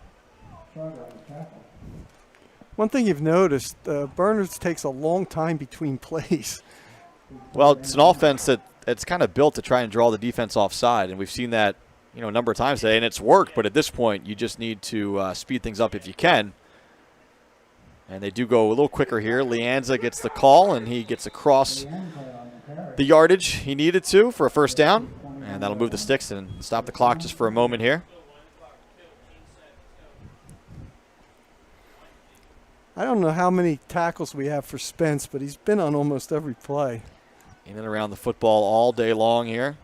One thing you've noticed, Bernards takes a long time between plays. Well, it's an offense that's kind of built to try and draw the defense offside, and we've seen that a number of times today, and it's worked, but at this point you just need to speed things up if you can. And they do go a little quicker here. Lianza gets the call, and he gets across the yardage he needed to for a first down, and that'll move the sticks and stop the clock just for a moment here. I don't know how many tackles we have for Spence, but he's been on almost every play. In and around the football all day long here.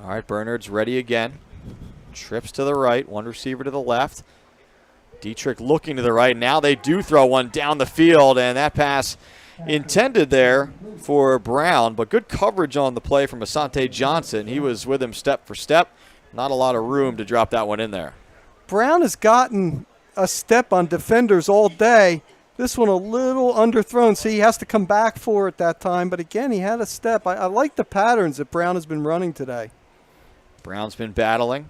All right, Bernard's ready again. Trips to the right, one receiver to the left. Dietrich looking to the right. Now they do throw one down the field, and that pass intended there for Brown, but good coverage on the play from Asante Johnson. He was with him step for step. Not a lot of room to drop that one in there. Brown has gotten a step on defenders all day. This one a little underthrown. See, he has to come back for it that time, but again, he had a step. I like the patterns that Brown has been running today. Brown's been battling,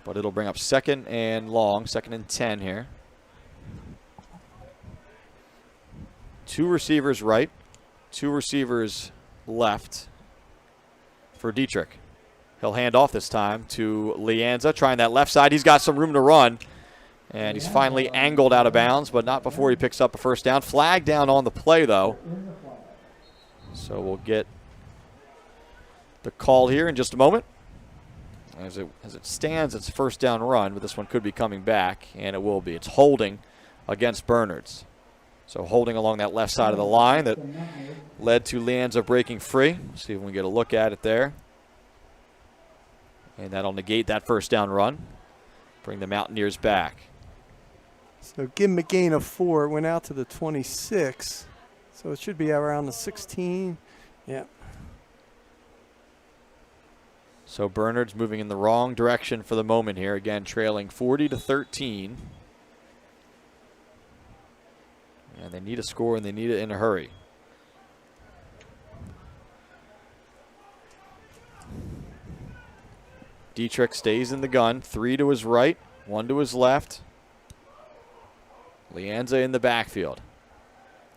but it'll bring up 2nd and long, 2nd and 10 here. 2 receivers right, 2 receivers left for Dietrich. He'll hand off this time to Lianza, trying that left side. He's got some room to run, and he's finally angled out of bounds, but not before he picks up a first down. Flag down on the play, though. So we'll get the call here in just a moment. As it stands, it's a first down run, but this one could be coming back, and it will be. It's holding against Bernards. So holding along that left side of the line that led to Lianza breaking free. See if we can get a look at it there. And that'll negate that first down run. Bring the Mountaineers back. So give him a gain of 4. It went out to the 26. So it should be around the 16. Yeah. So Bernard's moving in the wrong direction for the moment here. Again, trailing 40-13. And they need a score, and they need it in a hurry. Dietrich stays in the gun. 3 to his right, 1 to his left. Lianza in the backfield.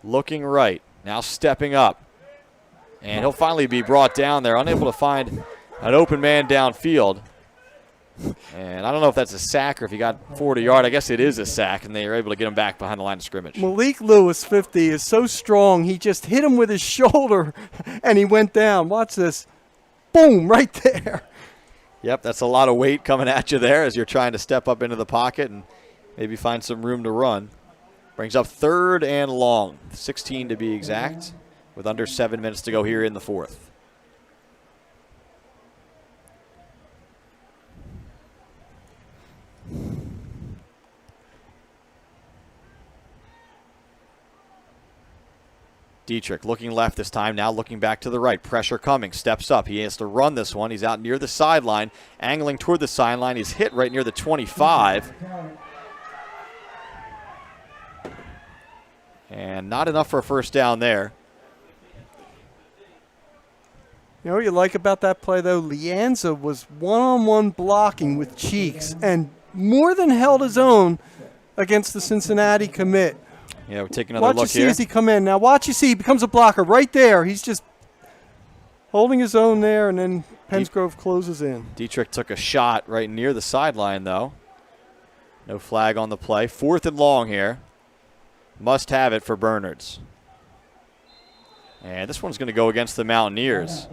Looking right, now stepping up. And he'll finally be brought down there, unable to find an open man downfield. And I don't know if that's a sack or if he got 40-yard. I guess it is a sack, and they are able to get him back behind the line of scrimmage. Malik Lewis, 50, is so strong. He just hit him with his shoulder, and he went down. Watch this. Boom, right there. Yep, that's a lot of weight coming at you there as you're trying to step up into the pocket and maybe find some room to run. Brings up 3rd and long, 16 to be exact, with under 7 minutes to go here in the 4th. Dietrich looking left this time, now looking back to the right. Pressure coming, steps up. He has to run this one. He's out near the sideline, angling toward the sideline. He's hit right near the 25. And not enough for a first down there. You know what you like about that play, though? Lianza was one-on-one blocking with Cheeks and more than held his own against the Cincinnati commit. Yeah, we'll take another look here. Watch you see as he come in. Now watch you see he becomes a blocker right there. He's just holding his own there, and then Pensgrove closes in. Dietrich took a shot right near the sideline, though. No flag on the play. 4th and long here. Must have it for Bernards. And this one's going to go against the Mountaineers.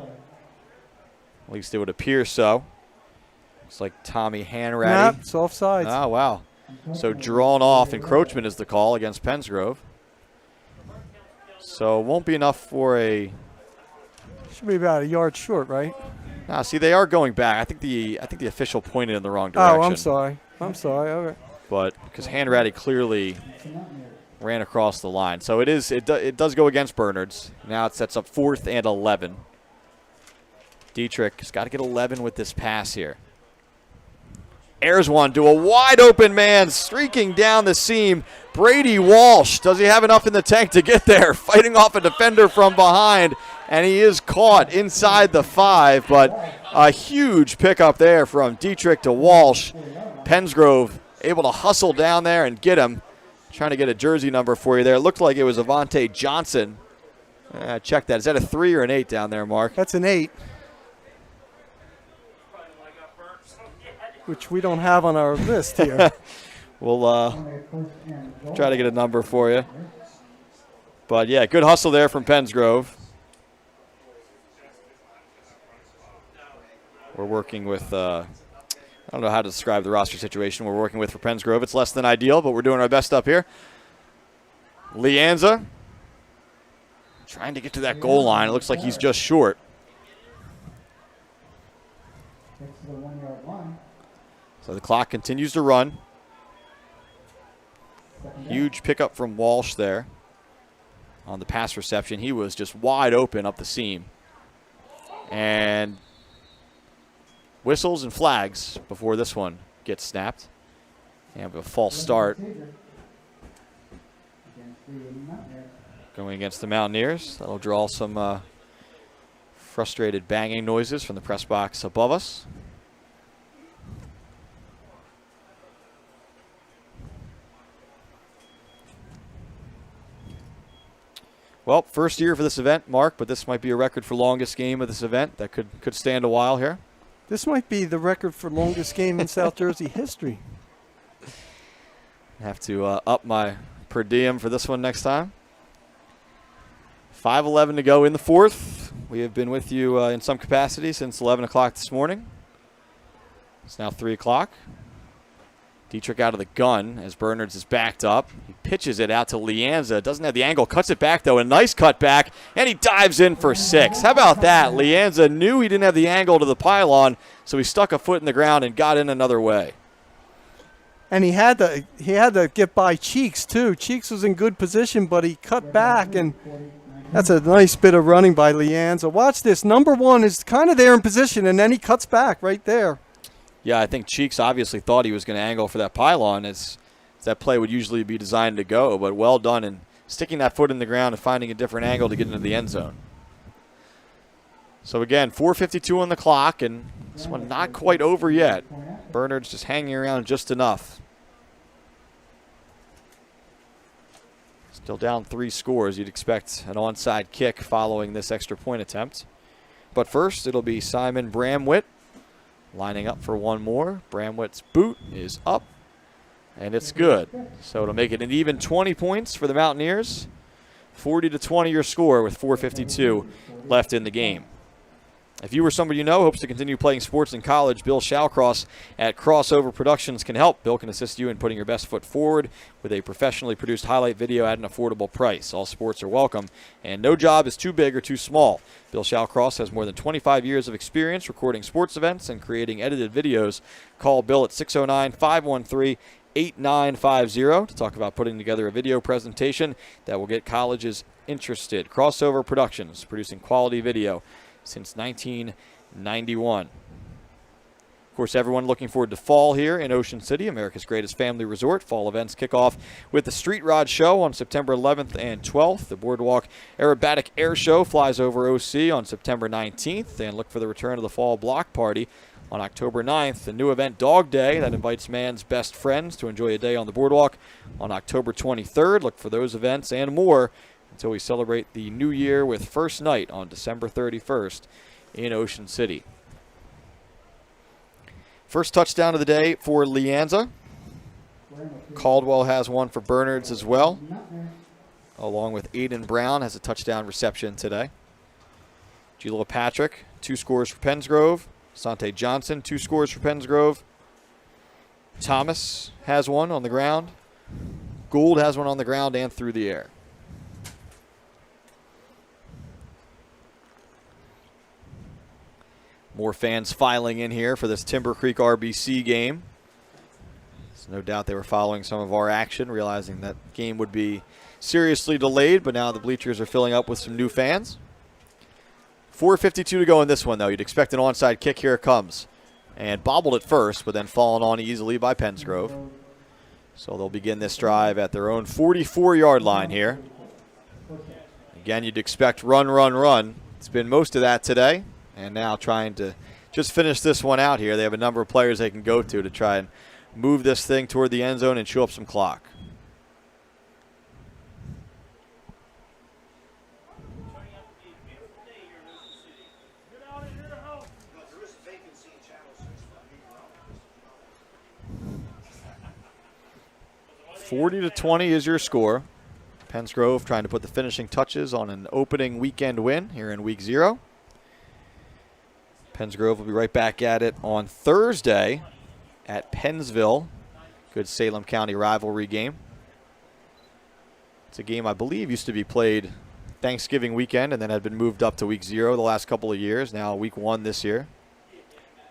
At least it would appear so. Looks like Tommy Hanratty. Nah, it's offsides. Oh, wow. So drawn off encroachment is the call against Pensgrove. So it won't be enough for a... Should be about a yard short, right? Nah, see, they are going back. I think the official pointed in the wrong direction. Oh, I'm sorry. Okay. But because Hanratty clearly ran across the line. So it does go against Bernards. Now it sets up 4th and 11. Dietrich has got to get 11 with this pass here. Airs one to a wide open man streaking down the seam. Brady Walsh. Does he have enough in the tank to get there? Fighting off a defender from behind. And he is caught inside the 5. But a huge pickup there from Dietrich to Walsh. Pensgrove able to hustle down there and get him. Trying to get a jersey number for you there. It looked like it was Avante Johnson. Check that. Is that a 3 or an 8 down there, Mark? That's an 8. Which we don't have on our list here. We'll try to get a number for you. But, yeah, good hustle there from Pensgrove. We're working with, I don't know how to describe the roster situation we're working with for Pensgrove. It's less than ideal, but we're doing our best up here. Lianza trying to get to that goal line. It looks like he's just short. So the clock continues to run. Huge pickup from Walsh there on the pass reception. He was just wide open up the seam. And whistles and flags before this one gets snapped. And a false start going against the Mountaineers. That'll draw some frustrated banging noises from the press box above us. Well, first year for this event, Mark, but this might be a record for longest game of this event. That could stand a while here. This might be the record for longest game in South Jersey history. Have to up my per diem for this one next time. 5:11 to go in the fourth. We have been with you in some capacity since 11 o'clock this morning. It's now 3 o'clock. Dietrich out of the gun as Bernards is backed up. He pitches it out to Leanza. Doesn't have the angle. Cuts it back, though. A nice cut back, and he dives in for 6. How about that? Leanza knew he didn't have the angle to the pylon, so he stuck a foot in the ground and got in another way. And he had to get by Cheeks, too. Cheeks was in good position, but he cut back, and that's a nice bit of running by Leanza. Watch this. Number 1 is kind of there in position, and then he cuts back right there. Yeah, I think Cheeks obviously thought he was going to angle for that pylon as that play would usually be designed to go, but well done in sticking that foot in the ground and finding a different angle to get into the end zone. So again, 4:52 on the clock, and this one not quite over yet. Bernard's just hanging around just enough. Still down 3 scores. You'd expect an onside kick following this extra point attempt. But first, it'll be Simon Bramwitt lining up for one more. Bramwitt's boot is up, and it's good. So it'll make it an even 20 points for the Mountaineers. 40-20 your score with 4:52 left in the game. If you or somebody you know hopes to continue playing sports in college, Bill Shallcross at Crossover Productions can help. Bill can assist you in putting your best foot forward with a professionally produced highlight video at an affordable price. All sports are welcome, and no job is too big or too small. Bill Shallcross has more than 25 years of experience recording sports events and creating edited videos. Call Bill at 609-513-8950 to talk about putting together a video presentation that will get colleges interested. Crossover Productions, producing quality video since 1991. Of course, everyone looking forward to fall here in Ocean City, America's greatest family resort. Fall events kick off with the Street Rod Show on September 11th and 12th. The Boardwalk Aerobatic Air Show flies over OC on September 19th. And look for the return of the Fall Block Party on October 9th. The new event, Dog Day, that invites man's best friends to enjoy a day on the boardwalk on October 23rd. Look for those events and more until we celebrate the new year with First Night on December 31st in Ocean City. First touchdown of the day for Leanza. Caldwell has one for Bernards as well, along with Aiden Brown has a touchdown reception today. Gila Patrick, 2 scores for Pensgrove. Sante Johnson, 2 scores for Pensgrove. Thomas has one on the ground. Gould has one on the ground and through the air. More fans filing in here for this Timber Creek RBC game. There's no doubt they were following some of our action, realizing that game would be seriously delayed, but now the bleachers are filling up with some new fans. 4:52 to go in this one, though. You'd expect an onside kick. Here it comes. And bobbled at first, but then fallen on easily by Pensgrove. So they'll begin this drive at their own 44-yard line here. Again, you'd expect run, run, run. It's been most of that today. And now trying to just finish this one out here. They have a number of players they can go to try and move this thing toward the end zone and chew up some clock. $40-20 is your score. Pensgrove trying to put the finishing touches on an opening weekend win here in week 0. Pensgrove will be right back at it on Thursday at Pennsville. Good Salem County rivalry game. It's a game I believe used to be played Thanksgiving weekend and then had been moved up to week 0 the last couple of years. Now week 1 this year.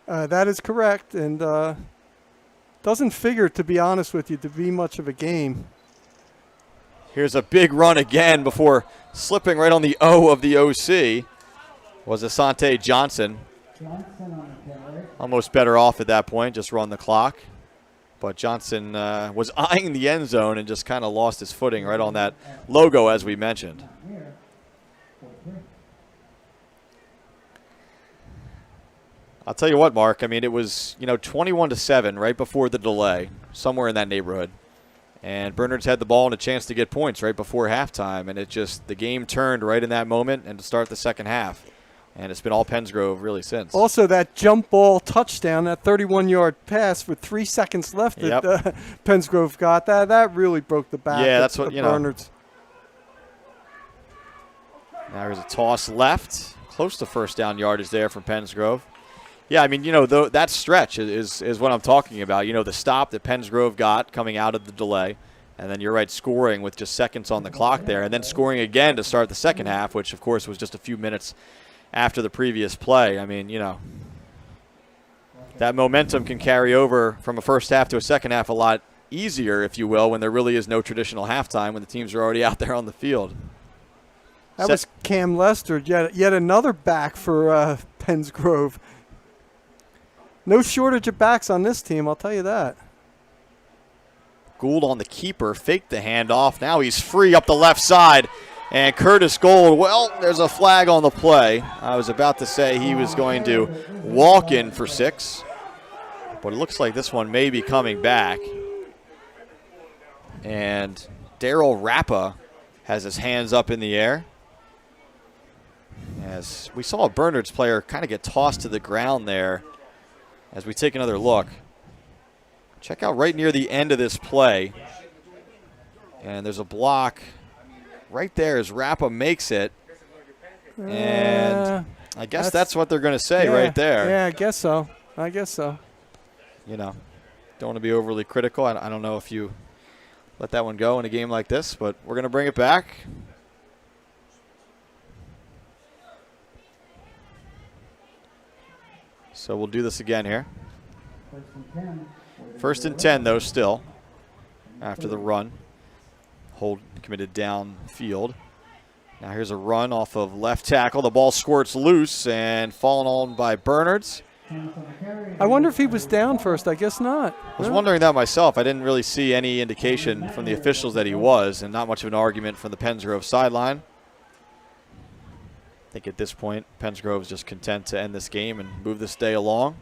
That is correct, and doesn't figure, to be honest with you, to be much of a game. Here's a big run again before slipping right on the O of the OC was Asante Johnson. Almost better off at that point, just run the clock. But Johnson was eyeing the end zone and just kind of lost his footing right on that logo, as we mentioned. I'll tell you what, Mark. I mean, it was 21-7 right before the delay, somewhere in that neighborhood, and Bernards had the ball and a chance to get points right before halftime, and the game turned right in that moment and to start the second half, and it's been all Pensgrove really since. Also, that jump ball touchdown, that 31-yard pass with 3 seconds left Yep. that Pensgrove got, that really broke the back. Yeah, of, that's what of Bernards. Now there's a toss left, close to first down yardage there from Pensgrove. Yeah, I mean, that stretch is what I'm talking about. The stop that Pensgrove got coming out of the delay, and then you're right, scoring with just seconds on the clock there, and then scoring again to start the second half, which, of course, was just a few minutes after the previous play. I mean, that momentum can carry over from a first half to a second half a lot easier, if you will, when there really is no traditional halftime, when the teams are already out there on the field. That was Cam Lester, yet another back for Pensgrove. No shortage of backs on this team, I'll tell you that. Gould on the keeper, faked the handoff. Now he's free up the left side. And Curtis Gould, well, there's a flag on the play. I was about to say he was going to walk in for 6. But it looks like this one may be coming back. And Daryl Rappa has his hands up in the air. As we saw a Bernards player kind of get tossed to the ground there. As we take another look, check out right near the end of this play. And there's a block right there as Rappa makes it. And I guess that's what they're going to say right there. Yeah, I guess so. Don't want to be overly critical. I don't know if you let that one go in a game like this, but we're going to bring it back. So we'll do this again here. First and 10, though, still, after the run. Hold committed downfield. Now here's a run off of left tackle. The ball squirts loose and fallen on by Bernards. I wonder if he was down first. I guess not. I was wondering that myself. I didn't really see any indication from the officials that he was, and not much of an argument from the Pensgrove sideline. I think at this point, Pensgrove is just content to end this game and move this day along.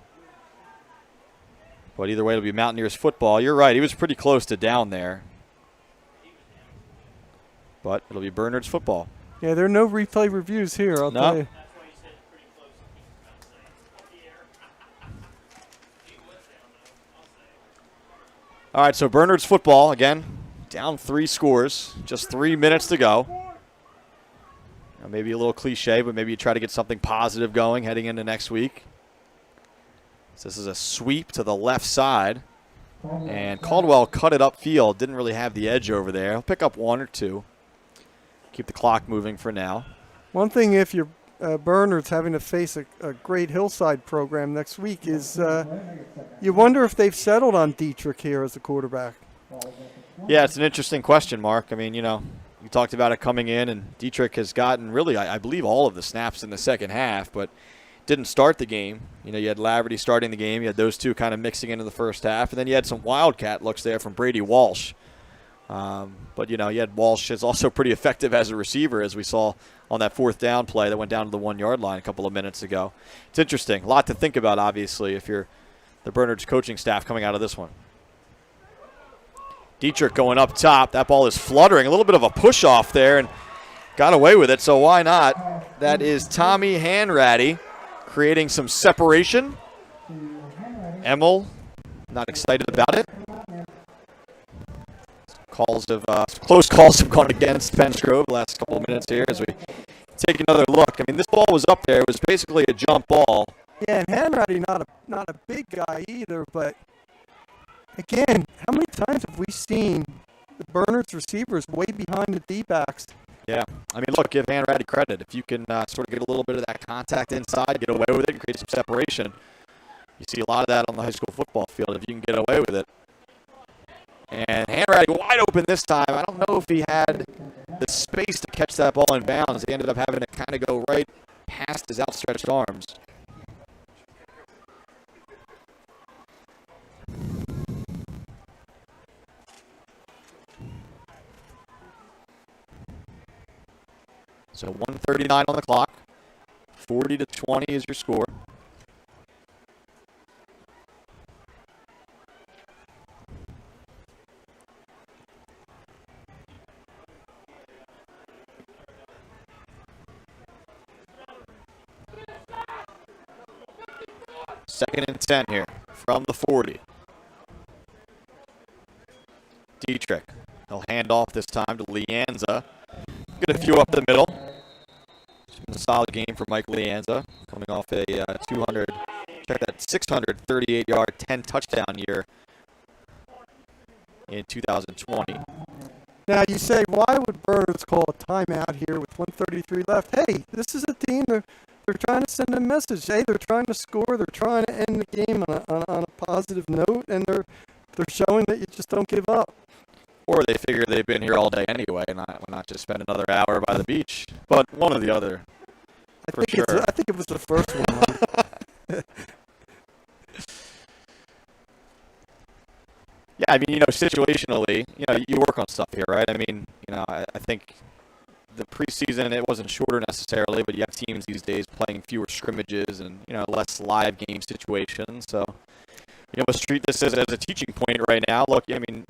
But either way, it'll be Mountaineers football. You're right, he was pretty close to down there. But it'll be Bernards football. Yeah, there are no replay reviews here, I'll tell you. All right, so Bernards football, again, down 3 scores, just 3 minutes to go. Maybe a little cliche, but maybe you try to get something positive going heading into next week. So this is a sweep to the left side. And Caldwell cut it upfield. Didn't really have the edge over there. He'll pick up 1 or 2. Keep the clock moving for now. One thing, if you're Bernards having to face a great Hillside program next week, is you wonder if they've settled on Dietrich here as a quarterback. Yeah, it's an interesting question, Mark. I mean, you talked about it coming in, and Dietrich has gotten really, I believe, all of the snaps in the second half, but didn't start the game. You had Laverty starting the game. You had those two kind of mixing into the first half, and then you had some wildcat looks there from Brady Walsh. But, you had Walsh is also pretty effective as a receiver, as we saw on that 4th down play that went down to the 1-yard line a couple of minutes ago. It's interesting. A lot to think about, obviously, if you're the Bernards coaching staff coming out of this one. Dietrich going up top. That ball is fluttering. A little bit of a push-off there and got away with it, so why not? That is Tommy Hanratty creating some separation. Emmel not excited about it. Close calls have gone against Pensgrove the last couple of minutes here as we take another look. I mean, this ball was up there. It was basically a jump ball. Yeah, and Hanratty not a big guy either, but again, how many times have we seen the Bernards receivers way behind the D-backs? Yeah. I mean, look, give Hanratty credit. If you can sort of get a little bit of that contact inside, get away with it, and create some separation, You see a lot of that on the high school football field if you can get away with it. And Hanratty wide open this time. I don't know if he had the space to catch that ball in bounds. He ended up having to kind of go right past his outstretched arms. So 1:39 on the clock. 40-20 is your score. Second and 10 here from the 40. Dietrich. He'll hand off this time to Leanza. Get a few up the middle. It's been a solid game for Mike Leanza, coming off a 638-yard, 10-touchdown year in 2020. Now you say, why would Bernards call a timeout here with 1:33 left? Hey, this is a team they're trying to send a message. Hey, they're trying to score. They're trying to end the game on a positive note, and they're showing that you just don't give up. Or they figure they've been here all day anyway, and why not just spend another hour by the beach? But one or the other, for sure. I think it was the first one. Yeah, I mean, situationally, you work on stuff here, right? I mean, I think the preseason, it wasn't shorter necessarily, but you have teams these days playing fewer scrimmages and, less live game situations. So, let's treat this as a teaching point right now. Look, I mean,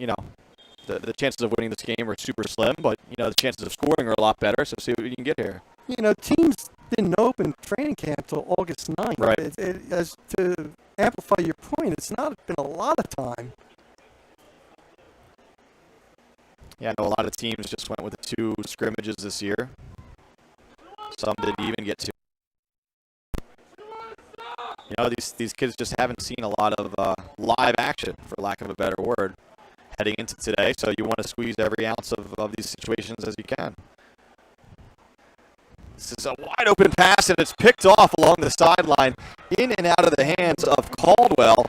the chances of winning this game are super slim, but, the chances of scoring are a lot better, so see what you can get here. Teams didn't open training camp until August 9th. Right. As to amplify your point, it's not been a lot of time. Yeah, I know a lot of teams just went with the 2 scrimmages this year. Some didn't even get to. These kids just haven't seen a lot of live action, for lack of a better word, heading into today. So you want to squeeze every ounce of these situations as you can. This is a wide open pass, and it's picked off along the sideline, in and out of the hands of Caldwell.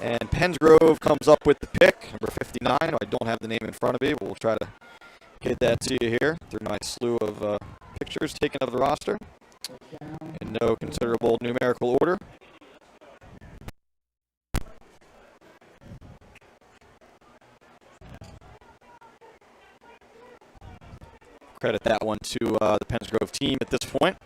And Pensgrove comes up with the pick, number 59. I don't have the name in front of me, but we'll try to get that to you here through my slew of pictures taken of the roster in no considerable numerical order. Credit that one to the Pensgrove team at this point.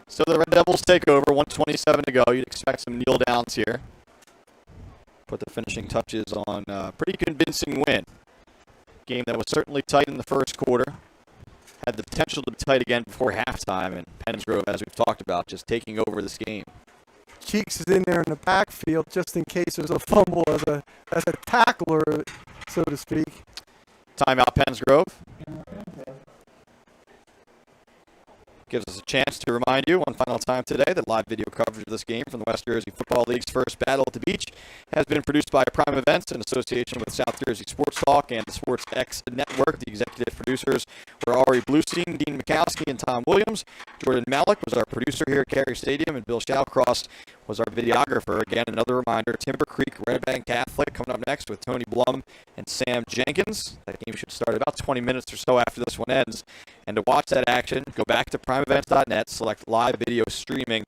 So the Red Devils take over, 1:27 to go. You'd expect some kneel downs here. Put the finishing touches on a pretty convincing win. Game that was certainly tight in the first quarter. Had the potential to be tight again before halftime, and Pensgrove, as we've talked about, just taking over this game. Cheeks is in there in the backfield just in case there's a fumble as a tackler, so to speak. Timeout, Pensgrove. Gives us a chance to remind you one final time today that live video coverage of this game from the West Jersey Football League's first Battle at the Beach has been produced by Prime Events in association with South Jersey Sports Talk and the Sports X Network. The executive producers were Ari Bluestein, Dean Mikowski, and Tom Williams. Jordan Malik was our producer here at Cary Stadium, and Bill Shallcross was our videographer. Again, another reminder, Timber Creek Red Bank Catholic coming up next with Tony Blum and Sam Jenkins. That game should start about 20 minutes or so after this one ends. And to watch that action, go back to primeevents.net, select live video streaming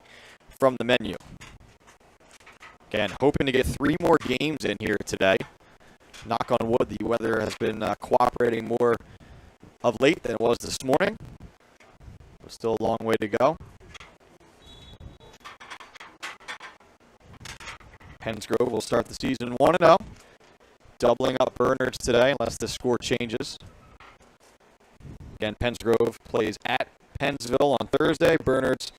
from the menu. Again, hoping to get 3 more games in here today. Knock on wood, the weather has been cooperating more of late than it was this morning. But still a long way to go. Pensgrove will start the season 1-0. Doubling up Bernards today unless the score changes. Again, Pensgrove plays at Pennsville on Thursday. Bernards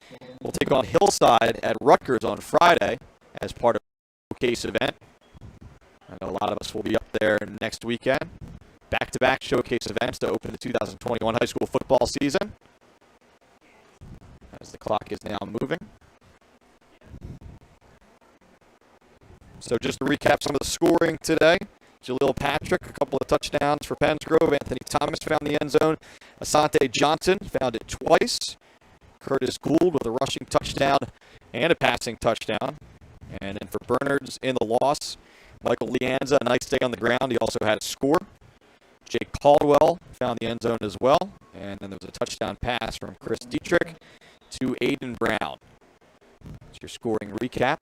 will take on Hillside at Rutgers on Friday as part of the showcase event. I know a lot of us will be up there next weekend. Back-to-back showcase events to open the 2021 high school football season. As the clock is now moving. So just to recap some of the scoring today. Jaleel Patrick, a couple of touchdowns for Pensgrove. Anthony Thomas found the end zone. Asante Johnson found it twice. Curtis Gould with a rushing touchdown and a passing touchdown. And then for Bernards in the loss, Michael Leanza, a nice day on the ground. He also had a score. Jake Caldwell found the end zone as well. And then there was a touchdown pass from Chris Dietrich to Aiden Brown. That's your scoring recap.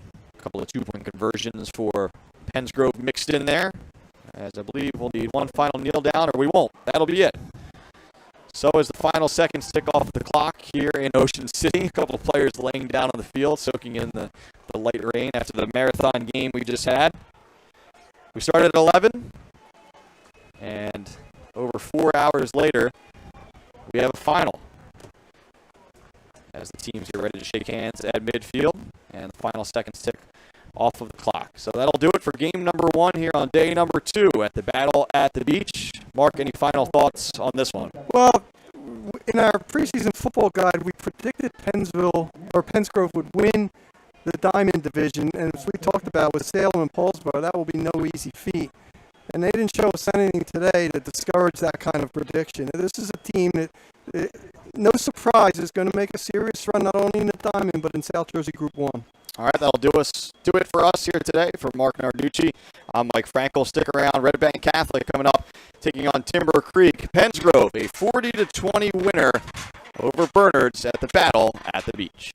A couple of two-point conversions for Pensgrove mixed in there, as I believe we'll need one final kneel down, or we won't. That'll be it. So as the final seconds tick off the clock here in Ocean City, a couple of players laying down on the field, soaking in the light rain after the marathon game we just had. We started at 11, and over 4 hours later, we have a final. As the teams get ready to shake hands at midfield, and the final seconds tick off of the clock. So that'll do it for game number 1 here on day number 2 at the Battle at the Beach. Mark, any final thoughts on this one? Well, in our preseason football guide, we predicted Pensgrove would win the Diamond Division, and as we talked about with Salem and Paulsboro, that will be no easy feat. And they didn't show us anything today to discourage that kind of prediction. This is a team that, no surprise, is going to make a serious run not only in the Diamond but in South Jersey Group 1. All right, that'll do it for us here today. For Mark Narducci, I'm Mike Frankel. Stick around. Red Bank Catholic coming up, taking on Timber Creek. Pensgrove, a 40-20 winner over Bernards at the Battle at the Beach.